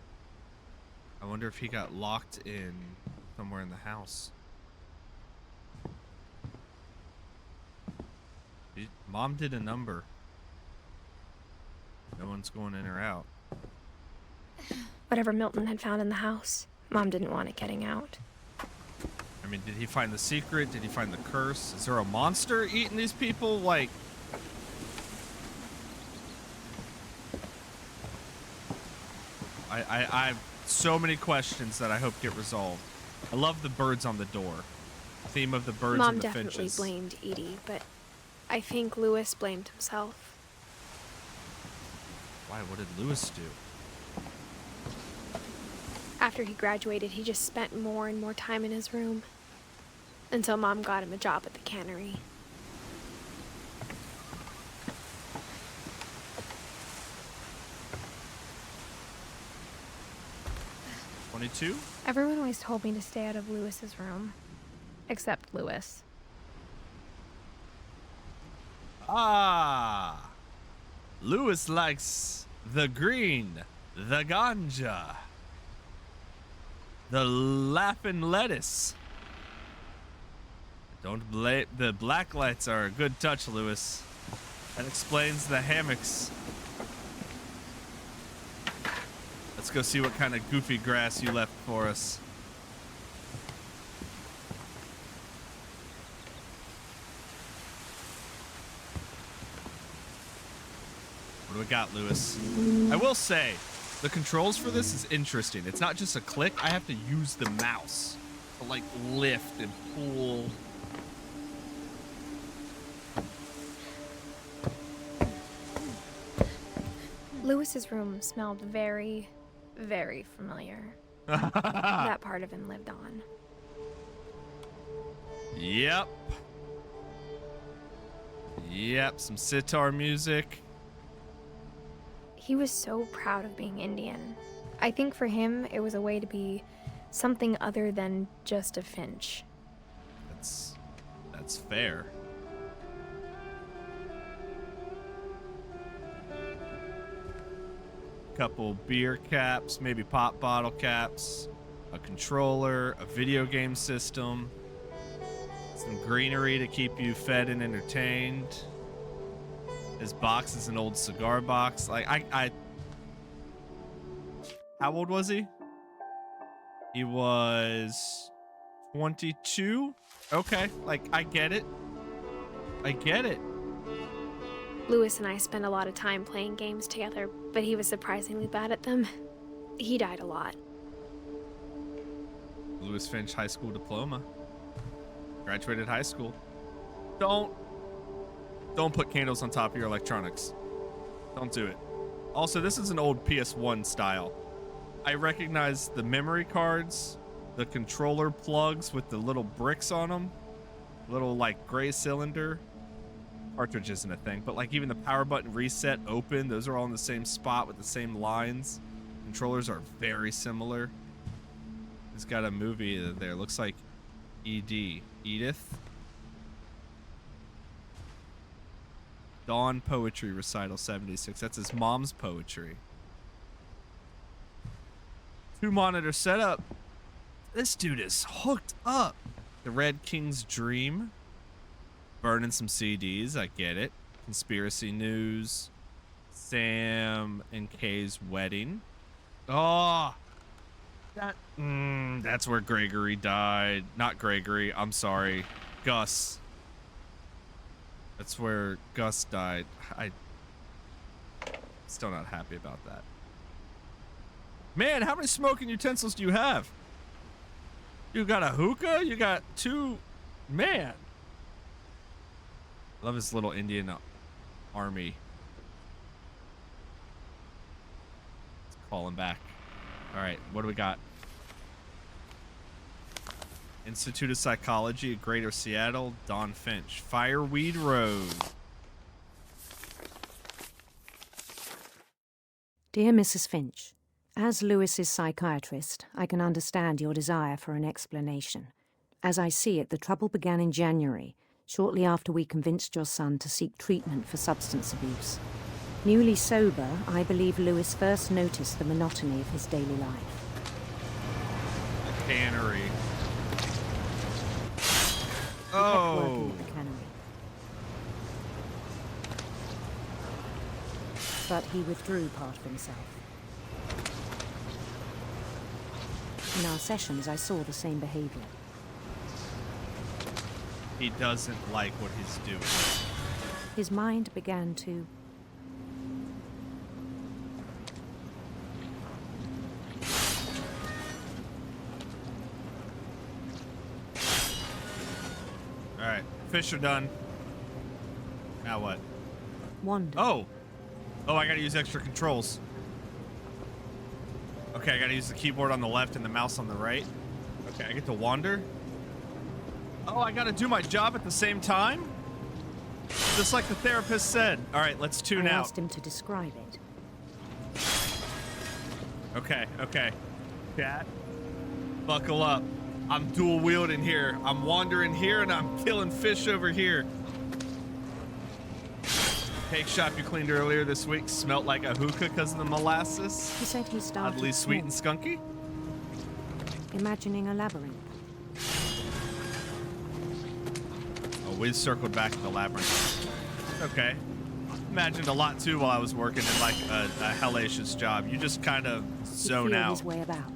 I wonder if he got locked in somewhere in the house. Mom did a number. No one's going in or out. Whatever Milton had found in the house, Mom didn't want it getting out. I mean, did he find the secret? Did he find the curse? Is there a monster eating these people? Like... I have so many questions that I hope get resolved. I love the birds on the door. The theme of the birds Mom and the definitely finches. blamed Edie, but I think Lewis blamed himself. Why? What did Lewis do? After he graduated, he just spent more and more time in his room. Until Mom got him a job at the cannery. Everyone always told me to stay out of Lewis's room. Except Lewis. Ah! Lewis likes the green, the ganja, the laughing lettuce. Don't blame the black lights are a good touch, Lewis. That explains the hammocks. Let's go see what kind of goofy grass you left for us. What do we got, Lewis? I will say, the controls for this is interesting. It's not just a click. I have to use the mouse to, like, lift and pull. Lewis's room smelled very, very familiar. That part of him lived on. Yep. Yep, some sitar music. He was so proud of being Indian. I think for him, it was a way to be something other than just a Finch. That's fair. Couple beer caps, maybe pop bottle caps, a controller, a video game system, some greenery to keep you fed and entertained. His box is an old cigar box. Like, how old was he? He was 22? Okay, like, I get it. I get it. Lewis and I spent a lot of time playing games together, but he was surprisingly bad at them. He died a lot. Lewis Finch high school diploma. Graduated high school. Don't put candles on top of your electronics. Don't do it. Also, this is an old PS1 style. I recognize the memory cards, the controller plugs with the little bricks on them, little like gray cylinder. Cartridge isn't a thing, but like even the power button reset open, those are all in the same spot with the same lines. Controllers are very similar. He's got a movie there. Looks like Edie. Edith. Dawn Poetry Recital 76. That's his mom's poetry. 2-monitor setup. This dude is hooked up. The Red King's Dream. Burning some CDs, I get it. Conspiracy News. Sam and Kay's wedding. Oh, that's where Gregory died. Not Gregory, I'm sorry. Gus. That's where Gus died. I still not happy about that. Man, how many smoking utensils do you have? You got a hookah? You got 2? Man. Love his little Indian army. It's Falling back. All right, what do we got? Institute of Psychology at Greater Seattle, Dawn Finch. Fireweed Road. Dear Mrs. Finch, as Lewis's psychiatrist, I can understand your desire for an explanation. As I see it, the trouble began in January, shortly after we convinced your son to seek treatment for substance abuse. Newly sober, I believe Lewis first noticed the monotony of his daily life. The cannery. He kept working at the cannery. But he withdrew part of himself. In our sessions, I saw the same behavior. He doesn't like what he's doing. His mind began to... Alright, fish are done. Now what? wander. Oh! Oh, I gotta use extra controls. Okay, I gotta use the keyboard on the left and the mouse on the right. Okay, I get to wander. Oh, I gotta do my job at the same time? Just like the therapist said. All right, let's tune out. I asked him to describe it. Okay, okay. Cat, buckle up. I'm dual wielding here. I'm wandering here and I'm killing fish over here. Cake shop you cleaned earlier this week smelt like a hookah because of the molasses. He said he started oddly sweet and small, skunky. imagining a labyrinth. Oh, we circled back to the labyrinth. Okay. Imagined a lot too while I was working in like a hellacious job. You just kind of zone He'd feel out. his way about.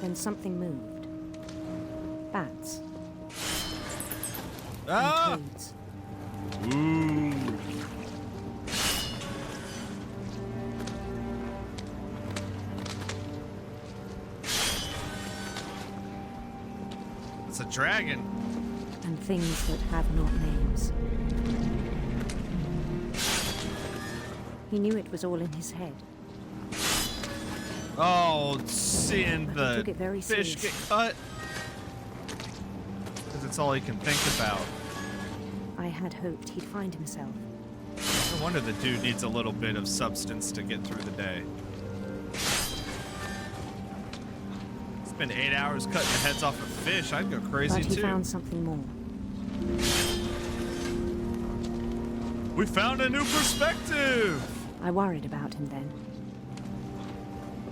Then something moved. Bats. Ah! And toads. Ooh. It's a dragon. And things that have not names. He knew it was all in his head. Oh, seeing But he the took it very fish get seriously. cut. Because it's all he can think about. I had hoped he'd find himself. No wonder the dude needs a little bit of substance to get through the day. Spend 8 hours cutting the heads off of fish. I'd go crazy But he too. found something more. We found a new perspective. I worried about him then.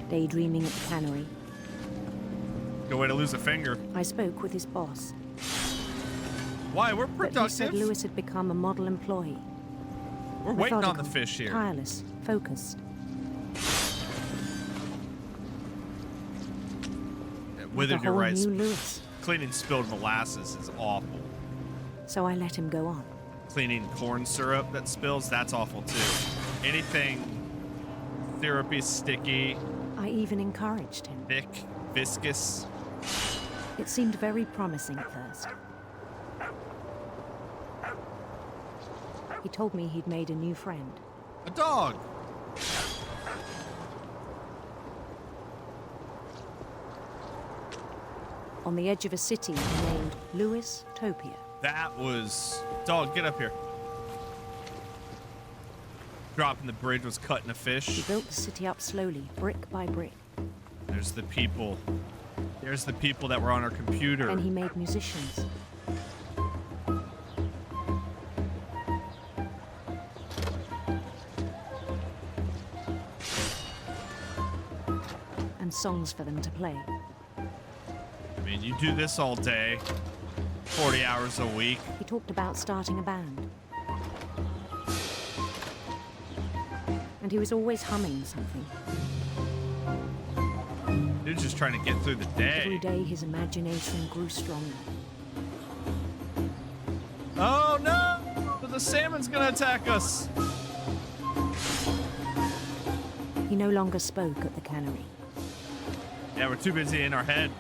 Daydreaming at the cannery, Good way to lose a finger. I spoke with his boss. Why? We're But he productive. said Lewis had become a model employee. We're waiting on the Methodical, fish here. Tireless, focused. Withered, The you're whole right. new Lewis. Cleaning spilled molasses is awful. So I let him go on. Cleaning corn syrup that spills, that's awful too. Anything syrupy, sticky, I even encouraged him. thick, viscous. It seemed very promising at first. He told me he'd made a new friend. A dog. On the edge of a city named Lewis Topia. That was... Dog, get up here. Dropping the bridge was cutting a He fish. built the city up slowly, brick by brick. There's the people. There's the people that were on our computer. And he made musicians. And songs for them to play. I mean, you do this all day, 40 hours a week. He talked about starting a band. And he was always humming something. Dude's just trying to get through the Every day. day his imagination grew stronger. Oh no! The salmon's gonna attack us. He no longer spoke at the cannery, Yeah, we're too busy in our head.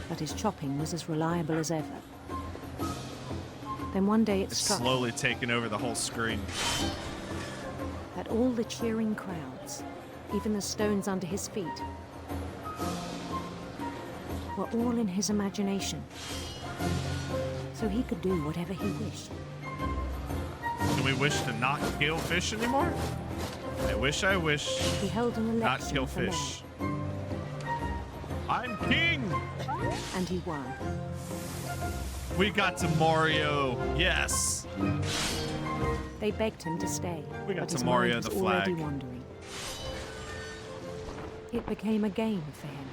but his chopping was as reliable as ever. Then one day it It's struck slowly taking over the whole screen. that all the cheering crowds, even the stones under his feet, were all in his imagination. So he could do whatever he wished. Can we wish to not kill fish anymore? I wish He held an not election kill for mayor, fish. I'm king! and he won. We got to Mario. Yes. They begged him to stay, We got but to his Mario mind the was already flag. wandering. It became a game for him.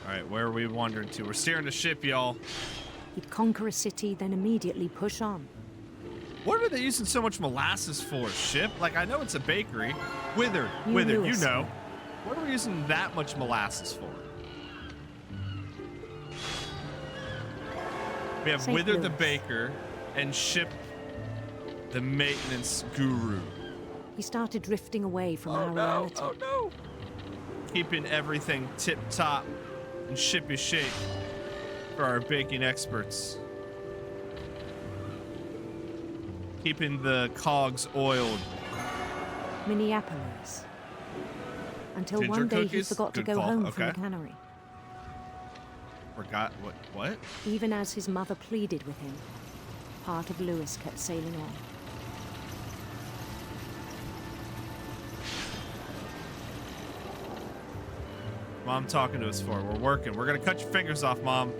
All right, where are we wandering to? We're steering the ship, y'all. He'd conquer a city, then immediately push on. What are they using so much molasses for, ship? Like, I know it's a bakery. Withered, You Withered, knew you it, know. What are we using that much molasses for? We have St. Withered the Louis. baker and Ship the maintenance guru. He started drifting away from our reality. Oh no! Keeping everything tip-top and shippy shape for our baking experts. Keeping the cogs oiled. Minneapolis. Until Ginger one day he cookies? forgot to Good go call. home from Okay. the cannery. Forgot what? Even as his mother pleaded with him, part of Lewis kept sailing on. Mom talking to us for. We're working. We're gonna cut your fingers off, Mom.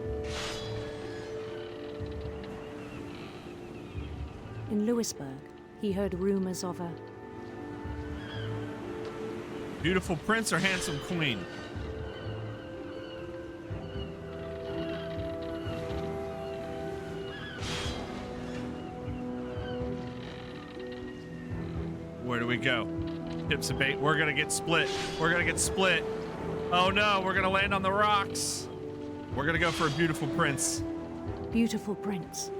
In Lewisburg, he heard rumors of a Beautiful prince or handsome queen? Where do we go? Tips of bait. We're gonna get split. We're gonna get split. Oh no, we're gonna land on the rocks. We're gonna go for a beautiful prince. beautiful prince.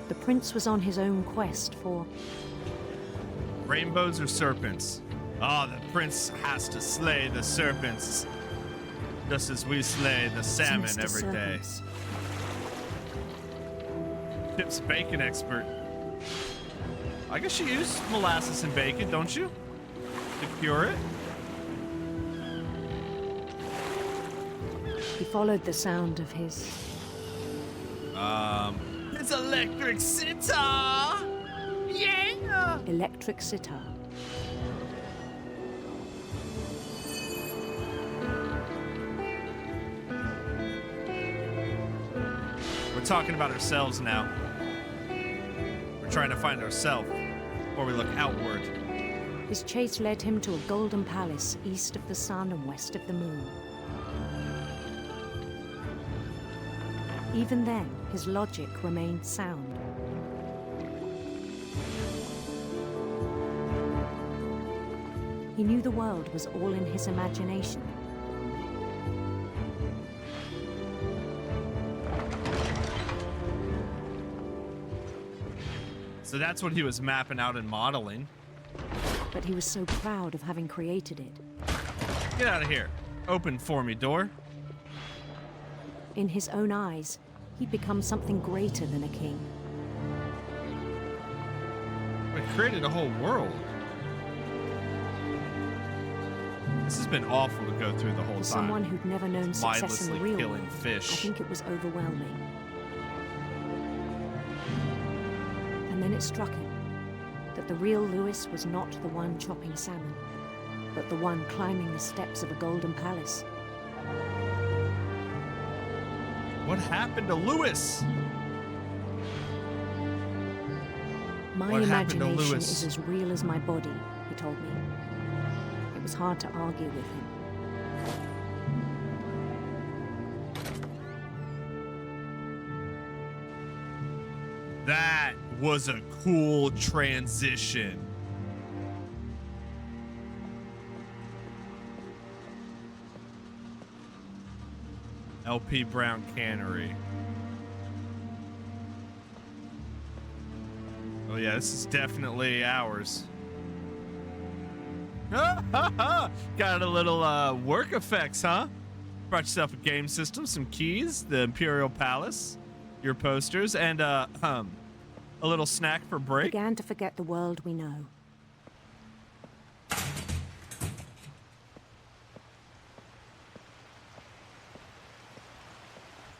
The prince was on his own quest for Rainbows or serpents? Ah, the prince has to slay the serpents. Just as we slay the salmon sinister every day. serpents. Chip's bacon expert. I guess you use molasses and bacon, don't you? To cure it? He followed the sound of his It's electric sitar! Yeah! electric sitar. We're talking about ourselves now. We're trying to find ourselves before we look outward. His chase led him to a golden palace east of the sun and west of the moon. Even then, his logic remained sound. He knew the world was all in his imagination. So that's what he was mapping out and modeling. But he was so proud of having created it. Get out of here. Open for me, door. In his own eyes, he'd become something greater than a king. We created a whole world. This has been awful to go through the whole For time. someone who'd never known success in the Mindlessly real killing world, fish. I think it was overwhelming. And then it struck him that the real Lewis was not the one chopping salmon, but the one climbing the steps of a golden palace. What happened to Lewis? My What happened to imagination Lewis? is as real as my body, he told me. It was hard to argue with him. That was a cool transition. LP Brown Cannery. Oh yeah, this is definitely ours. Got a little work effects, huh? Brought yourself a game system, some keys, the Imperial Palace, your posters, and a little snack for break. Began to forget the world we know.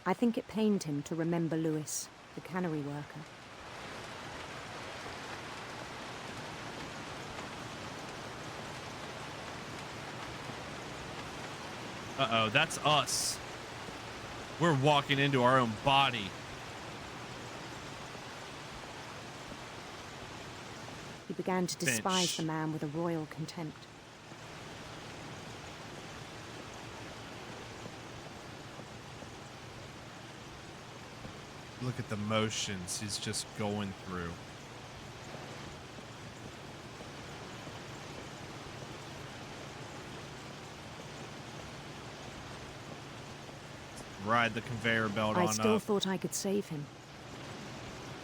I think it pained him to remember Lewis, the cannery worker. Uh-oh, that's us. We're walking into our own body. He began to despise Finch. the man with a royal contempt. Look at the motions he's just going through. Ride the conveyor belt on I still up. thought I could save him.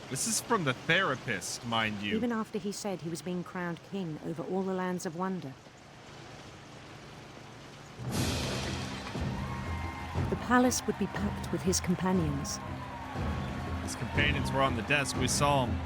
This is from the therapist, mind you. Even after he said he was being crowned king over all the lands of wonder. The palace would be packed with his companions. His companions were on the desk. We saw them.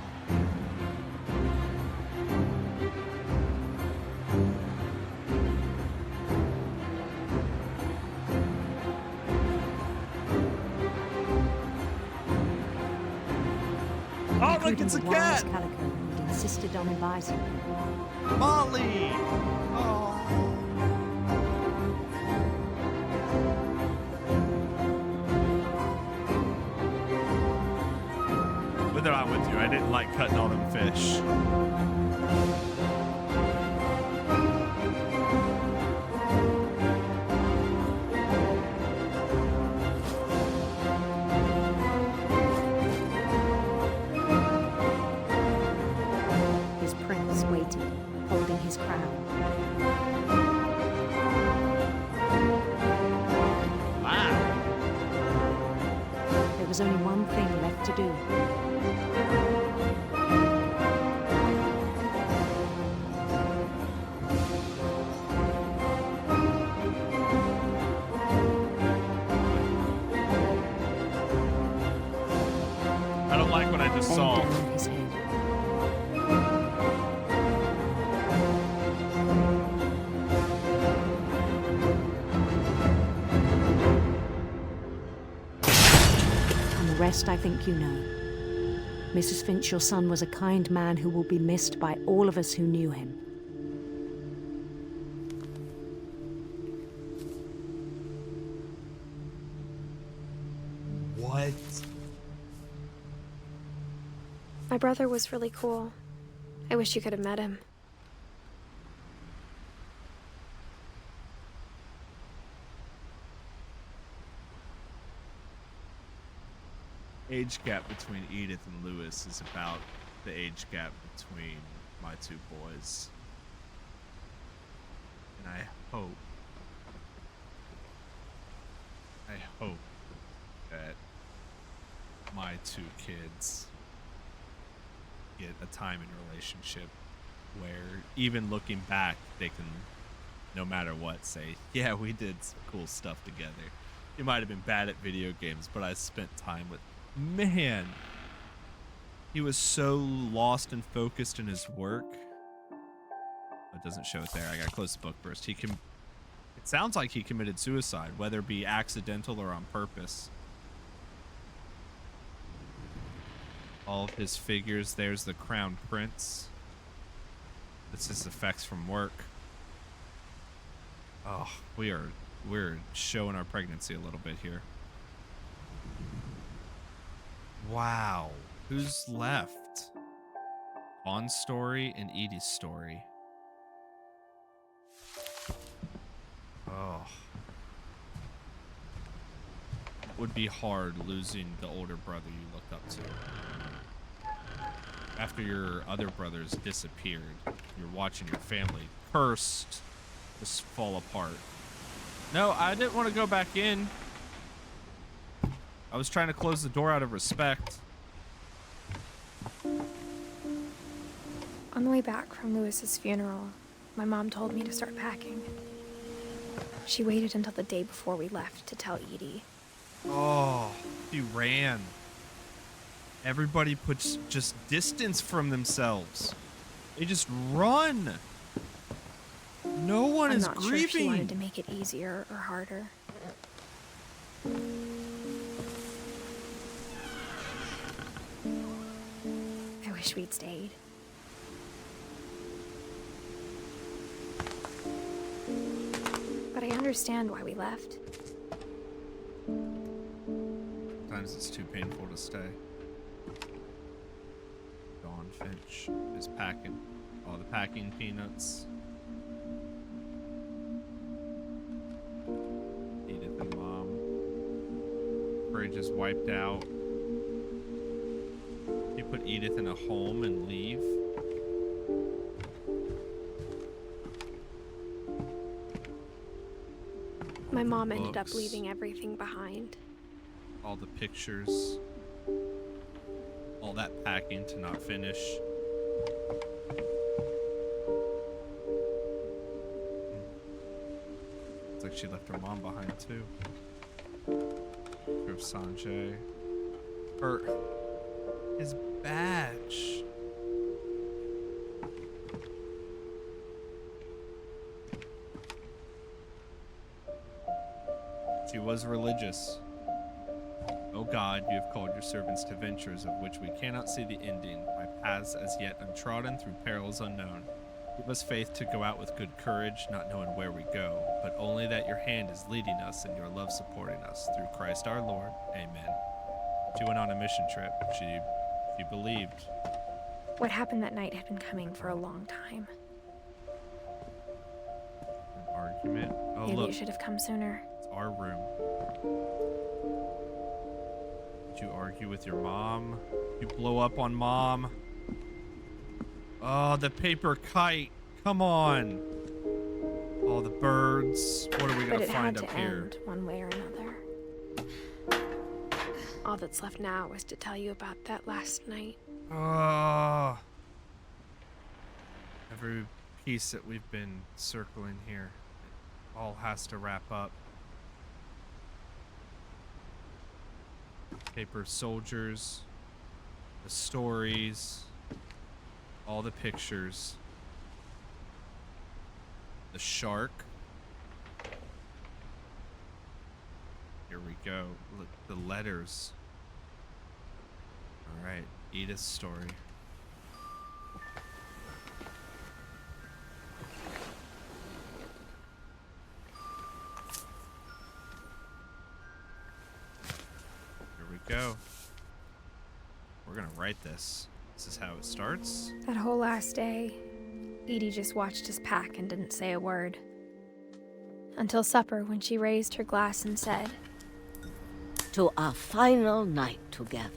Oh, look, it's a cat! Calico and insisted on inviting him. Molly! Oh. Whether I'm with you, I didn't like cutting all them fish. His prince waited, holding his crown. Wow. There was only one thing left to do. I don't like what I just saw. Bend down his head. And the rest I think you know. Mrs. Finch, your son was a kind man who will be missed by all of us who knew him. What? My brother was really cool. I wish you could have met him. Age gap between Edith and Lewis is about the age gap between my two boys. And I hope that my two kids get a time in relationship where even looking back, they can, no matter what, say, yeah, we did some cool stuff together. You might have been bad at video games, but I spent time with... Man, he was so lost and focused in his work. It doesn't show it there. I gotta close the book first. It sounds like he committed suicide, whether it be accidental or on purpose. All of his figures. There's the Crown Prince. This is effects from work. Oh, we're showing our pregnancy a little bit here. Wow. Who's left? Vaughn's story and Edie's story. Oh. It would be hard losing the older brother you looked up to. After your other brothers disappeared, you're watching your family cursed just fall apart. No, I didn't want to go back in. I was trying to close the door out of respect. On the way back from Lewis's funeral, my mom told me to start packing. She waited until the day before we left to tell Edie. Oh, he ran. Everybody puts just distance from themselves. They just run. No one is I'm not grieving. sure if she wanted to make it easier or harder. I wish we'd stayed. But I understand why we left. Sometimes it's too painful to stay. Dawn Finch is packing. All the packing peanuts. Edith and Mom. Fridge is wiped out. You put Edith in a home and leave. My mom ended up leaving everything behind. All the pictures. All that packing to not finish. It's like she left her mom behind too. Of Sanjay. His badge. She was religious. O God, you have called your servants to ventures of which we cannot see the ending, by paths as yet untrodden through perils unknown. Give us faith to go out with good courage, not knowing where we go, but only that your hand is leading us and your love supporting us. Through Christ our Lord. Amen. She went on a mission trip. She believed. What happened that night had been coming for a long time. An argument. Oh, Maybe look. it should have come sooner. It's our room. Did you argue with your mom? You blow up on Mom? Oh, the paper kite. Come on. All the birds. What are we going to find up here? But it had to end one way or another. All that's left now is to tell you about that last night. Oh. Every piece that we've been circling here, it all has to wrap up. Paper soldiers, the stories, all the pictures, the shark. Here we go. Look, the letters. All right, Edith's story. Here we go. We're gonna write this. This is how it starts. That whole last day, Edie just watched us pack and didn't say a word. Until supper, when she raised her glass and said, "To our final night together,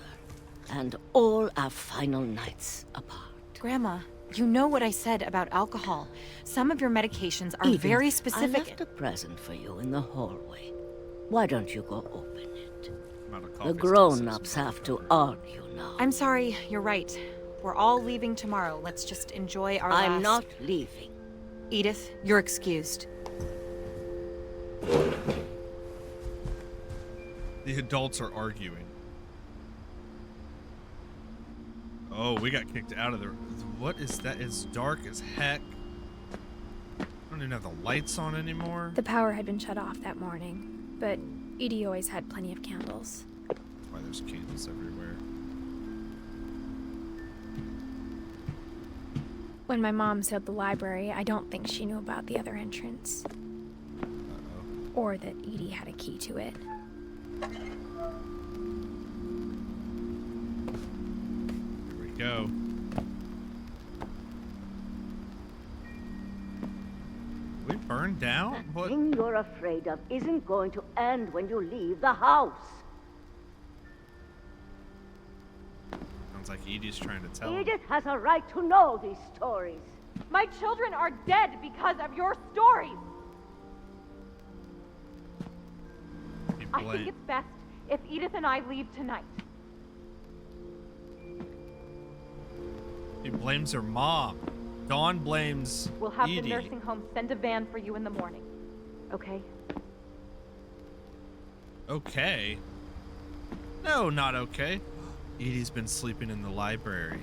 and all our final nights apart." Grandma, you know what I said about alcohol. Some of your medications are Edith, very I specific. left a present for you in the hallway. Why don't you go open it? The coffee grown-ups have to argue now. I'm sorry, you're right. We're all leaving tomorrow. Let's just enjoy our I'm last... not leaving. Edith, you're excused. The adults are arguing. Oh, we got kicked out of there. What is that? It's dark as heck. I don't even have the lights on anymore. the power had been shut off that morning, but Edie always had plenty of candles. Why there's candles everywhere. When my mom sealed the library, I don't think she knew about the other entrance. Or that Edie had a key to it. Here we go. We burned down? The What? thing you're afraid of isn't going to end when you leave the house. Sounds like Edie's trying to tell him. Edith has a right to know these stories. My children are dead because of your stories. I think it's best if Edith and I leave tonight. She blames her mom. Dawn blames We'll have Edie. the nursing home send a van for you in the morning. Okay? Okay? No, not okay. Edie's been sleeping in the library.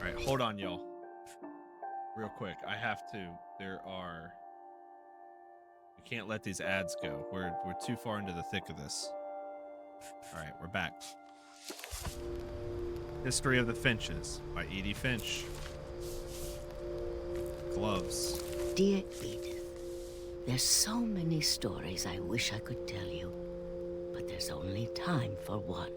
Alright, hold on, y'all. Real quick, I have to. We can't let these ads go. We're too far into the thick of this. Alright, we're back. History of the Finches by Edie Finch. Gloves. Dear Edith, there's so many stories I wish I could tell you, but there's only time for one.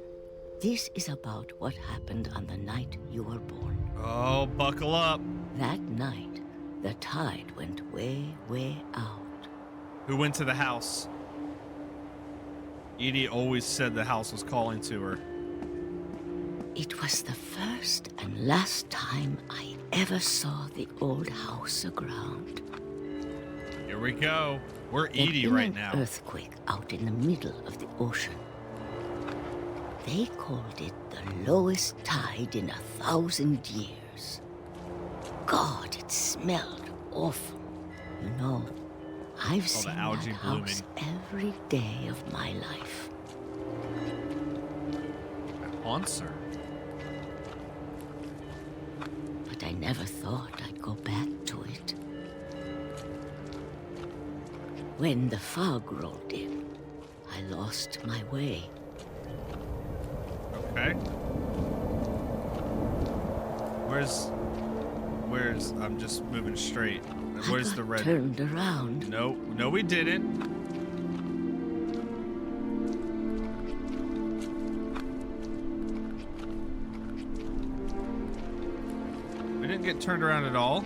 This is about what happened on the night you were born. Oh, buckle up. That night, the tide went way, way out. Who went to the house? Edie always said the house was calling to her. It was the first and last time I ever saw the old house aground. Here we go. We're Edie in right an now. Earthquake out in the middle of the ocean. They called it the lowest tide in 1,000 years. God, it smelled awful. You know, I've seen that house every day of my life. That haunts her. But I never thought I'd go back to it. When the fog rolled in, I lost my way. Okay. Where's I'm just moving straight. Where's the red? Turned around. No, we didn't. We didn't get turned around at all.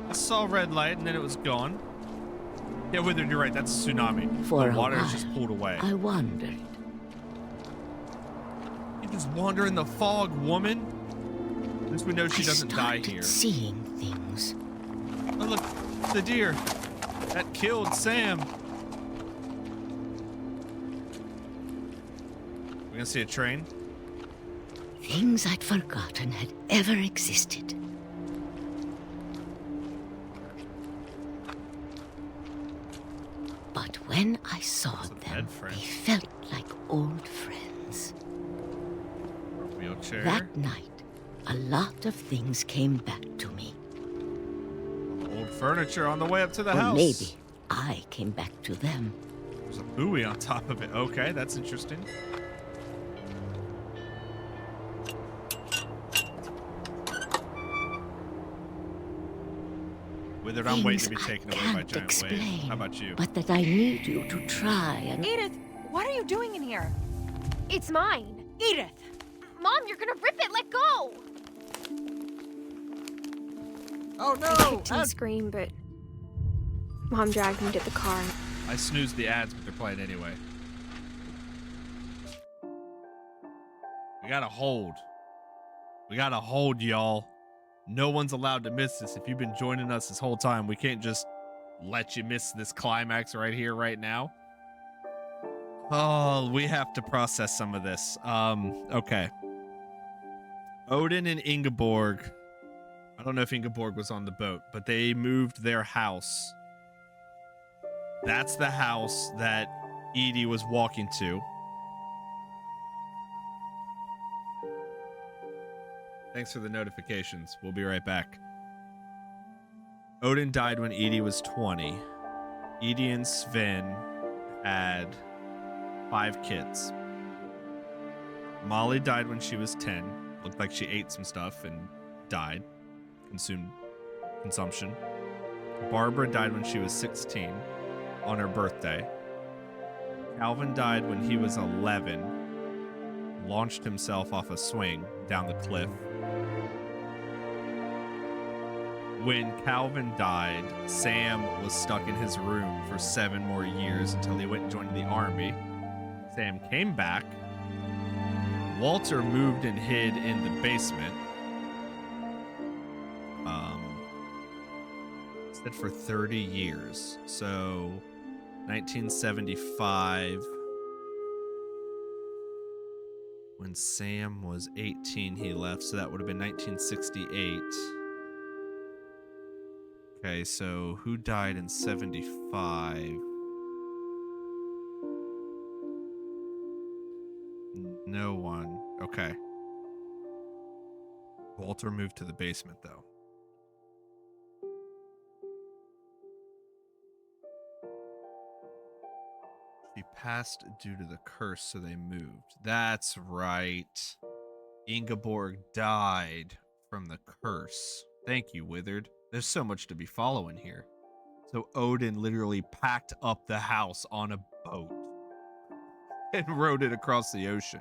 I saw a red light and then it was gone. Yeah, Withered, you're right. That's a tsunami. For the water a is just pulled away. I wondered. You just wander in the fog, woman. At least we know she doesn't die here. Seeing things. Oh, look, the deer that killed Sam. We gonna see a train? Things I'd forgotten had ever existed. But when I saw them, they felt like old friends. Wheelchair. That night, a lot of things came back to me. Old furniture on the way up to the Or house. maybe I came back to them. There's a buoy on top of it. Okay, that's interesting. Withered, I'm waiting to be taken away by giant waves. How about you? But that I need you to try and... Edith, what are you doing in here? It's mine. Edith! Mom, you're gonna rip it. Let go. Oh no! I kicked and screamed, but Mom dragged me to the car. I snoozed the ads, but they're playing anyway. We gotta hold. We gotta hold, y'all. No one's allowed to miss this. If you've been joining us this whole time, we can't just let you miss this climax right here, right now. Oh, we have to process some of this. Okay. Odin and Ingeborg. I don't know if Ingeborg was on the boat, but they moved their house. That's the house that Edie was walking to. Thanks for the notifications. We'll be right back. Odin died when Edie was 20. Edie and Sven had 5 kids. Molly died when she was 10. Looked like she ate some stuff and died. Consumption. Barbara died when she was 16 on her birthday. Calvin died when he was 11. Launched himself off a swing down the cliff. When Calvin died, Sam was stuck in his room for 7 more years until he went and joined the army. Sam came back. Walter moved and hid in the basement. Said for 30 years. So 1975. When Sam was 18, he left, so that would have been 1968. Okay, so who died in 75? No one. Okay. Walter moved to the basement, though. She passed due to the curse, so they moved. That's right. Ingeborg died from the curse. Thank you, Withered. There's so much to be following here. So Odin literally packed up the house on a boat and rowed it across the ocean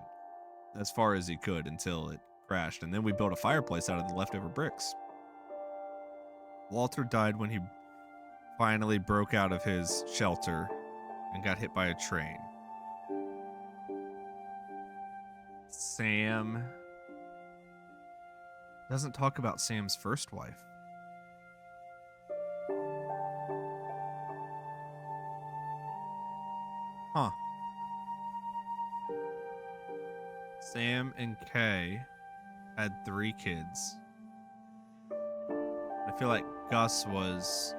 as far as he could until it crashed. And then we built a fireplace out of the leftover bricks. Walter died when he finally broke out of his shelter and got hit by a train. Sam doesn't talk about Sam's first wife. Huh. Sam and Kay had 3 kids. I feel like Gus was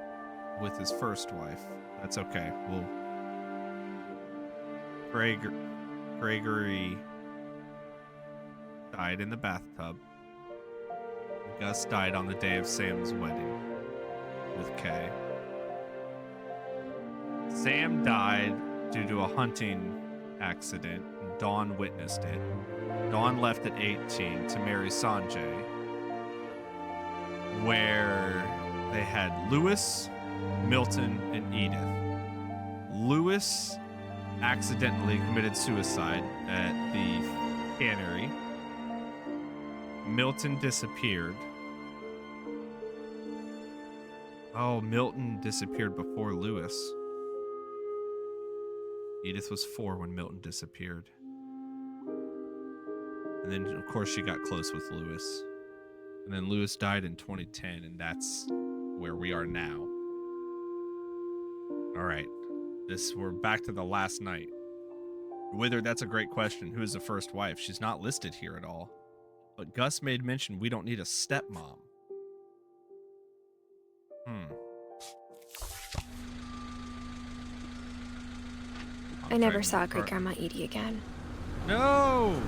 with his first wife. That's okay. Gregory died in the bathtub. Gus died on the day of Sam's wedding with Kay. Sam died due to a hunting accident. Dawn witnessed it. Dawn left at 18 to marry Sanjay, where they had Lewis, Milton, and Edith. Lewis accidentally committed suicide at the cannery. Milton disappeared. Oh, Milton disappeared before Lewis. Edith was 4 when Milton disappeared. And then, of course, she got close with Lewis. And then Lewis died in 2010, and that's where we are now. All right. We're back to the last night. Withered, that's a great question. Who is the first wife? She's not listed here at all. But Gus made mention we don't need a stepmom. I never saw Great Grandma Edie again. No!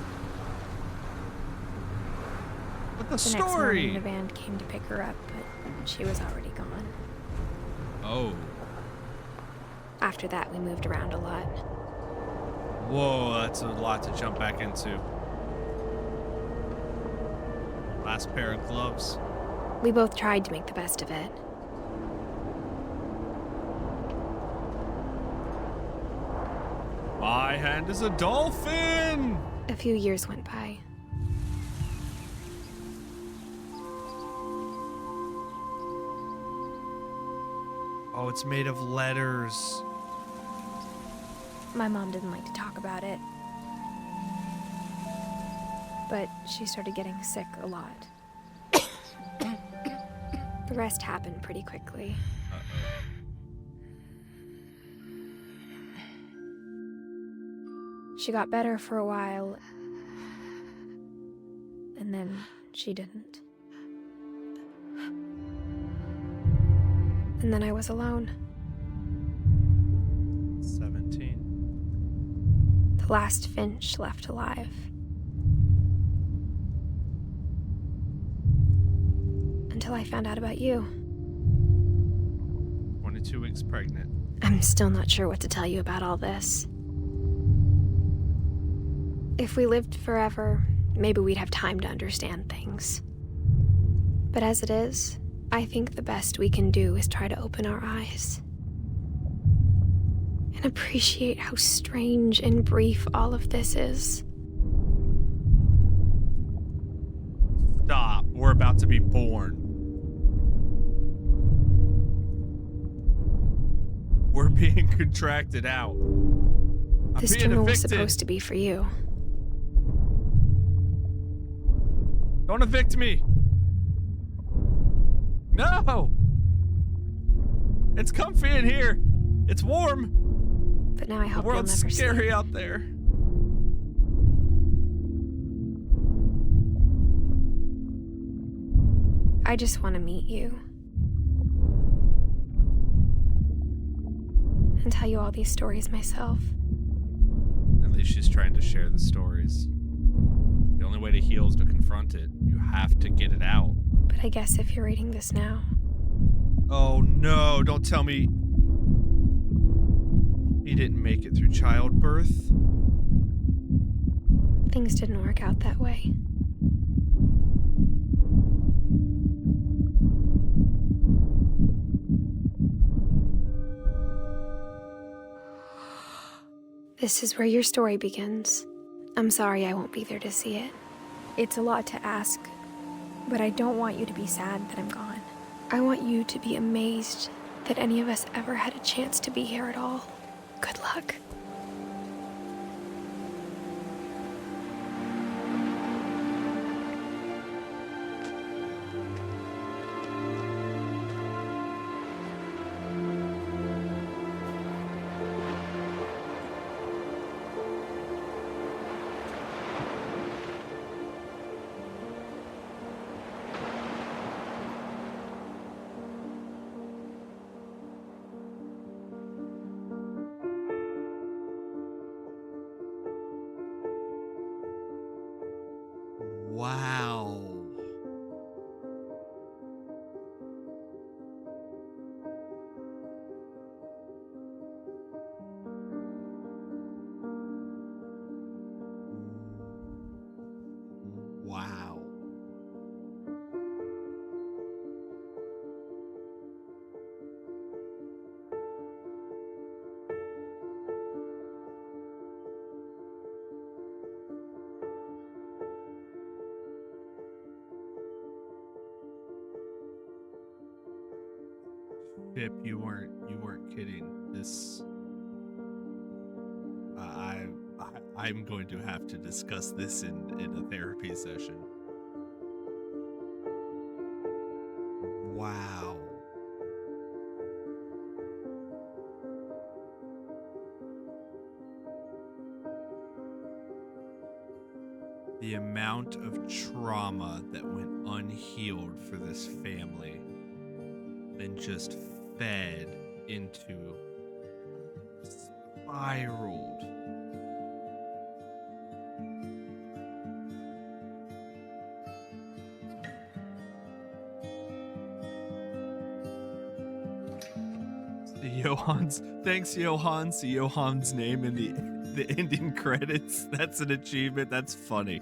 What the story? Next morning, the van came to pick her up, but she was already gone. Oh. After that, we moved around a lot. Whoa, that's a lot to jump back into. Last pair of gloves. We both tried to make the best of it. My hand is a dolphin! A few years went by. Oh, it's made of letters. My mom didn't like to talk about it. But she started getting sick a lot. The rest happened pretty quickly. She got better for a while, and then she didn't. And then I was alone. 17. The last Finch left alive. Until I found out about you. 22 weeks pregnant. I'm still not sure what to tell you about all this. If we lived forever, maybe we'd have time to understand things. But as it is, I think the best we can do is try to open our eyes and appreciate how strange and brief all of this is. Stop. We're about to be born. We're being contracted out. This tumor was supposed to be for you. Don't evict me. No. It's comfy in here. It's warm. But now I hope the world's you'll never scary sleep. out there. I just want to meet you. And tell you all these stories myself. At least she's trying to share the stories. The only way to heal is to confront it. You have to get it out. But I guess if you're reading this now... Oh no, don't tell me he didn't make it through childbirth. Things didn't work out that way. This is where your story begins. I'm sorry I won't be there to see it. It's a lot to ask, but I don't want you to be sad that I'm gone. I want you to be amazed that any of us ever had a chance to be here at all. Good luck. Wow. Wow. Pip, you weren't kidding. This I'm going to have to discuss this in a therapy session. Wow. The amount of trauma that went unhealed for this family and just fed into, spiraled. Thanks Johann. See Johann's name in the ending credits. That's an achievement. That's funny.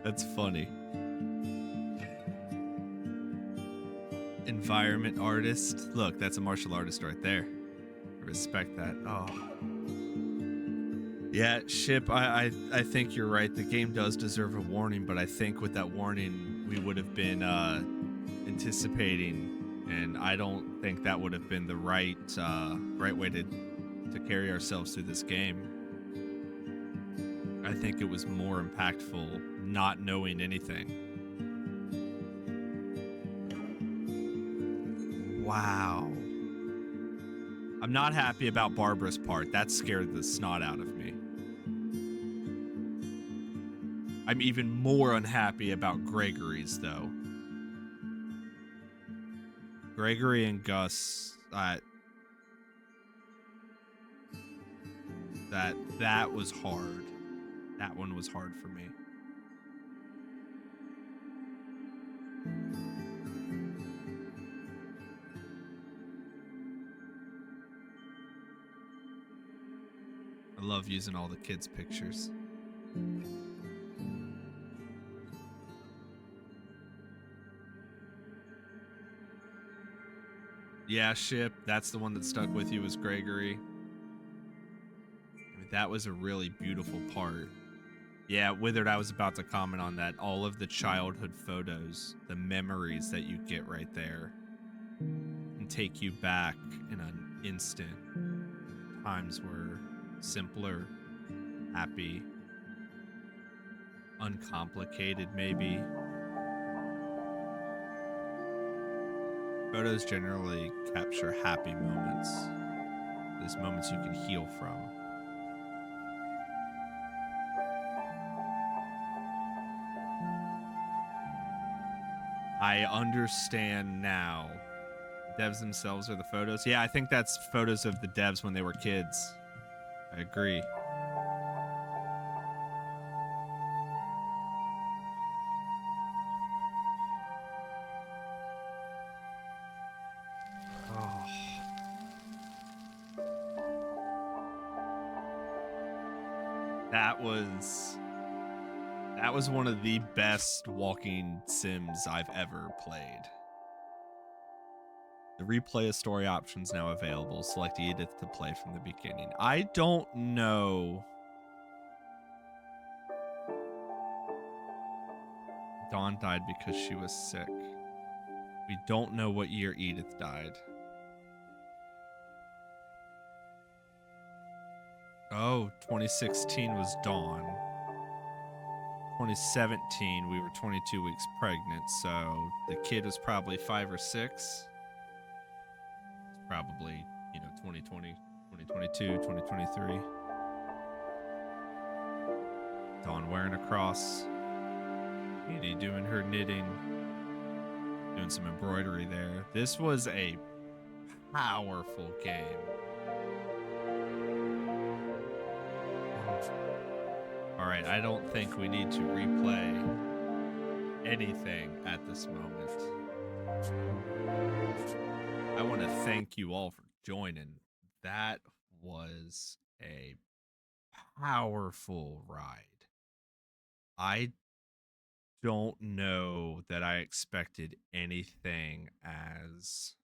That's funny. Environment artist. Look, that's a martial artist right there. Respect that. Oh. Yeah, Ship, I think you're right. The game does deserve a warning, but I think with that warning, we would have been anticipating, and I don't think that would have been the right way to carry ourselves through this game. I think it was more impactful not knowing anything. Wow. I'm not happy about Barbara's part. That scared the snot out of me. I'm even more unhappy about Gregory's, though. Gregory and Gus, that was hard. That one was hard for me. I love using all the kids' pictures. Yeah, Ship, that's the one that stuck with you, was Gregory. I mean, that was a really beautiful part. Yeah, Withered, I was about to comment on that. All of the childhood photos, the memories that you get right there, and take you back in an instant. Times were simpler, happy, uncomplicated maybe. Photos generally capture happy moments. Those moments you can heal from. I understand now. Devs themselves are the photos. Yeah, I think that's photos of the devs when they were kids. I agree. Oh. That was one of the best walking sims I've ever played. The replay of story options now available. Select Edith to play from the beginning. I don't know. Dawn died because she was sick. We don't know what year Edith died. Oh, 2016 was Dawn. 2017, we were 22 weeks pregnant, so the kid was probably 5 or 6. It's probably, 2020, 2022, 2023. Dawn wearing a cross. Edie doing her knitting. Doing some embroidery there. This was a powerful game. All right, I don't think we need to replay anything at this moment. I want to thank you all for joining. That was a powerful ride. I don't know that I expected anything as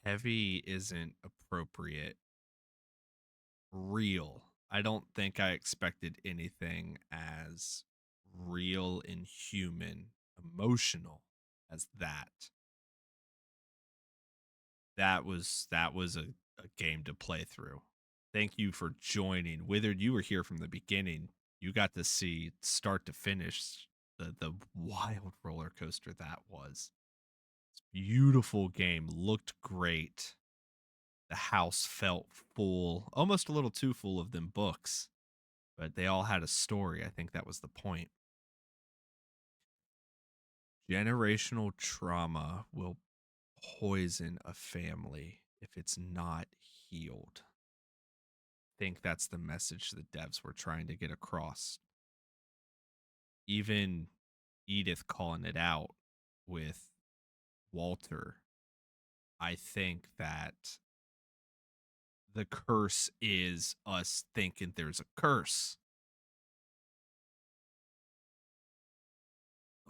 heavy isn't appropriate. Real. I don't think I expected anything as real and human, emotional as that. That was a game to play through. Thank you for joining. Withered, you were here from the beginning. You got to see start to finish the wild roller coaster that was. Beautiful game, looked great. The house felt full, almost a little too full of them books, but they all had a story. I think that was the point. Generational trauma will poison a family if it's not healed. I think that's the message the devs were trying to get across. Even Edith calling it out with Walter, I think that the curse is us thinking there's a curse.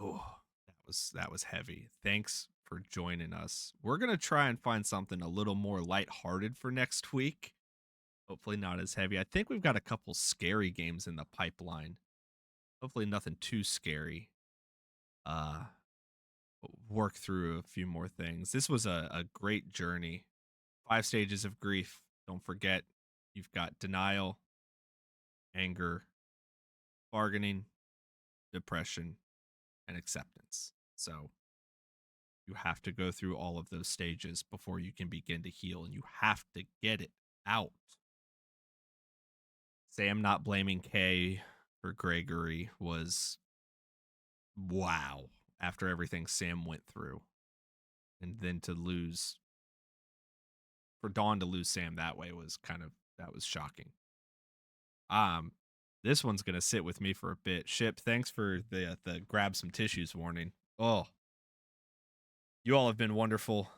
Oh, that was heavy. Thanks for joining us. We're going to try and find something a little more lighthearted for next week. Hopefully not as heavy. I think we've got a couple scary games in the pipeline. Hopefully nothing too scary. Work through a few more things. This was a great journey. 5 stages of grief. Don't forget, you've got denial, anger, bargaining, depression, and acceptance. So you have to go through all of those stages before you can begin to heal, and you have to get it out. Sam not blaming Kay for Gregory was wow after everything Sam went through. And then for Dawn to lose Sam that way was that was shocking. This one's going to sit with me for a bit. Ship, thanks for the grab some tissues warning. Oh, you all have been wonderful.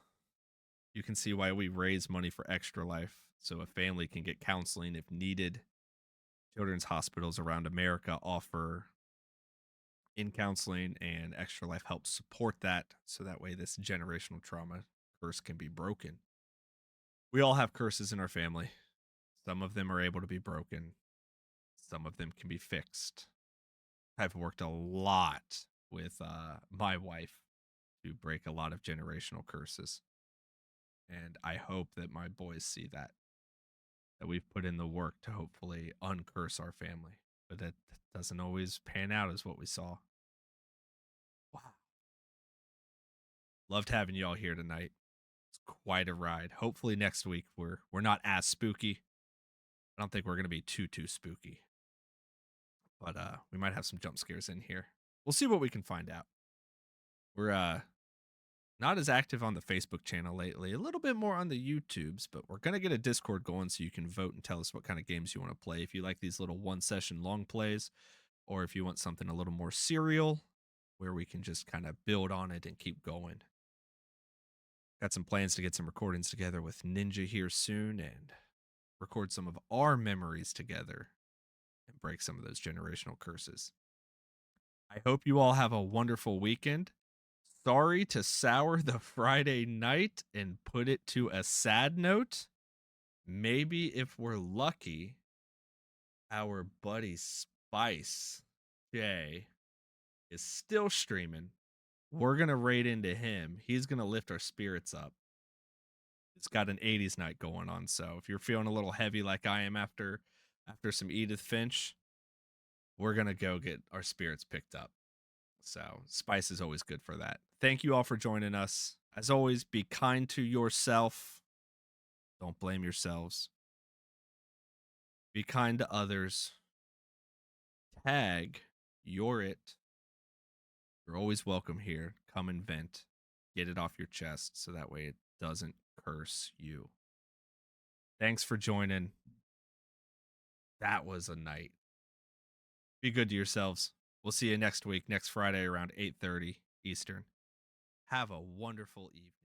You can see why we raise money for Extra Life so a family can get counseling if needed. Children's hospitals around America offer in-counseling, and Extra Life helps support that so that way this generational trauma curse can be broken. We all have curses in our family. Some of them are able to be broken. Some of them can be fixed. I've worked a lot with my wife to break a lot of generational curses. And I hope that my boys see that we've put in the work to hopefully uncurse our family. But that doesn't always pan out as what we saw. Wow. Loved having you all here tonight. It's quite a ride. Hopefully next week we're not as spooky. I don't think we're going to be too spooky. but we might have some jump scares in here. We'll see what we can find out. We're not as active on the Facebook channel lately, a little bit more on the YouTubes, but we're going to get a Discord going so you can vote and tell us what kind of games you want to play. If you like these little one session long plays, or if you want something a little more serial where we can just kind of build on it and keep going. Got some plans to get some recordings together with Ninja here soon and record some of our memories together and break some of those generational curses. I hope you all have a wonderful weekend. Sorry to sour the Friday night and put it to a sad note. Maybe if we're lucky, our buddy Spice Jay is still streaming. We're going to raid into him. He's going to lift our spirits up. It's got an 80s night going on. So if you're feeling a little heavy like I am after some Edith Finch, we're going to go get our spirits picked up. So Spice is always good for that. Thank you all for joining us. As always, be kind to yourself. Don't blame yourselves. Be kind to others. Tag you're it. You're always welcome here. Come and vent. Get it off your chest so that way it doesn't curse you. Thanks for joining. That was a night. Be good to yourselves. We'll see you next week, next Friday around 8:30 Eastern. Have a wonderful evening.